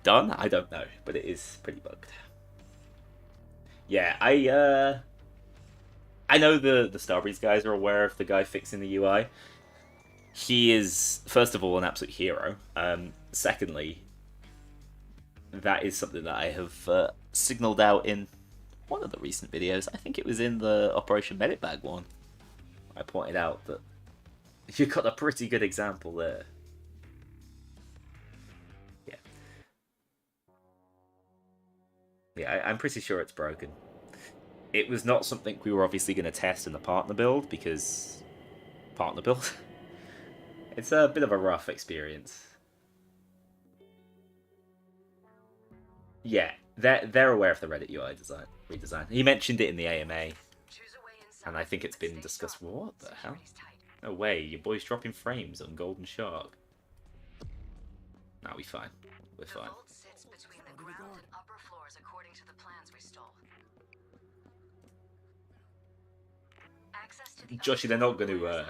done, I don't know. But it is pretty bugged. Yeah, I know the Starbreeze guys are aware of the guy fixing the UI. He is, first of all, an absolute hero. Secondly, that is something that I have signaled out in one of the recent videos. I think it was in the Operation Medic Bag one. I pointed out that you've got a pretty good example there. Yeah. Yeah, I'm pretty sure it's broken. It was not something we were obviously going to test in the partner build, because... Partner build? It's a bit of a rough experience. Yeah, they're aware of the Reddit UI redesign. He mentioned it in the AMA, and I think it's been discussed. What the hell? No way, your boy's dropping frames on Golden Shark. No, we're fine. We're fine. The vault sits between the ground and upper floors according to the plans we stole. Access to the Joshy, they're not going to.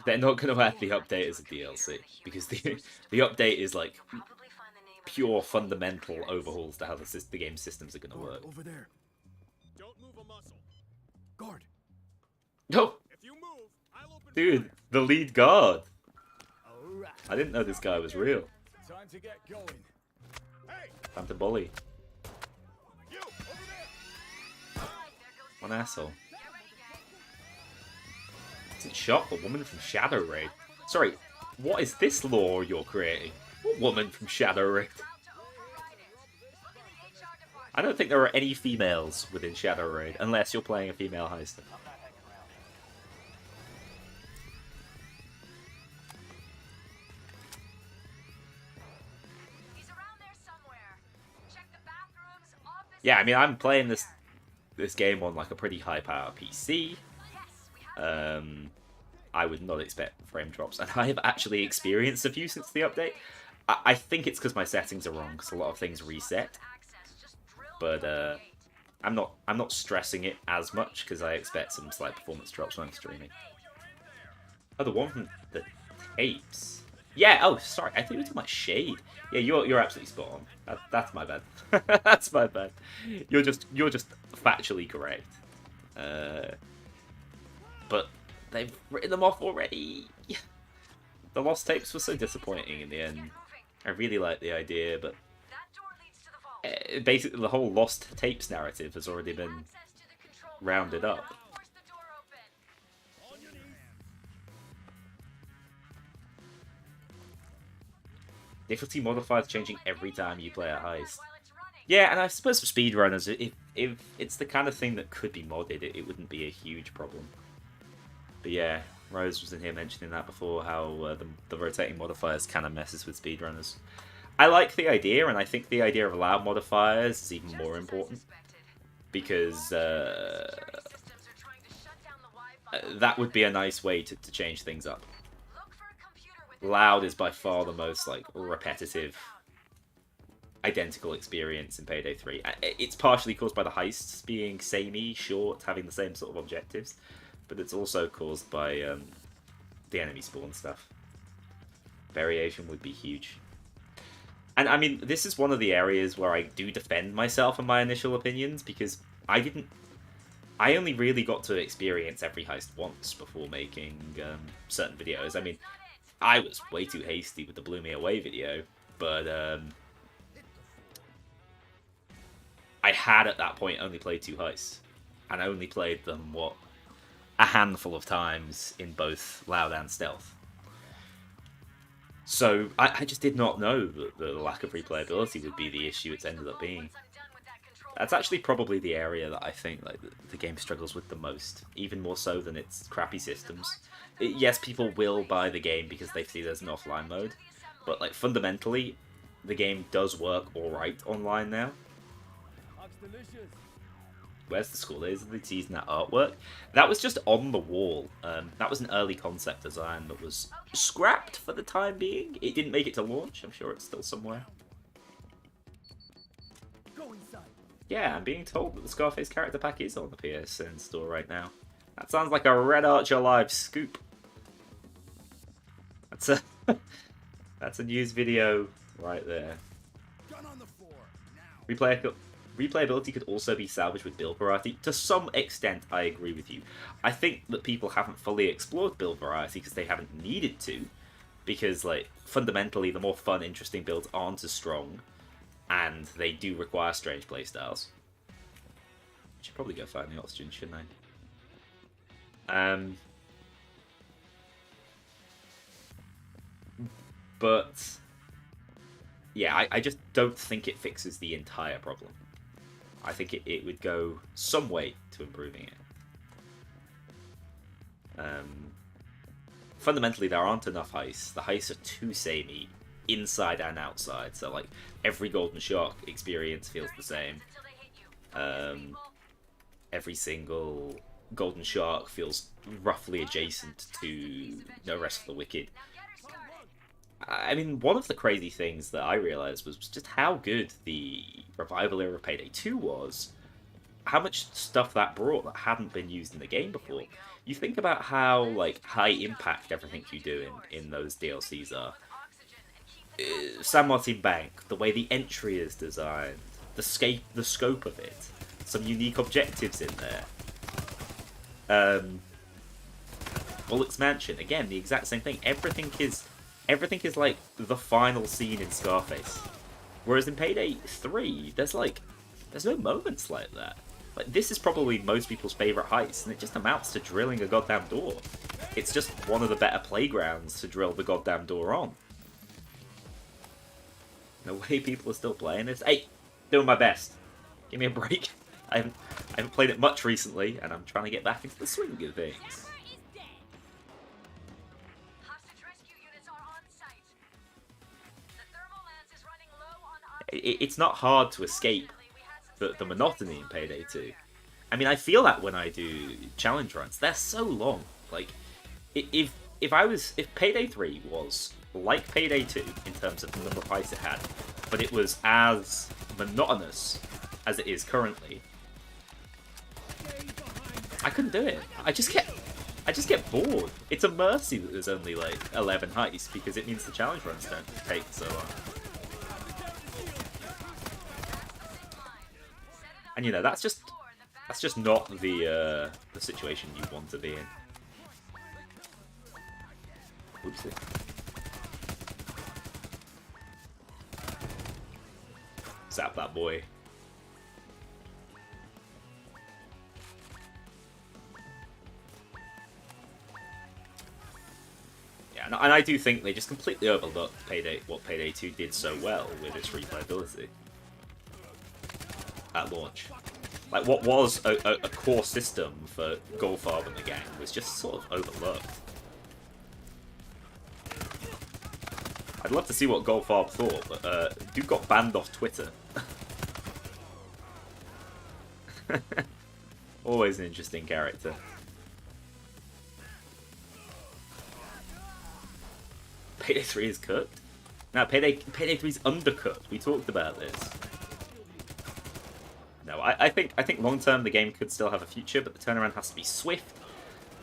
They're not going to add the update as a DLC, because the update is like pure fundamental overhauls to how the game systems are going to work. Over there. Don't move a muscle. Guard. No, If you move, I'll open dude, fire. the lead guard. All right. I didn't know this guy was real. Time to get going. Hey, Time to bully. you over there. One asshole. Doesn't shot the woman from Shadow Raid. Sorry, what is this lore you're creating? What woman from Shadow Raid? I don't think there are any females within Shadow Raid, unless you're playing a female heister. Yeah, I mean, I'm playing this game on like a pretty high power PC. I would not expect frame drops, and I have actually experienced a few since the update. I think it's because my settings are wrong, because a lot of things reset. But I'm not stressing it as much, because I expect some slight performance drops when I'm streaming. Oh, the one from the tapes. Yeah. Oh, sorry. I think it was my shade. Yeah, you're absolutely spot on. That's my bad. That's my bad. You're just factually correct. But they've written them off already. The lost tapes were so disappointing in the end. I really like the idea, but basically the whole lost tapes narrative has already been rounded up. Difficulty modifiers changing every time you play a heist. Yeah, and I suppose for speedrunners, if it's the kind of thing that could be modded, it wouldn't be a huge problem. But yeah, Rose was in here mentioning that before, how the rotating modifiers kind of messes with speedrunners. I like the idea, and I think the idea of allowed modifiers is even more important, because that would be a nice way to change things up. Loud is by far the most like repetitive, identical experience in Payday 3. It's partially caused by the heists being samey, short, having the same sort of objectives, but it's also caused by the enemy spawn stuff. Variation would be huge. And I mean, this is one of the areas where I do defend myself and my initial opinions, because I only really got to experience every heist once before making certain videos. I mean, I was way too hasty with the Blew Me Away video, but I had at that point only played 2 heists, and I only played them, a handful of times in both Loud and Stealth. So I just did not know that the lack of replayability would be the issue it's ended up being. That's actually probably the area that I think like the game struggles with the most, even more so than its crappy systems. Yes, people will buy the game because they see there's an offline mode, but like fundamentally, the game does work alright online now. Where's the school? Is they teasing that artwork? That was just on the wall. That was an early concept design that was scrapped for the time being. It didn't make it to launch. I'm sure it's still somewhere. Yeah, I'm being told that the Scarface character pack is on the PSN store right now. That sounds like a Red Archer Live scoop. That's a news video right there. Replayability could also be salvaged with build variety. To some extent, I agree with you. I think that people haven't fully explored build variety because they haven't needed to. Because, like, fundamentally, the more fun, interesting builds aren't as strong. And they do require strange playstyles. I should probably go find the oxygen, shouldn't I? But yeah, I just don't think it fixes the entire problem. I think it would go some way to improving it. Fundamentally, there aren't enough heists. The heists are too samey, inside and outside. So, like, every Golden Shark experience feels the same. Every single Golden Shark feels roughly adjacent to the rest of the Wicked. I mean, one of the crazy things that I realized was just how good the revival era of Payday 2 was. How much stuff that brought that hadn't been used in the game before. You think about how, like, high impact everything you do in those DLCs are. San Martin Bank, the way the entry is designed, the scope of it, some unique objectives in there. Bullock's Mansion, again, the exact same thing. Everything is like the final scene in Scarface. Whereas in Payday 3, there's no moments like that. Like, this is probably most people's favourite heist, and it just amounts to drilling a goddamn door. It's just one of the better playgrounds to drill the goddamn door on. No way people are still playing this. Hey, doing my best. Give me a break. I haven't played it much recently, and I'm trying to get back into the swing of things. It's not hard to escape the monotony in Payday 2. I mean, I feel that when I do challenge runs. They're so long. Like, if Payday 3 was like Payday 2 in terms of the number of heists it had, but it was as monotonous as it is currently, I couldn't do it. I just get bored. It's a mercy that there's only like 11 heists, because it means the challenge runs don't take so long. And you know, that's just not the situation you want to be in. Oopsie. Zap that boy. Yeah, and I do think they just completely overlooked what Payday 2 did so well with its replayability at launch. Like, what was a core system for Goldfarb and the gang was just sort of overlooked. I'd love to see what Goldfarb thought, but dude got banned off Twitter. Always an interesting character. Payday 3 is cooked? No, Payday 3 is undercooked. We talked about this. No, I think long term the game could still have a future, but the turnaround has to be swift,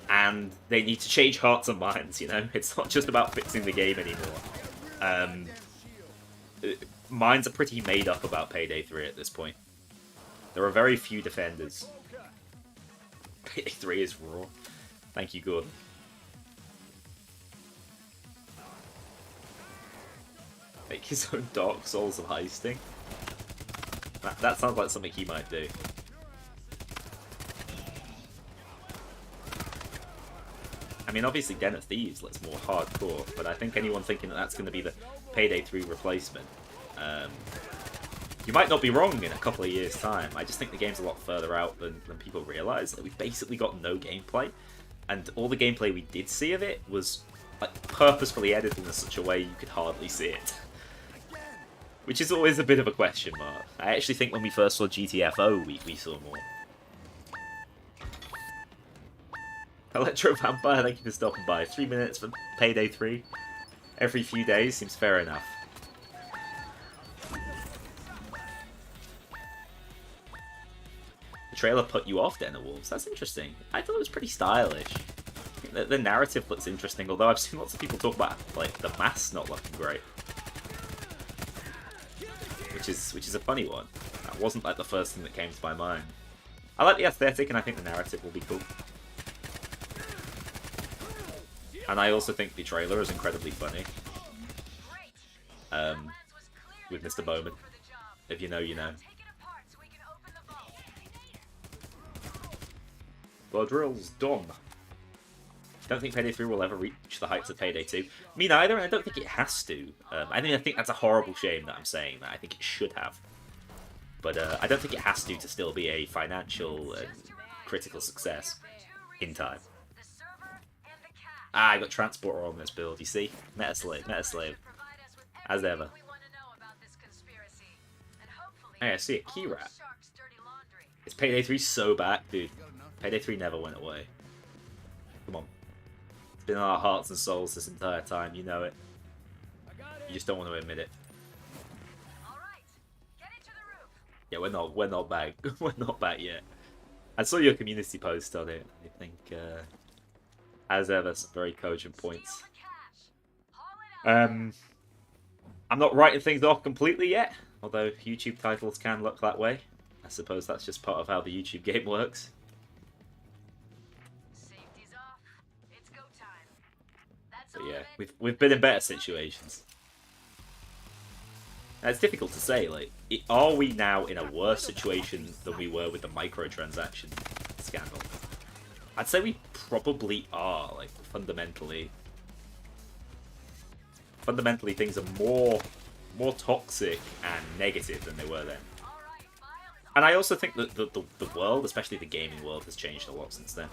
and they need to change hearts and minds. You know, it's not just about fixing the game anymore. Minds are pretty made up about Payday 3 at this point. There are very few defenders. Payday 3 is raw. Thank you, Gordon. Make his own Dark Souls of heisting. That sounds like something he might do. I mean, obviously Den of Thieves looks more hardcore, but I think anyone thinking that that's going to be the Payday 3 replacement, you might not be wrong in a couple of years' time. I just think the game's a lot further out than people realise. Like, we've basically got no gameplay, and all the gameplay we did see of it was like purposefully edited in such a way you could hardly see it. Which is always a bit of a question mark. I actually think when we first saw GTFO, we saw more. Electro Vampire, thank you for stopping by. 3 minutes for Payday 3. Every few days seems fair enough. The trailer put you off Den of Wolves. That's interesting. I thought it was pretty stylish. I think the narrative looks interesting, although I've seen lots of people talk about like the mask not looking great. Which is a funny one. That wasn't like the first thing that came to my mind. I like the aesthetic, and I think the narrative will be cool. And I also think the trailer is incredibly funny. With Mr. Bowman. If you know, you know. Quadrill's done. Don't think Payday 3 will ever reach the heights of Payday 2. Me neither, and I don't think it has to. I think that's a horrible shame that I'm saying that. I think it should have. but I don't think it has to still be a financial and critical success in time. Ah, I got transporter on this build, you see? Meta slave. As ever. Hey, I see a key rat. Is Payday 3 so back? Dude, Payday 3 never went away. Come on. It's been in our hearts and souls this entire time, you know it. You just don't want to admit it. Yeah, we're not back. We're not back yet. I saw your community post on it. I think, as ever, some very cogent points. I'm not writing things off completely yet, although YouTube titles can look that way. I suppose that's just part of how the YouTube game works. But yeah, we've been in better situations. Now, it's difficult to say. Like, are we now in a worse situation than we were with the microtransaction scandal? I'd say we probably are. Like, fundamentally, things are more toxic and negative than they were then. And I also think that the world, especially the gaming world, has changed a lot since then.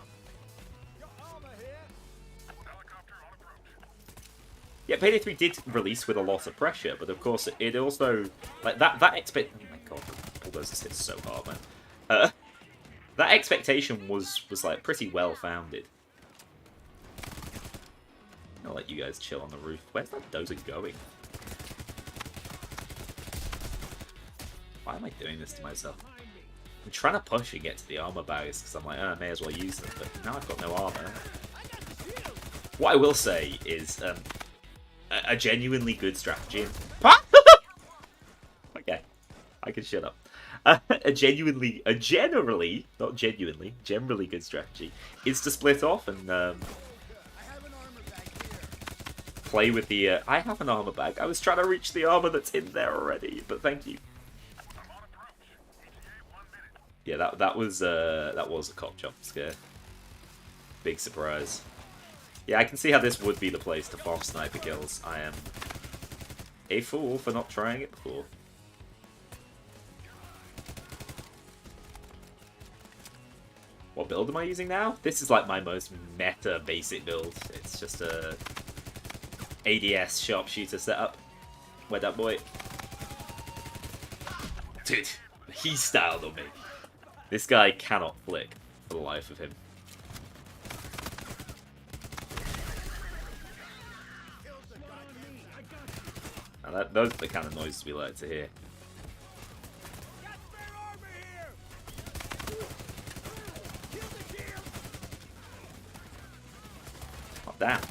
Yeah, Payday 3 did release with a lot of pressure, but of course it also, like, that expect. Oh my god, the bulldozers hit so hard, man. That expectation was like pretty well founded. I'll let you guys chill on the roof. Where's that dozer going? Why am I doing this to myself? I'm trying to push and get to the armor bags because I'm like, oh, I may as well use them, but now I've got no armor. What I will say is a genuinely good strategy. Okay, I can shut up. Generally good strategy is to split off and play with the. I have an armor bag. I was trying to reach the armor that's in there already, but thank you. Yeah, that was a cop jump scare. Big surprise. Yeah, I can see how this would be the place to farm sniper kills. I am a fool for not trying it before. What build am I using now? This is like my most meta basic build. It's just a ADS sharpshooter setup. Where'd that boy? Dude, he styled on me. This guy cannot flick for the life of him. Now those are the kind of noises we like to hear. Oh, damn.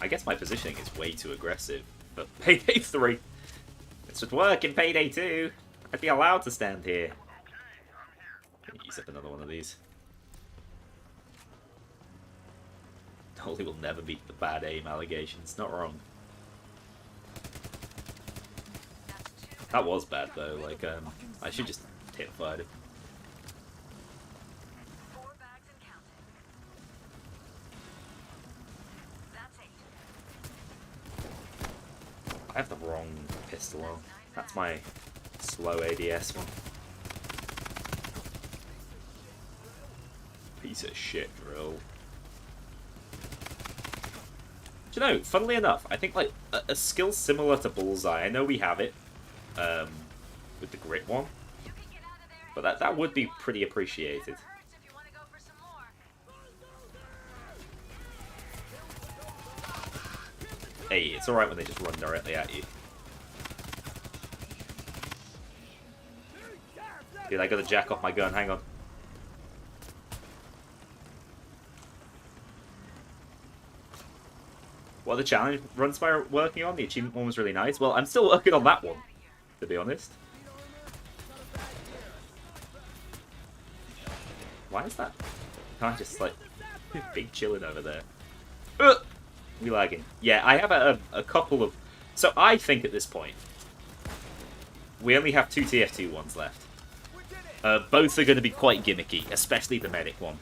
I guess my positioning is way too aggressive, but Payday 3. This would work in Payday 2. I'd be allowed to stand here. Use up another one of these. Dolly will never beat the bad aim allegations. Not wrong. That was bad though. Like, I should just hit fired him. I have the wrong pistol on. That's my slow ADS one. Piece of shit drill. Do you know, funnily enough, I think like a skill similar to Bullseye, I know we have it with the grit one, but that would be pretty appreciated. Hey, it's alright when they just run directly at you. Dude, I gotta jack off my gun, hang on. What are the challenge runs am I working on? The achievement one was really nice. Well, I'm still working on that one, to be honest. Why is that? Can't just like big chilling over there. We lagging. Yeah, I have a couple of. So I think at this point we only have 2 TF2 ones left. Both are going to be quite gimmicky, especially the medic one.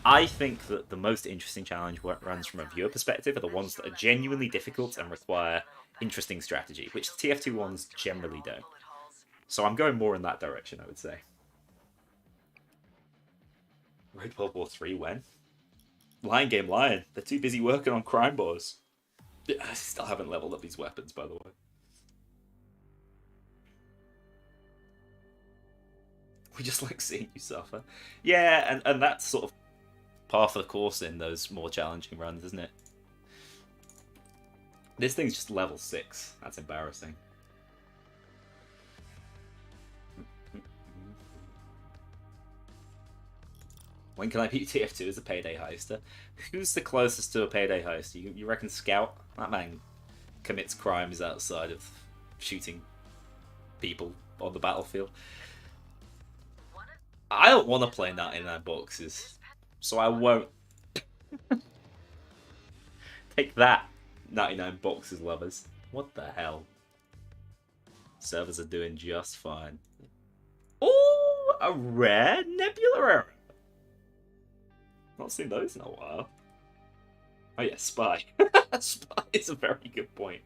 I think that the most interesting challenge runs from a viewer perspective are the ones that are genuinely difficult and require interesting strategy, which the TF2 ones generally don't. So I'm going more in that direction, I would say. Raid World War 3 when? Lion Game Lion. They're too busy working on crime boss. I still haven't leveled up these weapons, by the way. We just like seeing you suffer. Yeah, and that's sort of par for the course in those more challenging runs, isn't it? This thing's just level 6. That's embarrassing. When can I beat TF2 as a Payday heister? Who's the closest to a Payday heist? You reckon Scout? That man commits crimes outside of shooting people on the battlefield. I don't want to play 99 boxes, so I won't. Take that, 99 boxes lovers. What the hell? Servers are doing just fine. Oh, a rare Nebula error. Not seen those in a while. Oh yeah, Spy. Spy is a very good point.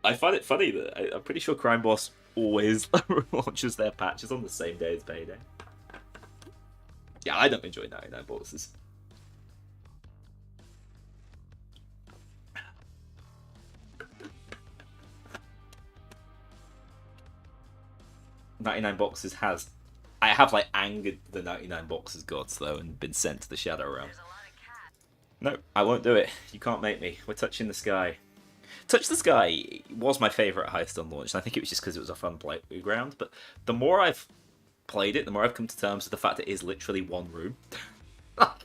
I find it funny that I'm pretty sure Crime Boss always launches their patches on the same day as Payday. Yeah, I don't enjoy 99 boxes. I have like angered the 99 boxes gods though and been sent to the Shadow Realm. No, I won't do it. You can't make me. We're touching the sky. Touch the Sky was my favourite heist on launch, and I think it was just because it was a fun playground, but the more I've played it, the more I've come to terms with the fact it is literally one room. Are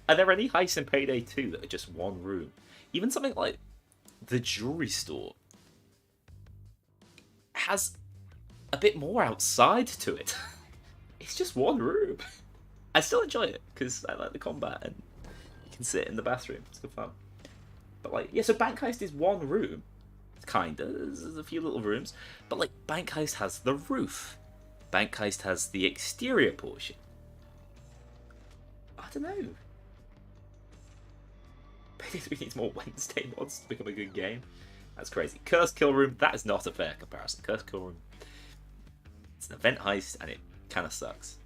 there any heists in Payday 2 that are just one room? Even something like the jewelry store has a bit more outside to it. It's just one room. I still enjoy it, because I like the combat, and you can sit in the bathroom. It's good fun. But like, yeah, so Bank Heist is one room. Kinda. There's a few little rooms. But like, Bank Heist has the roof. Bank Heist has the exterior portion. I don't know. Payday 3 needs more Wednesday mods to become a good game. That's crazy. Cursed Kill Room, that is not a fair comparison. Cursed Kill Room, it's an event heist and it kind of sucks.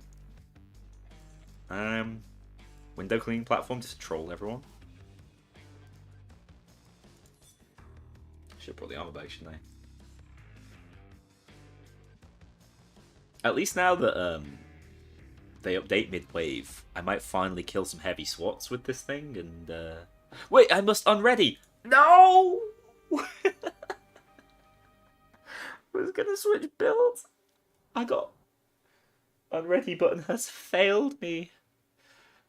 Window cleaning platform just to troll everyone. Should put the armor back, shouldn't I? At least now that they update mid-wave, I might finally kill some heavy SWATs with this thing, and wait, I must Unready! No! I was gonna switch builds. I got Unready button has failed me.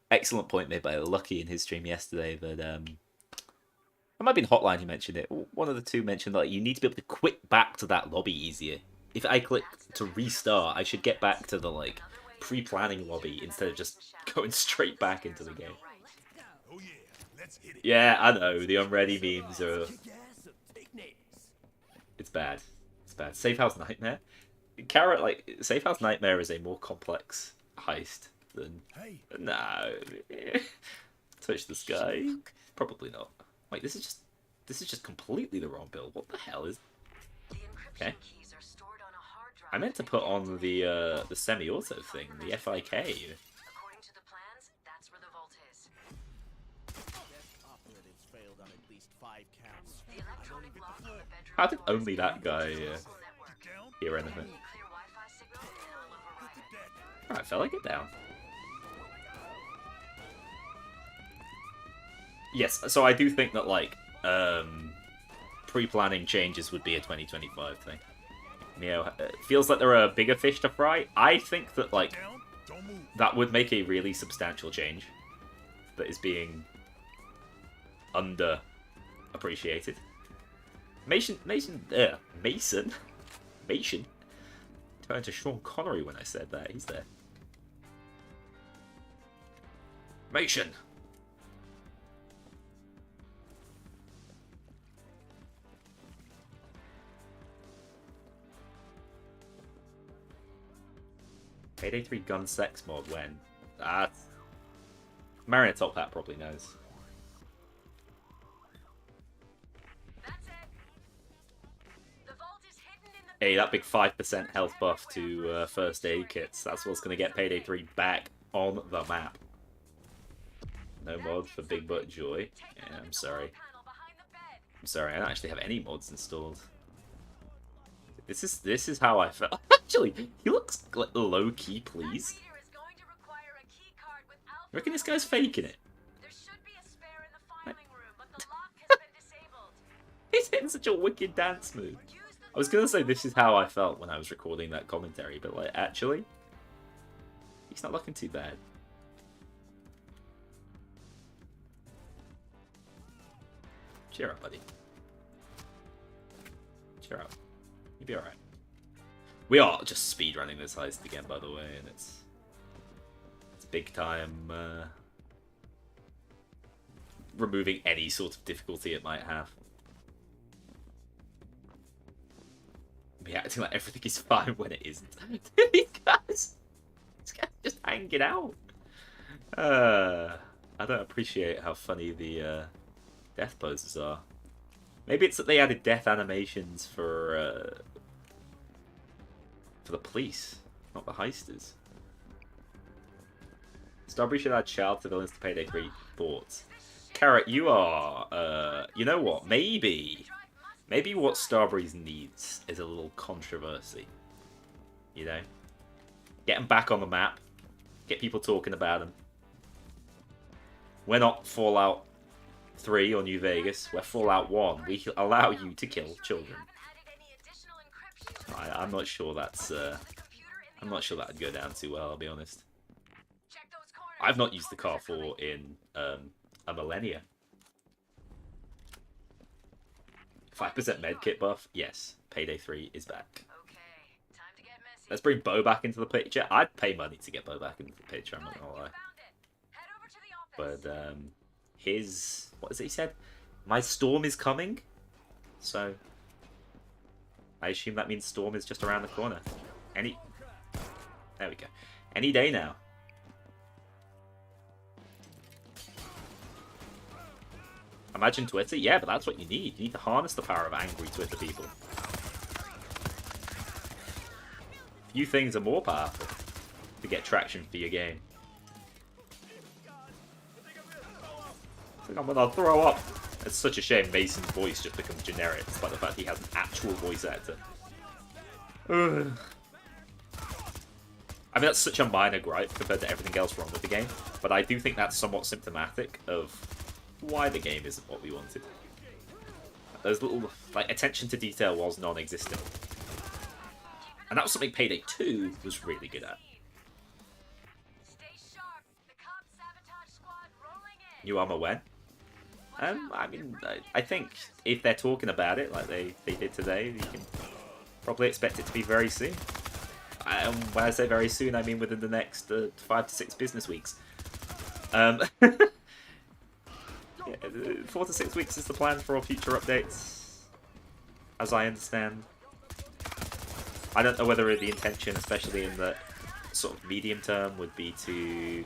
Excellent point made by Lucky in his stream yesterday that it might have been Hotline who mentioned it. One of the two mentioned that you need to be able to quit back to that lobby easier. If I click to restart, I should get back to the like pre-planning lobby instead of just going straight back into the game. Oh yeah, let's hit it. Yeah, I know, the Unready memes are... It's bad. It's bad. Safe House Nightmare? Carrot, like, Safe House Nightmare is a more complex heist than... No. Touch the Sky? Probably not. Wait, this is just completely the wrong build. What the hell is... Okay. I meant to put on the semi-auto thing, the FIK. According to the plans, that's where the vault is. Operatives failed on at least 5 counts. The electronic lock in the bedroom. How did only that guy hear anything? Clear Wi-Fi signal and I'll override. Alright, fella, get down. Yes, so I do think that, like, pre-planning changes would be a 2025 thing. You know, it feels like there are bigger fish to fry. I think that, like, that would make a really substantial change that is being underappreciated. Mason. Turned to Sean Connery when I said that. He's there. Mason. Payday 3 gun sex mod when? Marina Top Hat probably knows. That's it. Hey, that big 5% health buff to first aid kits. That's what's going to get Payday 3 back on the map. No mod for Big Butt Joy. Yeah, I'm sorry. I'm sorry, I don't actually have any mods installed. This is how I felt. Actually, he looks like low-key pleased. You reckon this guy's faking it? He's hitting such a wicked dance move. I was gonna say this is how I felt when I was recording that commentary, but like actually, he's not looking too bad. Cheer up, buddy. Cheer up. You'll be alright. We are just speedrunning this heist again, by the way, and it's big time removing any sort of difficulty it might have. Be acting like everything is fine when it isn't. These guys just hanging out. I don't appreciate how funny the death poses are. Maybe it's that they added death animations for the police, not the heisters. Starbreeze should add child civilians to Payday 3 thoughts. Carrot, you are, you know what? Maybe what Starbreeze needs is a little controversy. You know? Get him back on the map. Get people talking about him. We're not Fallout 3 or New Vegas. We're Fallout 1. We allow you to kill children. I'm not sure that's, I'm not sure that'd go down too well, I'll be honest. I've not used the car for in a millennia. 5% medkit buff? Yes. Payday 3 is back. Let's bring Bo back into the picture. I'd pay money to get Bo back into the picture, I'm not gonna lie. But, his... what is it he said? My storm is coming? So... I assume that means storm is just around the corner. There we go. Any day now. Imagine Twitter? Yeah, but that's what you need. You need to harness the power of angry Twitter people. Few things are more powerful to get traction for your game. I think I'm gonna throw up. It's such a shame Mason's voice just becomes generic, despite the fact he has an actual voice actor. Ugh. I mean, that's such a minor gripe compared to everything else wrong with the game, but I do think that's somewhat symptomatic of why the game isn't what we wanted. Those little, like, attention to detail was non-existent. And that was something Payday 2 was really good at. New armor when? I mean, I think if they're talking about it like they did today, you can probably expect it to be very soon. When I say very soon, I mean within the next 5 to 6 business weeks. Yeah, 4 to 6 weeks is the plan for all future updates, as I understand. I don't know whether the intention, especially in the sort of medium term, would be to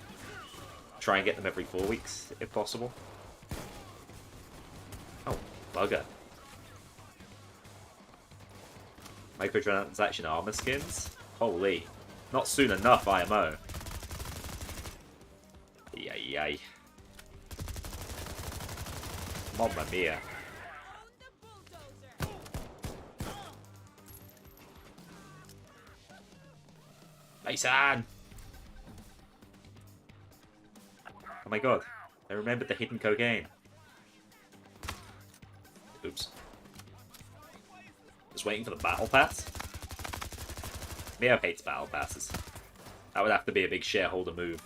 try and get them every 4 weeks, if possible. Oh, bugger. Microtransaction armor skins? Holy. Not soon enough, IMO. Yay. Mamma mia. Mason! Oh my god. I remembered the hidden cocaine. Oops. Just waiting for the battle pass? Mio hates battle passes. That would have to be a big shareholder move.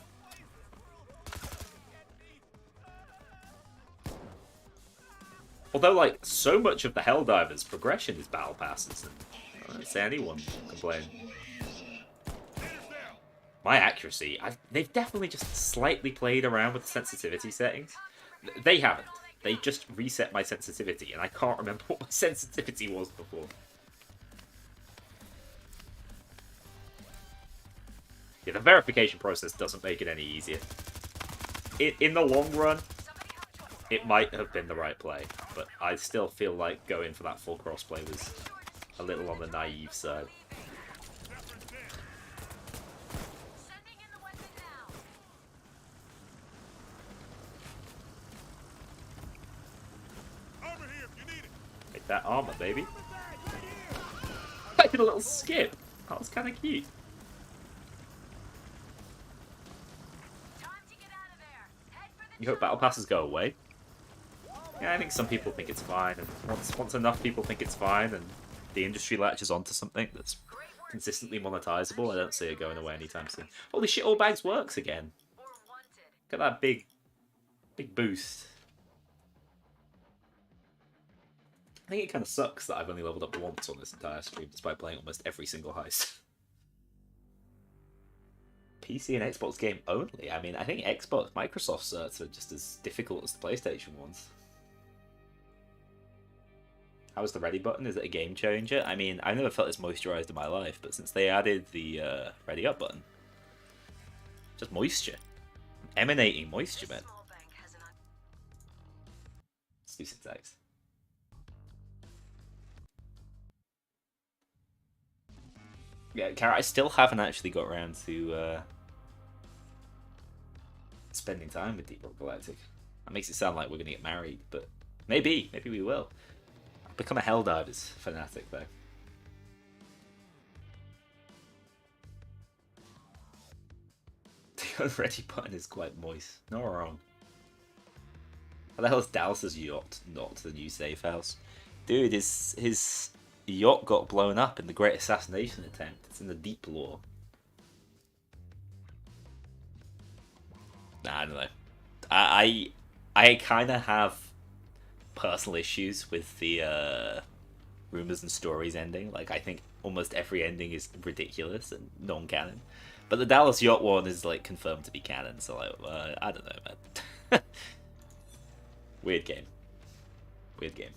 Although, like, so much of the Helldivers' progression is battle passes, and I don't see anyone complain. My accuracy, they've definitely just slightly played around with the sensitivity settings. They haven't. They just reset my sensitivity, and I can't remember what my sensitivity was before. Yeah, the verification process doesn't make it any easier. In the long run, it might have been the right play, but I still feel like going for that full crossplay a little on the naive side. Zephyr's dead. Sending in the weapon now. Armor here if you need it. Take that armor, baby. Bag right here. I did a little skip. That was kind of cute. Time to get out of there. Head for the You hope battle passes go away? Yeah, I think some people think it's fine, and once enough people think it's fine, and the industry latches onto something that's consistently monetizable, I don't see it going away anytime soon. Holy shit, all bags works again. or wanted. Look at that big boost. I think it kind of sucks that I've only leveled up once on this entire stream, despite playing almost every single heist. PC and Xbox game only? I mean, I think Xbox, Microsoft certs are just as difficult as the PlayStation ones. How's the ready button? Is it a game changer? I mean, I've never felt this moisturized in my life, but since they added the ready up button, just moisture. Emanating moisture, man. Small bank has an Let's do syntax. Yeah, Kara, I still haven't actually got around to spending time with Deep Rock Galactic. That makes it sound like we're going to get married, but maybe we will. I've become a Helldivers fanatic, though. The Unready button is quite moist. Not wrong. How the hell is Dallas's yacht not the new safe house? Dude, his yacht got blown up in the Great Assassination Attempt. It's in the deep lore. Nah, I don't know. I kind of have personal issues with the rumors and stories ending. Like, I think almost every ending is ridiculous and non-canon. But the Dallas Yacht one is like confirmed to be canon, so like, I don't know, man. Weird game. Weird game.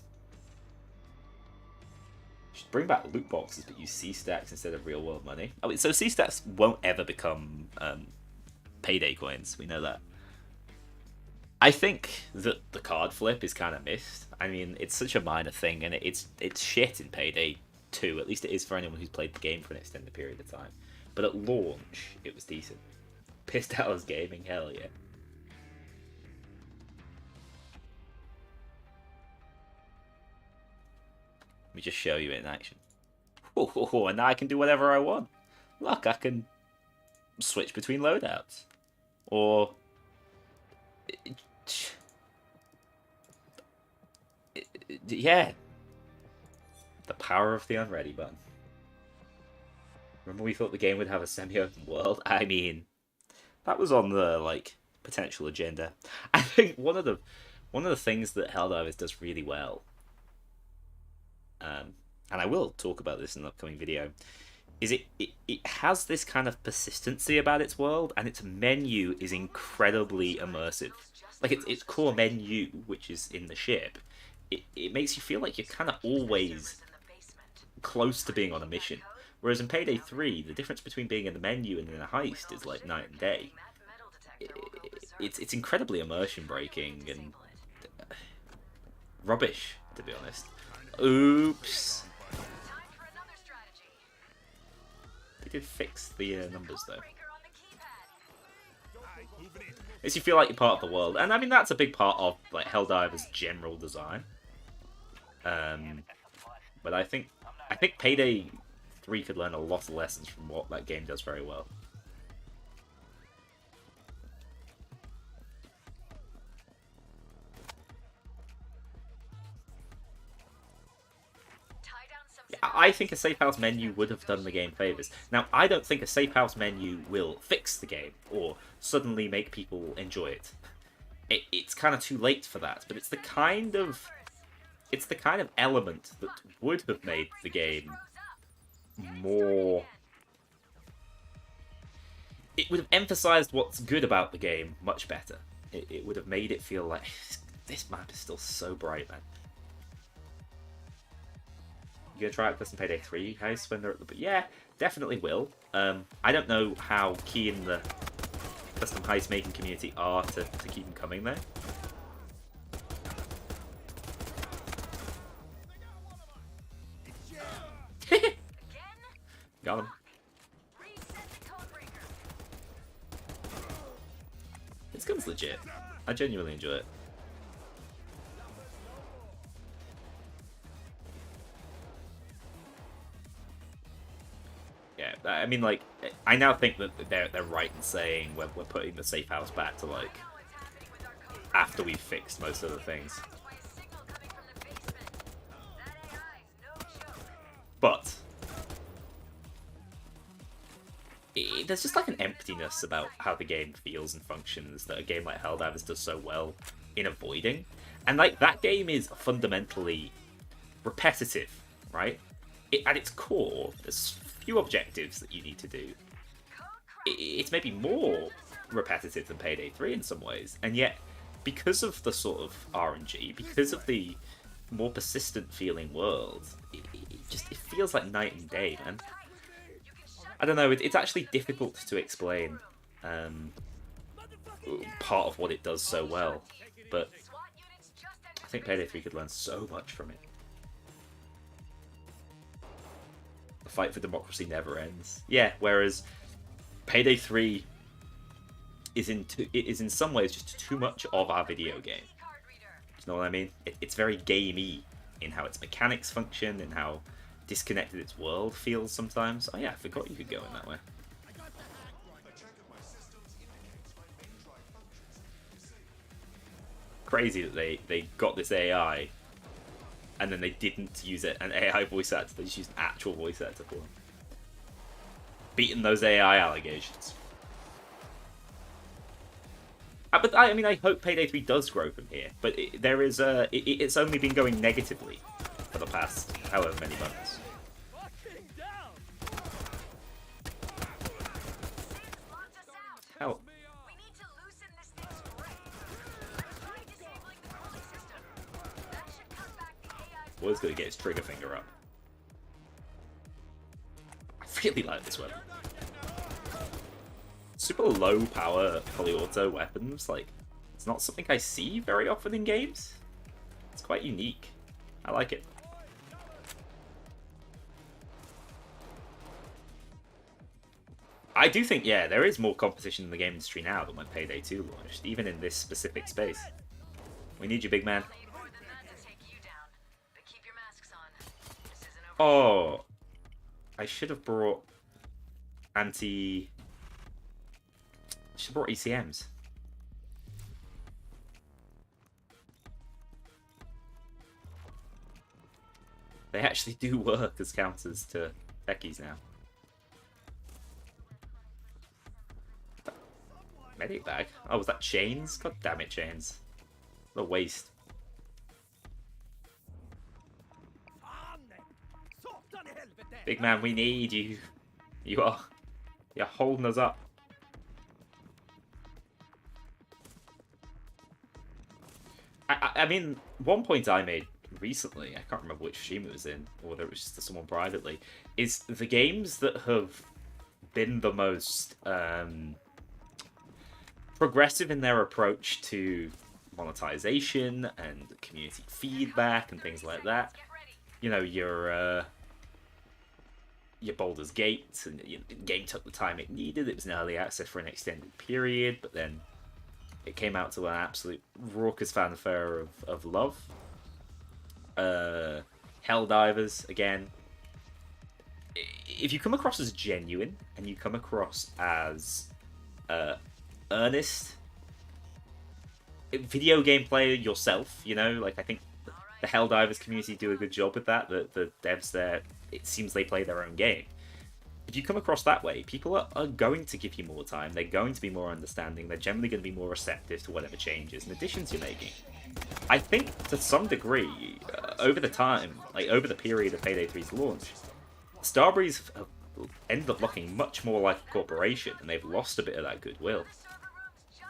Should bring back loot boxes, but use C-stacks instead of real world money. Oh, so C-stacks won't ever become Payday coins. We know that. I think that the card flip is kind of missed. I mean, it's such a minor thing, and it's shit in Payday 2. At least it is for anyone who's played the game for an extended period of time. But at launch, it was decent. Pissed Hours Gaming, hell yeah. Let me just show you it in action. Oh, and now I can do whatever I want. Look, I can switch between loadouts. Or... yeah. The power of the Unready button. Remember we thought the game would have a semi-open world? I mean, that was on the, like, potential agenda. I think one of the things that Helldivers does really well, and I will talk about this in an upcoming video, is it has this kind of persistency about its world, and its menu is incredibly immersive. Like, its core menu, which is in the ship, it makes you feel like you're kind of always close to being on a mission. Whereas in Payday 3, the difference between being in the menu and in a heist is like night and day. It's incredibly immersion breaking and rubbish, to be honest. Oops. They did fix the numbers though. Makes you feel like you're part of the world, and I mean that's a big part of like Helldivers' general design. But I think Payday 3 could learn a lot of lessons from what that game does very well. Yeah, I think a safe house menu would have done the game favors. Now, I don't think a safe house menu will fix the game or suddenly make people enjoy it. It's kind of too late for that, but it's the kind of element that would have made the game more... It would have emphasized what's good about the game much better. It would have made it feel like this map is still so bright, man. You gonna try out Custom Payday 3 Heist when they're at the... Yeah, definitely will. I don't know how keen the custom heist making community are to keep them coming there. This gun's legit. I genuinely enjoy it. Yeah, I mean, like, I now think that they're right in saying we're putting the safe house back to, like, after we've fixed most of the things. But there's just like an emptiness about how the game feels and functions that a game like Helldivers does so well in avoiding. And like that game is fundamentally repetitive, right? At its core, there's few objectives that you need to do. It's maybe more repetitive than Payday 3 in some ways, and yet because of the sort of RNG, because of the more persistent feeling world, it feels like night and day, man. I don't know, it's actually difficult to explain part of what it does so well, but I think Payday 3 could learn so much from it. The fight for democracy never ends. Yeah, whereas Payday 3 is in some ways just too much of our video game. Do you know what I mean? It's very gamey in how its mechanics function and how disconnected its world feels sometimes. Oh yeah, I forgot you could go in that way. Crazy that they got this AI and then they didn't use an AI voice actor, they just used an actual voice actor for them. Beating those AI allegations. But I mean, I hope Payday 3 does grow from here, but it's only been going negatively for the past however many months. Help. Boy's gonna get his trigger finger up. I really like this weapon. Super low power polyauto weapons, like, it's not something I see very often in games. It's quite unique. I like it. I do think, yeah, there is more competition in the game industry now than when Payday 2 launched, even in this specific space. We need you, big man. Oh, I should have brought should have brought ECMs. They actually do work as counters to techies now. Medic bag? Oh, was that chains? God damn it, chains. What a waste. Big man, we need you. You're holding us up. I mean, one point I made recently, I can't remember which stream it was in, or whether it was just to someone privately, is the games that have been the most progressive in their approach to monetization and community feedback and things like that. You know, your Baldur's Gate, and the game took the time it needed. It was in early access for an extended period, but then it came out to an absolute raucous fanfare of love. Helldivers, again. If you come across as genuine, and you come across as earnest video game player yourself, you know, like, I think the Helldivers community do a good job with that. The devs there, it seems they play their own game. If you come across that way, people are going to give you more time. They're going to be more understanding. They're generally going to be more receptive to whatever changes and additions you're making. I think, to some degree, over the time, like over the period of Payday 3's launch, Starbreeze have ended up looking much more like a corporation, and they've lost a bit of that goodwill.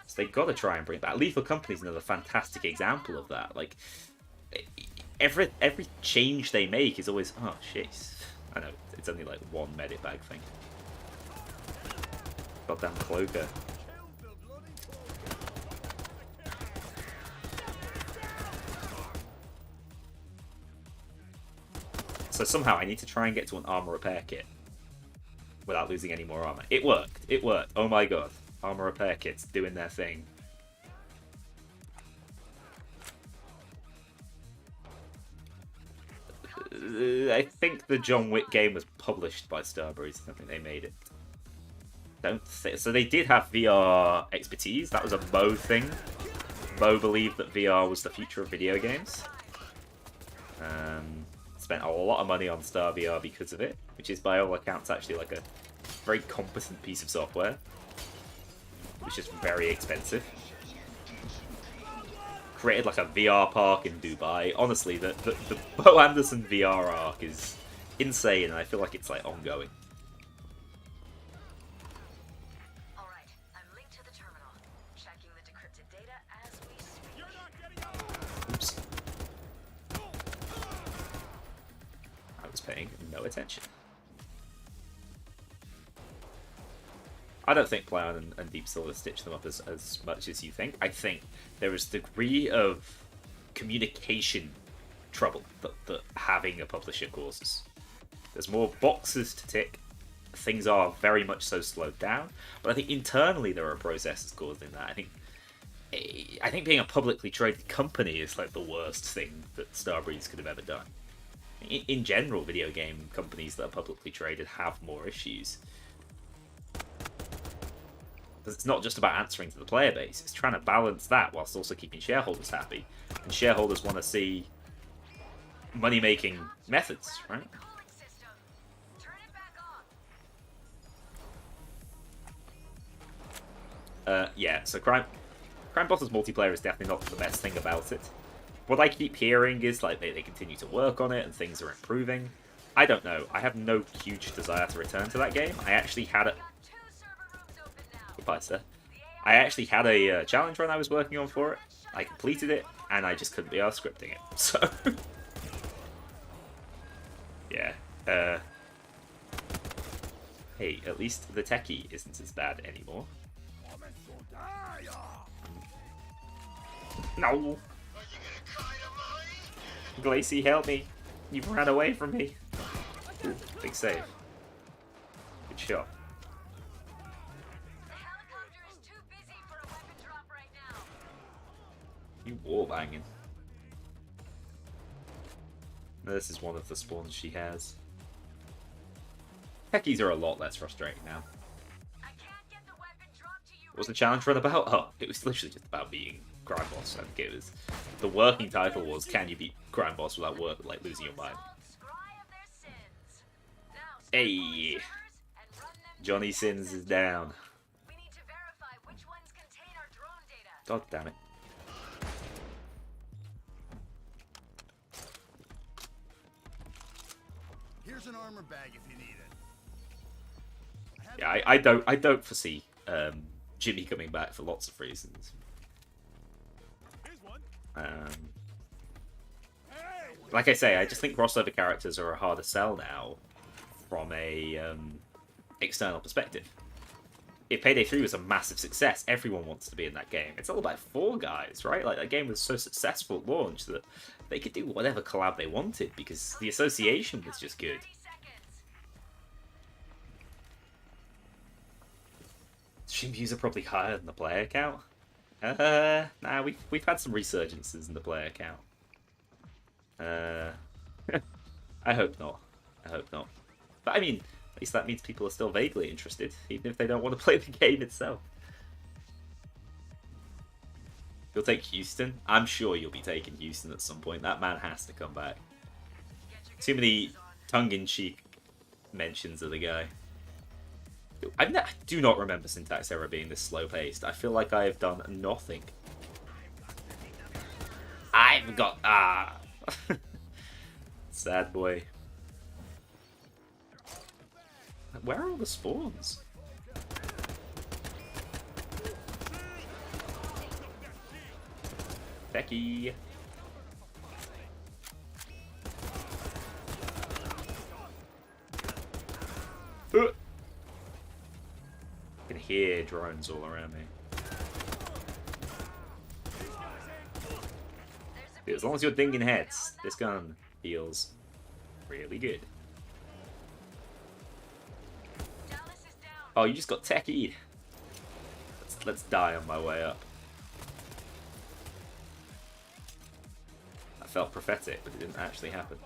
So they've got to try and bring it back. Lethal Company's another fantastic example of that. Like, every change they make is always, oh, jeez. I know, it's only like one medic bag thing. Goddamn cloaker. So somehow I need to try and get to an armor repair kit without losing any more armor. It worked. It worked. Oh my god. Armor repair kits doing their thing. I think the John Wick game was published by Starbreeze. I don't think they made it. So they did have VR expertise. That was a Mo thing. Mo believed that VR was the future of video games. Spent a lot of money on Star VR because of it, which is by all accounts actually like a very competent piece of software. Which is very expensive. Created like a VR park in Dubai. Honestly, the Bo Anderson VR arc is insane, and I feel like it's like ongoing. Alright, I'm linked to the terminal. Checking the decrypted data as we speak. You're not getting out! Oops. I was paying no attention. I don't think Plowon and Deep Silver stitch them up as much as you think. I think there is a degree of communication trouble that having a publisher causes. There's more boxes to tick. Things are very much so slowed down. But I think internally there are processes causing that. I think being a publicly traded company is like the worst thing that Starbreeze could have ever done. In general, video game companies that are publicly traded have more issues. It's not just about answering to the player base, it's trying to balance that whilst also keeping shareholders happy. And shareholders want to see money-making methods, right? Yeah, so Crime Bosses multiplayer is definitely not the best thing about it. What I keep hearing is like they continue to work on it and things are improving. I don't know. I have no huge desire to return to that game. I actually had it. Goodbye, sir. I actually had a challenge run I was working on for it. I completed it, and I just couldn't be arsed scripting it. So, yeah. Hey, at least the techie isn't as bad anymore. No! Glacy, help me! You've ran away from me. Ooh, big save. Good shot. You warbanging. This is one of the spawns she has. Techies are a lot less frustrating now. What was the challenge run about? Oh, it was literally just about beating Crime Boss. I think it was. The working title was "Can you beat Crime Boss without losing your mind?" Hey, Johnny Sins is down. God damn it. Here's an armor bag if you need it. Yeah, I don't foresee Jimmy coming back for lots of reasons. Like I say, I just think crossover characters are a harder sell now from a external perspective. If Payday 3 was a massive success, everyone wants to be in that game. It's all about four guys, right? Like, that game was so successful at launch that they could do whatever collab they wanted because the association was just good. Stream views are probably higher than the player count. Nah, we've had some resurgences in the player count. I hope not. I hope not. But I mean, at least that means people are still vaguely interested, even if they don't want to play the game itself. You'll take Houston? I'm sure you'll be taking Houston at some point. That man has to come back. Too many tongue-in-cheek mentions of the guy. I do not remember Syntax Error being this slow-paced. I feel like I have done nothing. I've got... Sad boy. Where are all the spawns? Becky. I can hear drones all around me. As long as you're dinging heads, this gun feels really good. Oh, you just got techied. Let's die on my way up. That felt prophetic, but it didn't actually happen.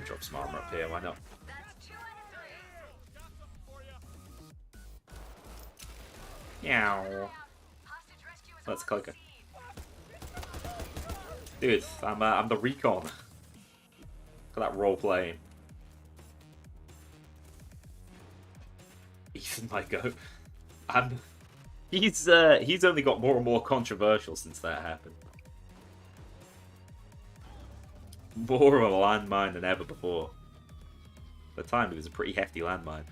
drop some armor up here, why not? That's 2 out of 3. Meow. Hostage rescue is Let's on click the it. scene. Dude, I'm the recon. Look at that role playing. Ethan might go. He's only got more and more controversial since that happened. More of a landmine than ever before. At the time, it was a pretty hefty landmine.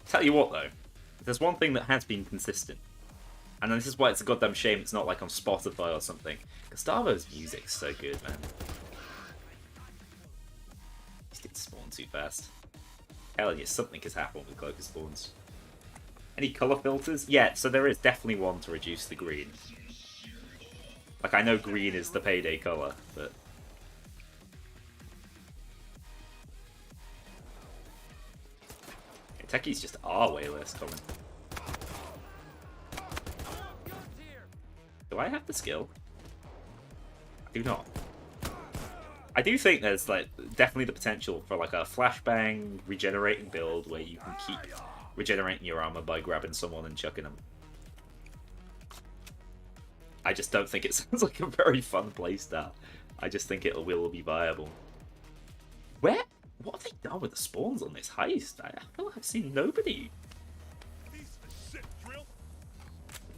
Tell you what, though, there's one thing that has been consistent. And this is why it's a goddamn shame it's not like on Spotify or something. Gustavo's music's so good, man. He did spawn too fast. Hell yeah, something has happened with Cloaker spawns. Any colour filters? Yeah, so there is definitely one to reduce the green. Like, I know green is the Payday colour, but... Techie's just our way less common. Do I have the skill? I do not. I do think there's like definitely the potential for like a flashbang regenerating build where you can keep regenerating your armor by grabbing someone and chucking them. I just don't think it sounds like a very fun playstyle. I just think it will be viable. What have they done with the spawns on this heist? I feel like I've seen nobody.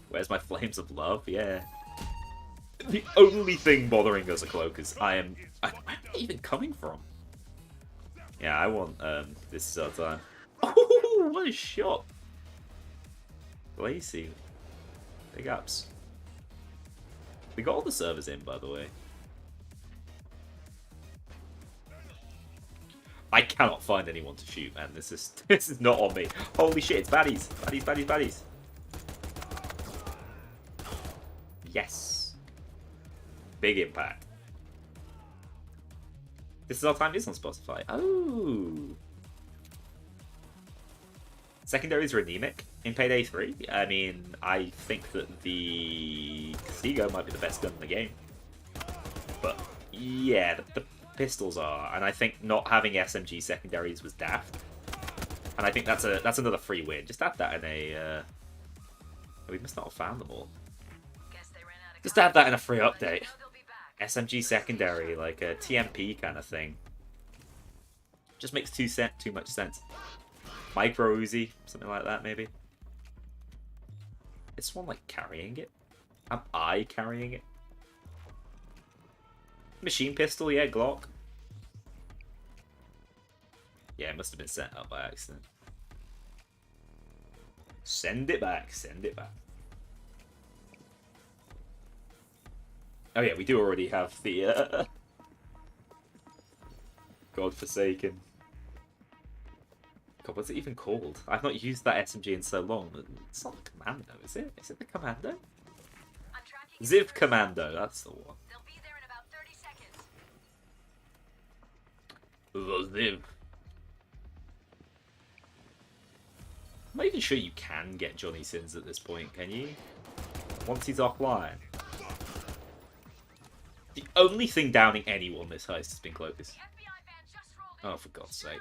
Where's my flames of love? Yeah. The only thing bothering us at Cloakers, where are they even coming from? Yeah, I want this is our time. Oh, what a shot! Lacy. Big ups. We got all the servers in, by the way. I cannot find anyone to shoot, man. This is not on me. Holy shit, it's baddies. Baddies, baddies, baddies. Yes. Big impact. This is our time is on Spotify. Oh. Secondaries are anemic in Payday 3. I mean, I think that the Castigo might be the best gun in the game. But yeah, the pistols are, and I think not having SMG secondaries was daft. And I think that's another free win. Just add that in a. We must not have found them all. Just add that in a free update. SMG secondary, like a TMP kind of thing. Just makes too much sense. Micro Uzi, something like that, maybe. Is someone like carrying it? Am I carrying it? Machine pistol, yeah, Glock. Yeah, it must have been set up by accident. Send it back, send it back. Oh yeah, we do already have the Godforsaken. God, what's it even called? I've not used that SMG in so long. It's not the Commando, is it? Is it the Commando? Ziv Commando, that's the one. They'll be there in about 30 seconds. The Ziv. I'm not even sure you can get Johnny Sins at this point, can you? Once he's offline. The only thing downing anyone this heist has been Cloakers. Oh, for God's sake.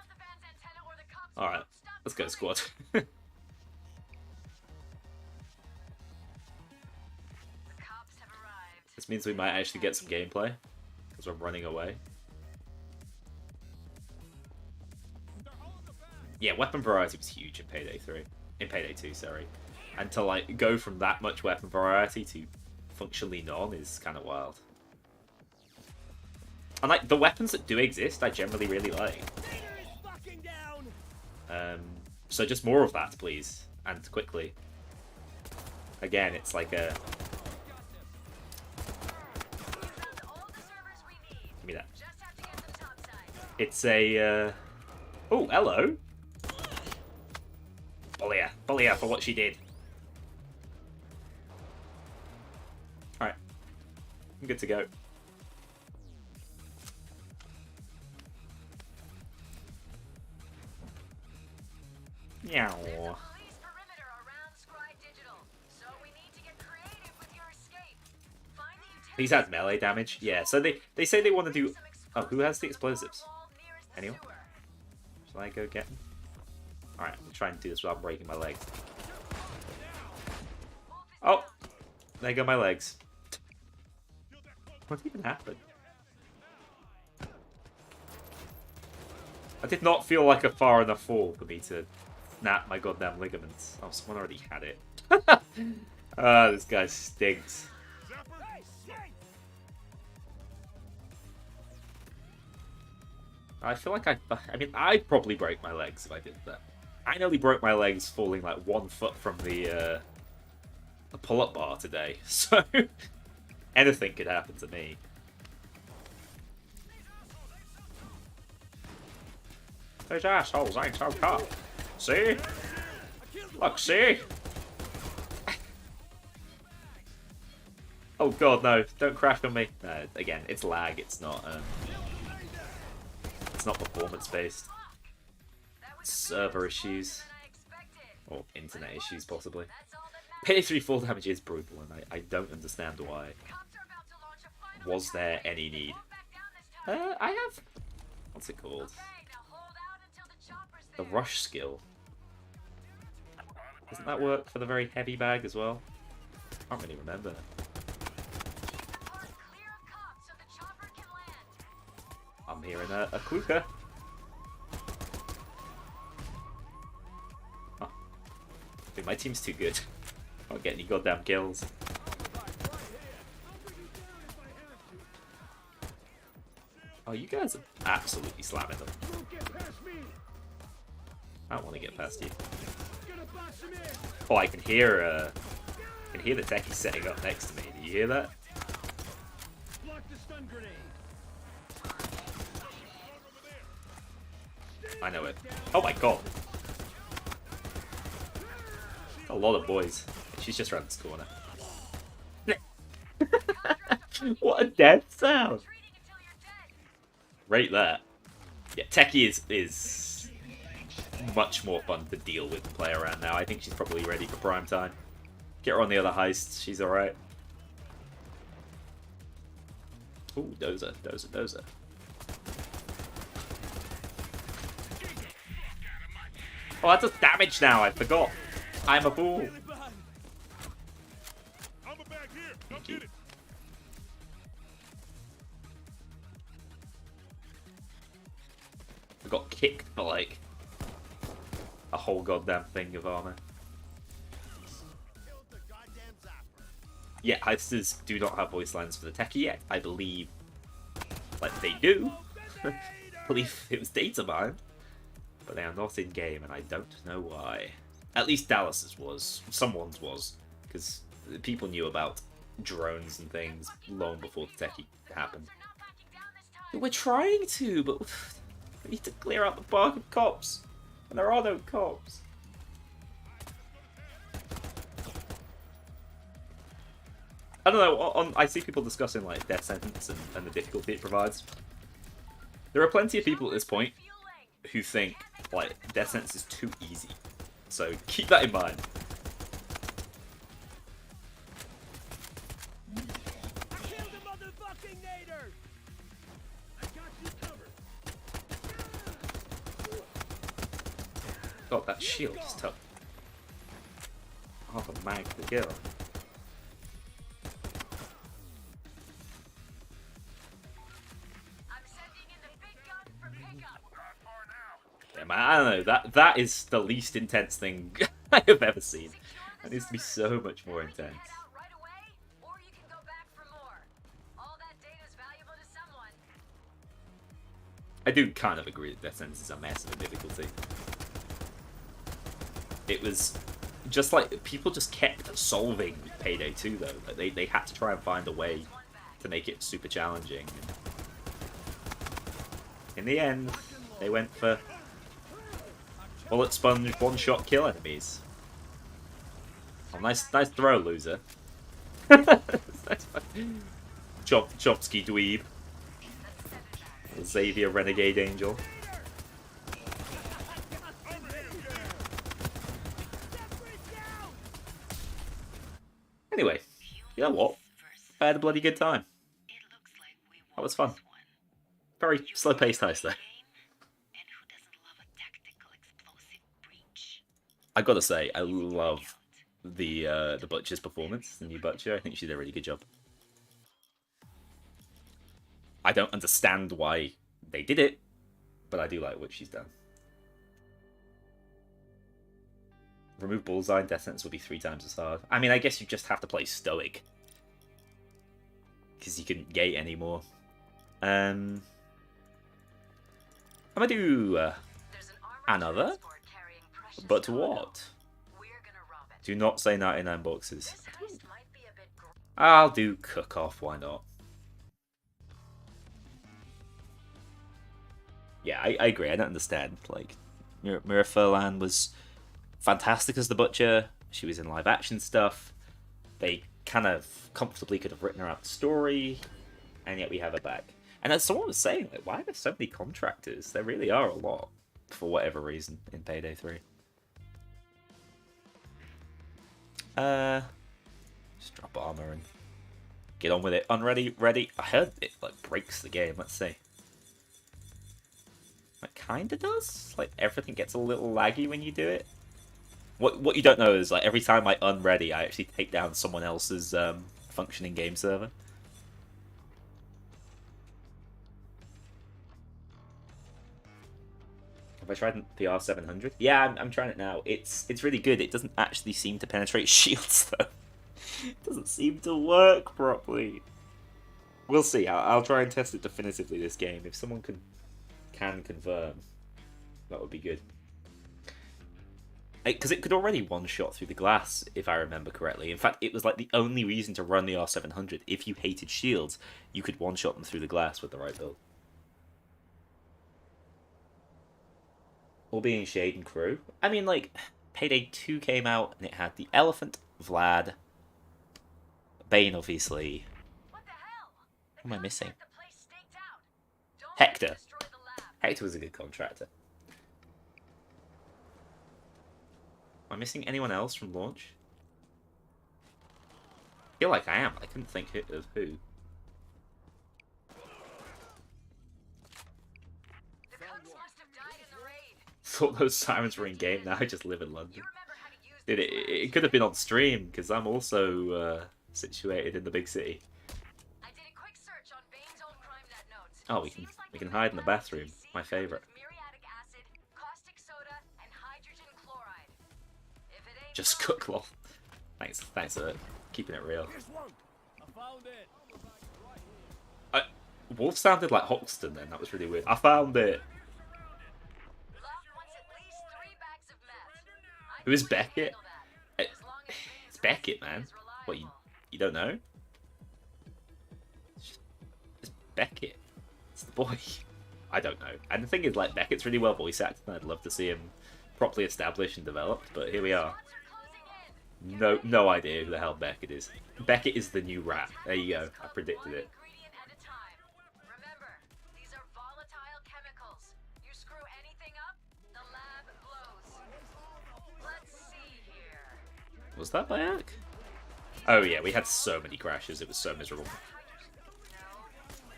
Alright, let's go, squad. This means we might actually get some gameplay, because we're running away. Yeah, weapon variety was huge in Payday 3. In Payday 2, sorry. And to like go from that much weapon variety to functionally none is kind of wild. And like the weapons that do exist, I generally really like. So just more of that, please, and quickly. Again, it's like a. Give me that. It's a. Oh, hello. Bully her for what she did. All right, I'm good to go. Meow. Police perimeter around Scry Digital, so we need to get creative with your escape. Find the utility. These had melee damage. Yeah, so they say they want to do... Oh, who has the explosives? Anyone? Shall I go get them? Alright, I'm trying to do this without breaking my legs. Oh! There go my legs. What even happened? I did not feel like a far enough fall for me to snap my goddamn ligaments. Oh, someone already had it. Ah, this guy stinks. I feel like I mean, I'd probably break my legs if I did that. I nearly broke my legs falling like 1 foot from the pull-up bar today, so anything could happen to me. Those assholes ain't so tough. See? Look, see? Oh god, no! Don't crash on me. No, again, it's lag. It's not performance-based. Server issues. Or internet issues, possibly. Payday 3 full damage is brutal, and I don't understand why. Was there any need? I have... What's it called? The rush skill. Doesn't that work for the very heavy bag as well? I can't really remember. I'm hearing a Kluka. Oh. Dude, my team's too good. I don't get any goddamn kills. Oh, you guys are absolutely slamming them. I don't want to get past you. Oh, I can hear the techie setting up next to me. Do you hear that? I know it. Oh my god. A lot of boys. She's just around this corner. What a death sound! Rate that. Yeah, techie is much more fun to deal with and play around now. I think she's probably ready for prime time. Get her on the other heists. She's alright. Ooh, dozer, dozer, dozer. Oh, that does damage now. I forgot. I'm a fool. Thank you. I got kicked for like a whole goddamn thing of armor. Yeah, heisters do not have voice lines for the techie yet. I believe, like, they do. I believe it was data mined, but they are not in game, and I don't know why. At least Dallas's was. Someone's was, because people knew about drones and things long before the techie happened. We're trying to, but we need to clear out the park of cops, and there are no cops. I don't know, I see people discussing like death sentence and the difficulty it provides. There are plenty of people at this point who think like death sentence is too easy. So keep that in mind. God, that shield is tough. Half a mag to kill. Yeah, man, I don't know. That is the least intense thing I have ever seen. It needs to be so much more intense. I do kind of agree that Death Sentence is a massive difficulty. It was just like people just kept solving Payday 2 though. Like they had to try and find a way to make it super challenging. In the end, they went for bullet sponge, one-shot kill enemies. Oh, nice throw, loser. Chomsky dweeb. Xavier Renegade Angel. Anyway, you know what? I had a bloody good time. That was fun. Very slow-paced heist, though. I gotta say, I love the Butcher's performance, the new Butcher. I think she did a really good job. I don't understand why they did it, but I do like what she's done. Remove Bullseye and Death Sentence will be 3 times as hard. I mean, I guess you just have to play Stoic. Because you couldn't gate anymore. I'm gonna do another. But what? Do not say 99 boxes. I'll do Cook-Off, why not? Yeah, I agree, I don't understand. Like, Mira Furlan was fantastic as the Butcher. She was in live action stuff. They kind of comfortably could have written her out the story, and yet we have her back. And as someone was saying, like, why are there so many contractors? There really are a lot, for whatever reason, in Payday 3. Just drop armor and get on with it. Unready, ready. I heard it like breaks the game. Let's see. It kinda does. Like everything gets a little laggy when you do it. What you don't know is like every time I unready, I actually take down someone else's functioning game server. Have I tried the R700? Yeah, I'm trying it now. It's really good. It doesn't actually seem to penetrate shields though. It doesn't seem to work properly. We'll see. I'll try and test it definitively this game. If someone can confirm, that would be good. Because it could already one-shot through the glass, if I remember correctly. In fact, it was like the only reason to run the R700. If you hated shields, you could one-shot them through the glass with the right build. All being Shade and crew. I mean, like, Payday 2 came out, and it had the Elephant, Vlad, Bane, obviously. What the hell? What am I missing? Hector. Hector was a good contractor. Am I missing anyone else from launch? I feel like I am. I couldn't think of who. The cooks must have died in the raid. Thought those sirens were in game. Now I just live in London. Dude, it could have been on stream because I'm also situated in the big city. I did a quick search on Bane's old CrimeNet notes. Oh, we can hide in the bathroom. My favorite. Muriatic acid, caustic soda, and hydrogen chloride. If it ain't Just cook lol. Thanks for keeping it real. I found it. Wolf sounded like Hoxton then. That was really weird. I found it. Locke wants at least 3 bags of meth. Who is Beckett? As long as It's Beckett, man. What, you don't know? It's Beckett. It's the boy. I don't know. And the thing is, like, Beckett's really well voice acted, and I'd love to see him properly established and developed, but here we are. No idea who the hell Beckett is. Beckett is the new rat. There you go. I predicted it. Remember, these are volatile chemicals. You screw anything up, the lab blows. Let's see here. Was that by Ark? Oh yeah, we had so many crashes. It was so miserable.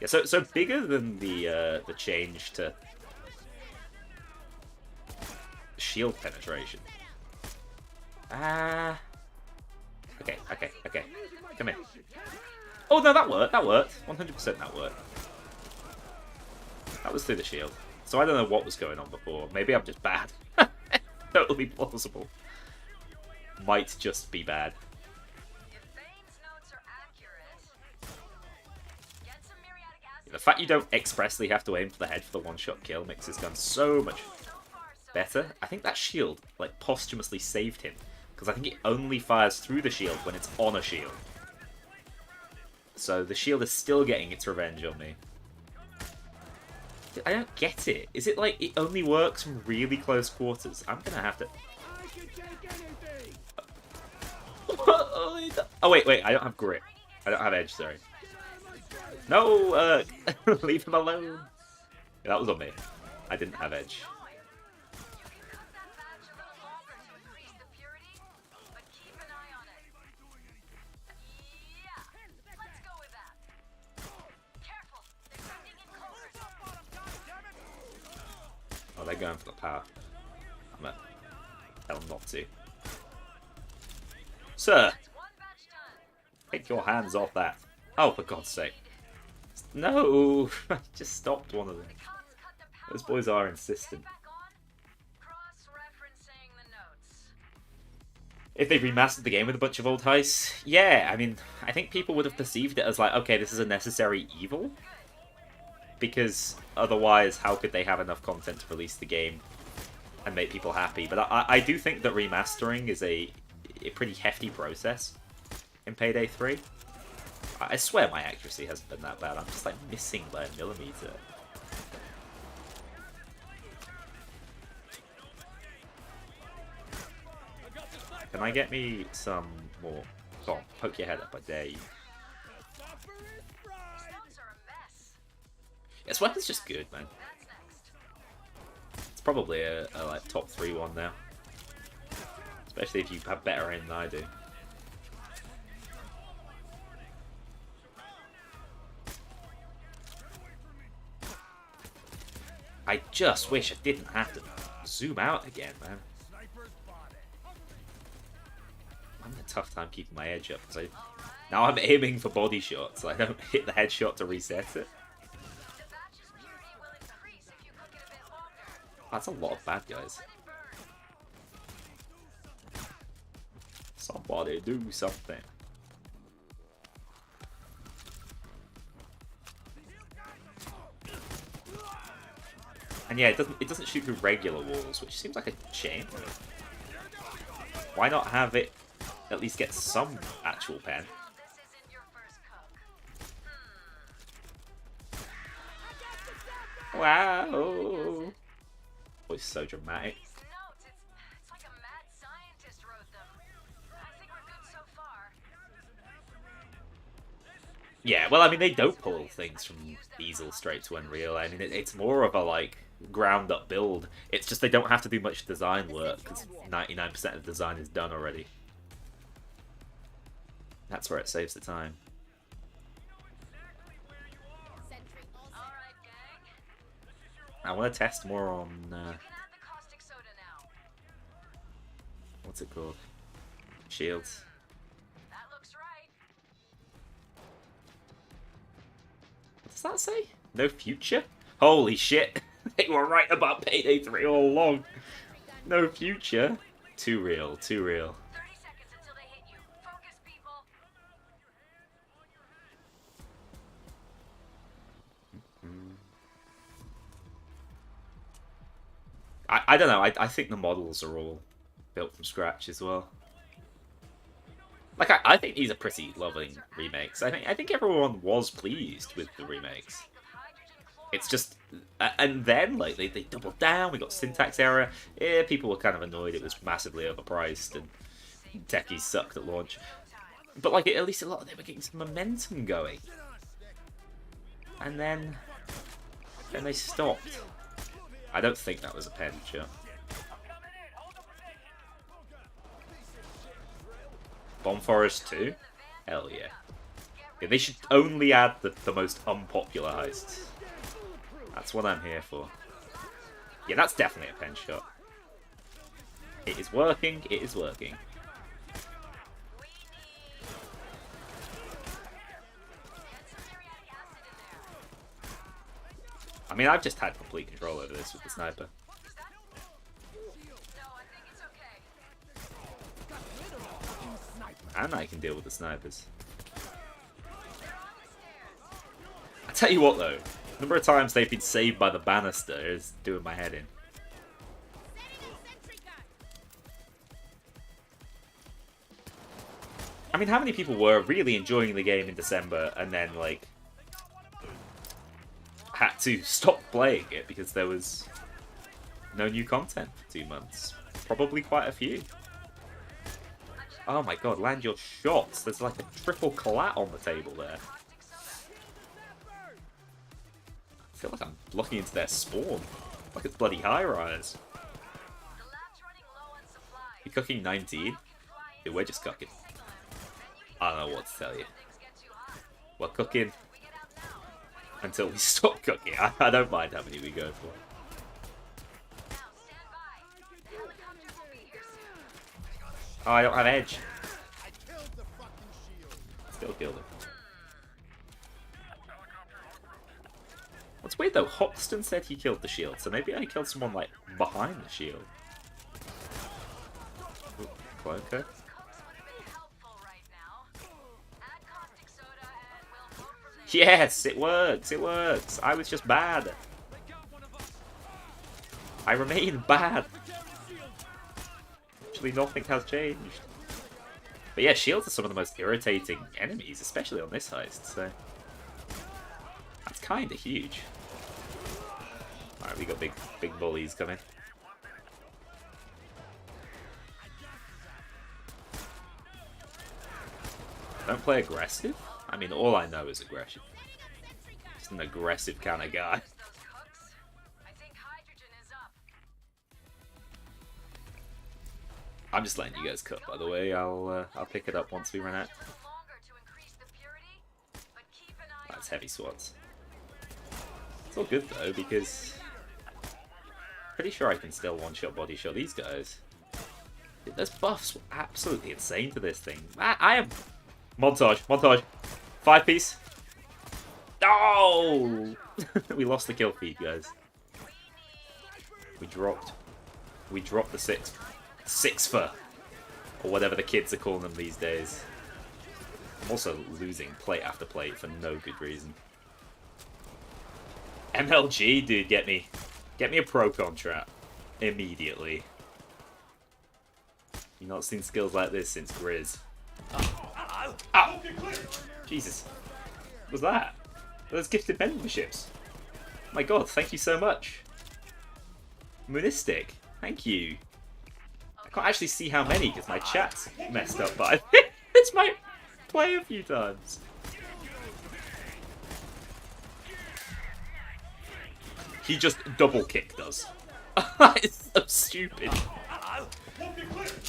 Yeah, so bigger than the change to shield penetration. Okay. Come here. Oh no, that worked. 100% that worked. That was through the shield. So I don't know what was going on before. Maybe I'm just bad. Totally plausible. Might just be bad. If Bane's notes are accurate, get some muriatic acid. The fact you don't expressly have to aim for the head for the one-shot kill makes this gun so much better. I think that shield, like, posthumously saved him. Because I think it only fires through the shield when it's on a shield. So the shield is still getting its revenge on me. I don't get it. Is it like it only works from really close quarters? I'm gonna have to... Oh wait, I don't have grip. I don't have edge, sorry. No, leave him alone. Yeah, that was on me. I didn't have edge. going for the power. I'm gonna tell him not to. Sir! Take your hands off that. Oh, for God's sake. No! I just stopped one of them. Those boys are insistent. If they remastered the game with a bunch of old heists, yeah, I mean, I think people would have perceived it as like, okay, this is a necessary evil. Because otherwise, how could they have enough content to release the game and make people happy? But I do think that remastering is a pretty hefty process in Payday 3. I swear my accuracy hasn't been that bad. I'm just like missing by a millimeter. Can I get me some more? Go on, poke your head up, I dare you. This weapon's just good, man. It's probably a like top 3 one now. Especially if you have better aim than I do. I just wish I didn't have to zoom out again, man. I'm having a tough time keeping my edge up because now I'm aiming for body shots. I don't hit the headshot to reset it. That's a lot of bad guys. Somebody do something. And yeah, it doesn't shoot through regular walls, which seems like a shame. Why not have it at least get some actual pen? Wow. Voice so dramatic. It's like a mad scientist wrote them. I think we're good so far. Yeah, well, I mean, they don't pull things from Easel straight to Unreal. I mean, it's more of a, like, ground-up build. It's just they don't have to do much design work, because 99% of the design is done already. That's where it saves the time. I want to test more on... what's it called? Shields. That looks right. What does that say? No future? Holy shit! They were right about Payday 3 all along. No future. Too real, too real. 30 seconds until they hit you. Focus, people. I don't know, I think the models are all built from scratch as well. Like, I think these are pretty loving remakes. I think everyone was pleased with the remakes. It's just... And then, like, they doubled down, we got syntax error. Yeah, people were kind of annoyed it was massively overpriced, and techies sucked at launch. But, like, at least a lot of them were getting some momentum going. And then they stopped. I don't think that was a pen shot. Bomb Forest 2? Hell yeah. Yeah, they should only add the most unpopular heists. That's what I'm here for. Yeah, that's definitely a pen shot. It is working, it is working. I mean, I've just had complete control over this with the sniper. And I can deal with the snipers. I tell you what though, the number of times they've been saved by the banister is doing my head in. I mean, how many people were really enjoying the game in December and then, like, had to stop playing it because there was no new content for 2 months? Probably quite a few. Oh my god, land your shots. There's like a triple collat on the table there. I feel like I'm looking into their spawn. Like it's bloody high-rise. You're cooking 19? Dude, we're just cooking. I don't know what to tell you. We're cooking until we stop cooking. I don't mind how many we go for. Oh, I don't have edge. Still killed him. What's weird though, Hoxton said he killed the shield, so maybe I killed someone like behind the shield. Ooh, Cloaker. Yes, it works, it works. I was just bad. I remain bad. Actually, nothing has changed. But yeah, shields are some of the most irritating enemies, especially on this heist, so... That's kinda huge. Alright, we got big bullies coming. Don't play aggressive? I mean, all I know is aggression. Just an aggressive kind of guy. I'm just letting you guys cook, by the way. I'll pick it up once we run out. That's heavy swords. It's all good though, because pretty sure I can still one-shot body shot these guys. Those buffs were absolutely insane to this thing. I am montage. 5-piece. Oh! We lost the kill feed, guys. We dropped the sixfer, or whatever the kids are calling them these days. I'm also losing plate after plate for no good reason. MLG, dude, get me a pro contract immediately. You've not seen skills like this since Grizz. Ow! Jesus, what was that? Those gifted memberships. My God, thank you so much. Monistic, thank you. I can't actually see how many because my chat's messed up, but I this might play a few times. He just double kicked us. It's so stupid.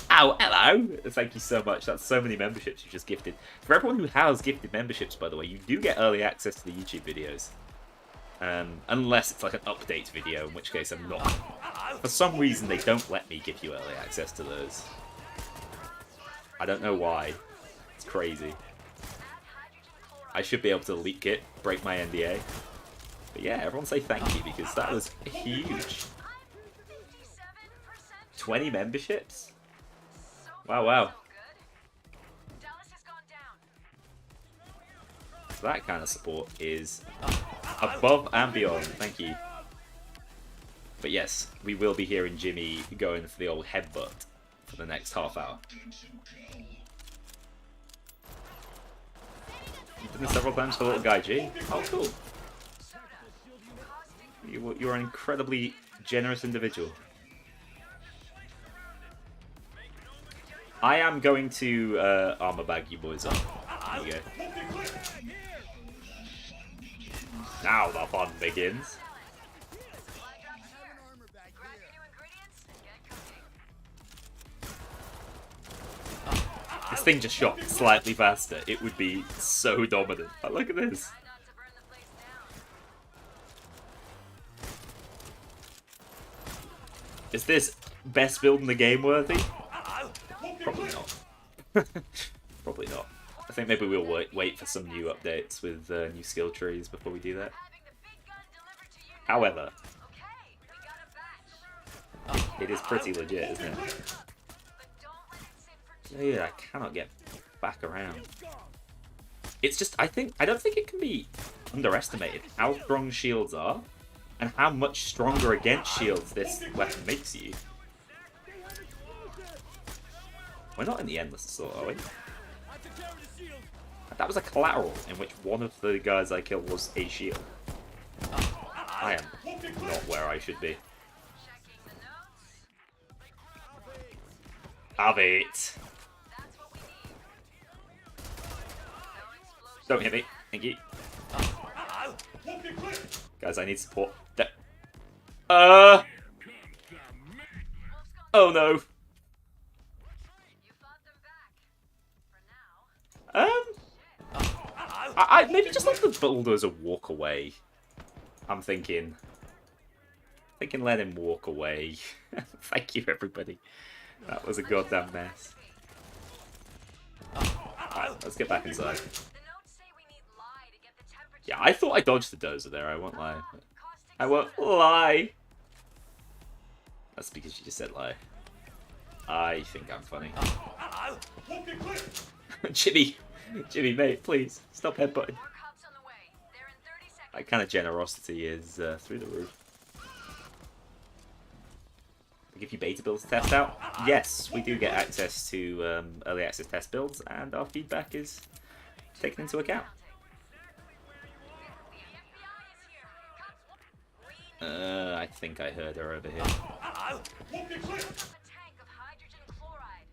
Ow, hello! Thank you so much. That's so many memberships you just gifted. For everyone who has gifted memberships, by the way, you do get early access to the YouTube videos. Unless it's like an update video, in which case I'm not. For some reason, they don't let me give you early access to those. I don't know why. It's crazy. I should be able to leak it, break my NDA. But yeah, everyone say thank you, because that was huge. 20 memberships? Wow. That kind of support is above and beyond, thank you. But yes, we will be hearing Jimmy going for the old headbutt for the next half hour. You've done this several times for little guy G. Oh, cool. You're an incredibly generous individual. I am going to armor bag you boys up. There you go. Now the fun begins. This thing just shot slightly faster. It would be so dominant. But look at this. Is this best build in the game worthy? Probably not. Probably not. I think maybe we'll wait for some new updates with new skill trees before we do that. However, it is pretty legit, isn't it? Yeah, I cannot get back around. It's just, I don't think it can be underestimated how strong shields are and how much stronger against shields this weapon makes you. We're not in the endless assault, are we? That was a collateral in which one of the guys I killed was a shield. I am not where I should be. Have it. Don't hit me. Thank you. Guys, I need support. Oh no. I maybe just let the bulldozer walk away. I'm thinking let him walk away. Thank you, everybody. That was a goddamn mess. Let's get back inside. The notes say we need lye to get the temperature. Yeah, I thought I dodged the dozer there, I won't lie. Caustic I won't soda. lie. That's because you just said lie. I think I'm funny. Jimmy, mate, please stop headbutting. More cops on the way. They're in 30 seconds. That kind of generosity is through the roof. They give you beta builds to test out. Yes, we do get access to early access test builds, and our feedback is taken into account. The FBI is here. Cops, I think I heard her over here. up a tank of hydrogen chloride.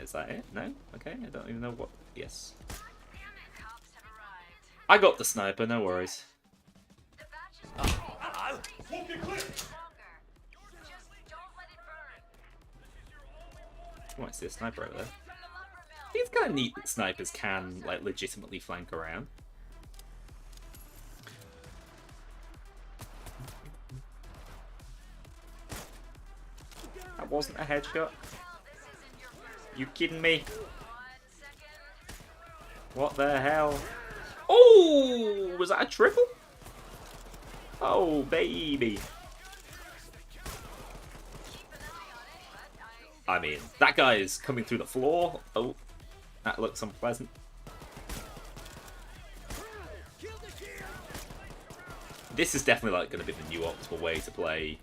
Is that it? No? Okay, I don't even know what... Yes. Cops have arrived. I got the sniper, no worries. The batches will be longer. Just don't let it burn. Oh, I see a sniper over there. From the lumber mill. I think it's kind of neat that snipers can, like, legitimately flank around. That wasn't a headshot. Hell, this isn't your first. You kidding me? 1 second. What the hell? Oh, was that a triple? Oh, baby. Keep an eye on it, but I mean, that guy is coming through the floor. Oh, that looks unpleasant. This is definitely like going to be the new optimal way to play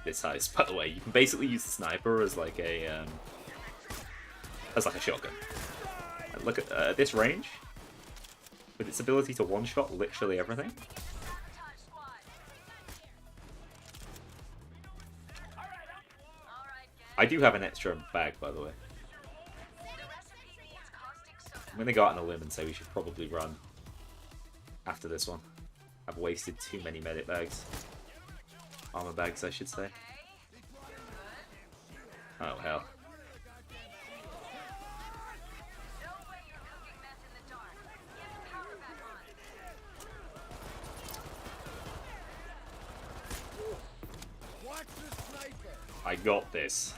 this heist. By the way, you can basically use the sniper as like a shotgun. And look at this range with its ability to one-shot literally everything. sabotage squad. All right, gang. I do have an extra bag, by the way. The recipe needs caustic soda. I'm going to go out on a limb and say we should probably run after this one. I've wasted too many medic bags. Armor bags, I should say. Okay. Oh, hell. No way you're cooking meth in the dark. Get the power back on. Watch the sniper. I got this.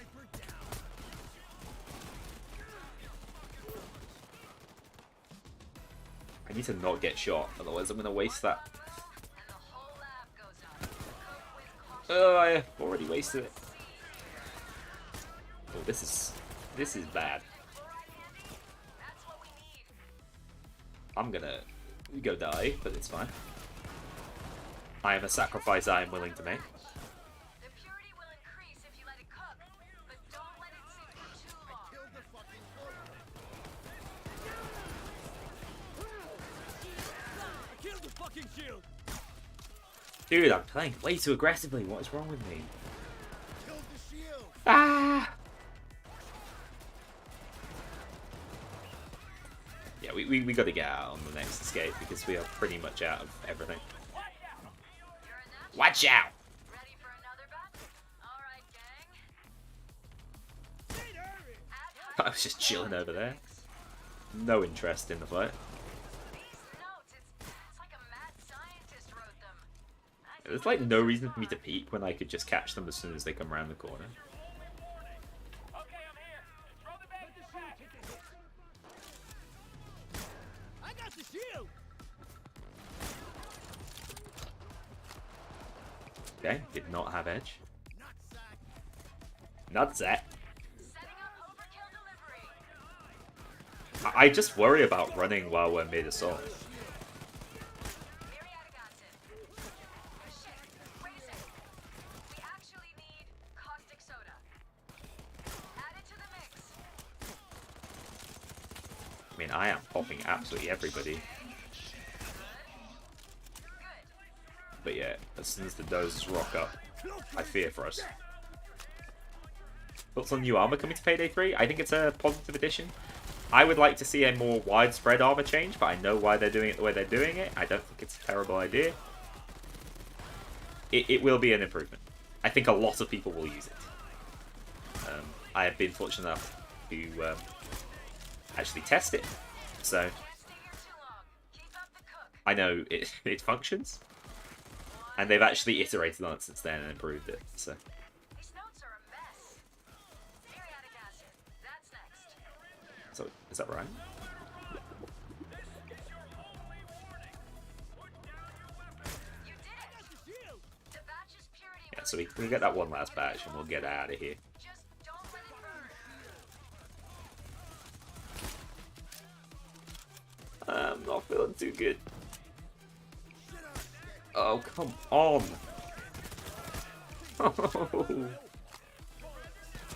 I need to not get shot, otherwise I'm going to waste that. And the whole lab goes up. Cook with caution. Oh, I already wasted it. Oh, this is bad. Chloride handy? That's what we need. I'm gonna go die, but it's fine. I am a sacrifice I am willing to make. The purity will increase if you let it cook, but don't let it sit for too long. Kill the fucking shield. Dude, I'm playing way too aggressively. What is wrong with me? Kill the shield. Ah! Yeah, we got to get out on the next escape because we are pretty much out of everything. You're a natural. Watch out! Ready for another batch? All right, gang. Add I was just chilling over there. No interest in the fight. These notes, it's like a mad scientist wrote them. There's like no reason for me to peek when I could just catch them as soon as they come around the corner. I got the shield. Okay, did not have edge. Nutsack. Nutsack. Setting up overkill delivery. I just worry about running while we're mid-assault. Myriad acid. Shit, raise it. We actually need caustic soda. Add it to the mix. I mean, I am popping absolutely everybody. Good. But yeah, as soon as the dozers rock up, I fear for us. Thoughts on new armor coming to Payday 3? I think it's a positive addition. I would like to see a more widespread armor change, but I know why they're doing it the way they're doing it. I don't think it's a terrible idea. It will be an improvement. I think a lot of people will use it. I have been fortunate enough to actually test it, so Can't stay here too long. Keep up the cook. I know it functions. And they've actually iterated on it since then and improved it, so... These notes are a mess. Muriatic acid. That's next. So, is that right? You did it! The batch's purity Yeah, will so we get that one last batch and we'll get out of here. just don't let it burn. I'm not feeling too good. Oh, come on.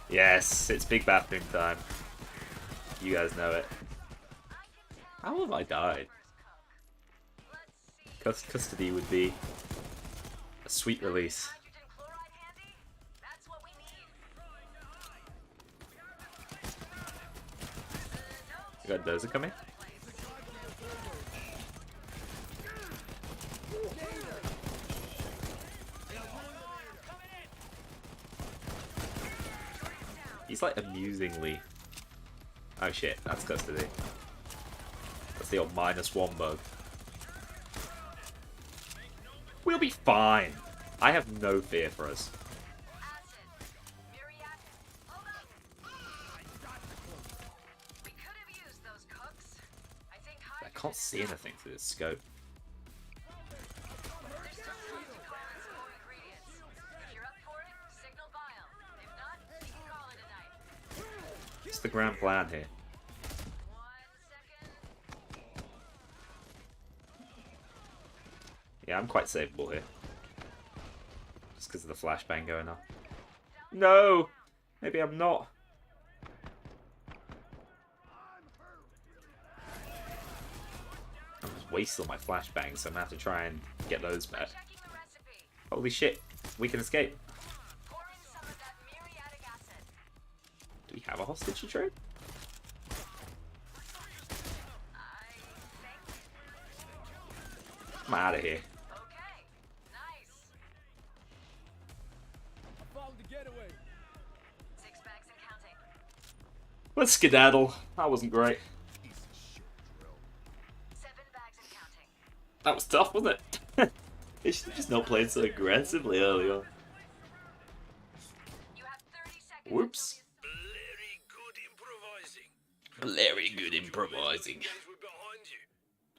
Yes, it's big bathroom time. You guys know it. How have I died? Custody would be a sweet release. Hydrogen chloride handy? That's what we need. You got Dozer coming? He's like amusingly... Oh shit, that's custody. That's the old -1 bug. We'll be fine. I have no fear for us. Acid. Muriatic. Hold up. We could have used those cooks. I think I can't see anything through this scope. There's still time to call in some more ingredients. If you're up for it, signal Bile. If not, we can call it a night. What's the grand plan here? 1 second. Yeah, I'm quite savable here. Just because of the flashbang going on. No! Maybe I'm not. I'm just wasting all my flashbangs, so I'm going to have to try and get those back. Checking the recipe. Holy shit, we can escape. Pour in some of that muriatic acid. Do we have a hostage to trade? I think. I'm out of here. Okay. Nice. I found the getaway. 6 bags and counting. Let's skedaddle. That wasn't great. 7 bags and counting. That was tough, wasn't it? They should have just not played so aggressively early on. You have 30 seconds. Whoops. Very good improvising. Very good improvising. We're behind you.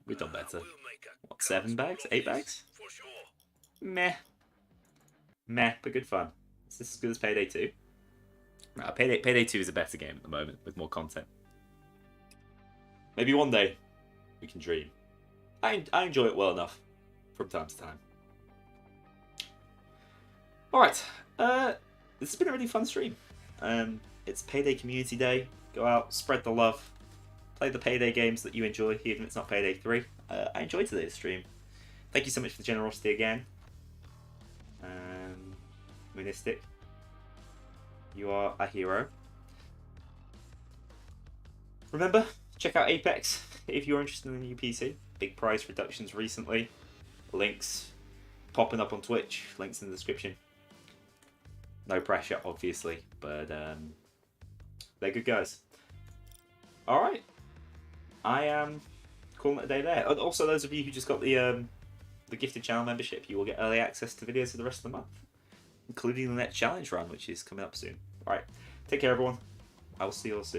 We've done better. We'll make a What, 7 bags? 8 bags? for sure. Meh. Meh, but good fun. Is this as good as Payday 2? Nah, Payday 2 is a better game at the moment, with more content. Maybe one day, we can dream. I enjoy it well enough, from time to time. Alright, this has been a really fun stream. It's Payday Community Day. Go out, spread the love. Play the Payday games that you enjoy, even if it's not Payday 3. I enjoyed today's stream. Thank you so much for the generosity again. Monistic, you are a hero. Remember, check out Apex if you're interested in the new PC. Big price reductions recently. Links popping up on Twitch. Links in the description. No pressure, obviously, but they're good guys. Alright. I am calling it a day there. And also, those of you who just got the gifted channel membership, you will get early access to videos for the rest of the month, including the next challenge run, which is coming up soon. Alright, take care everyone. I will see you all soon.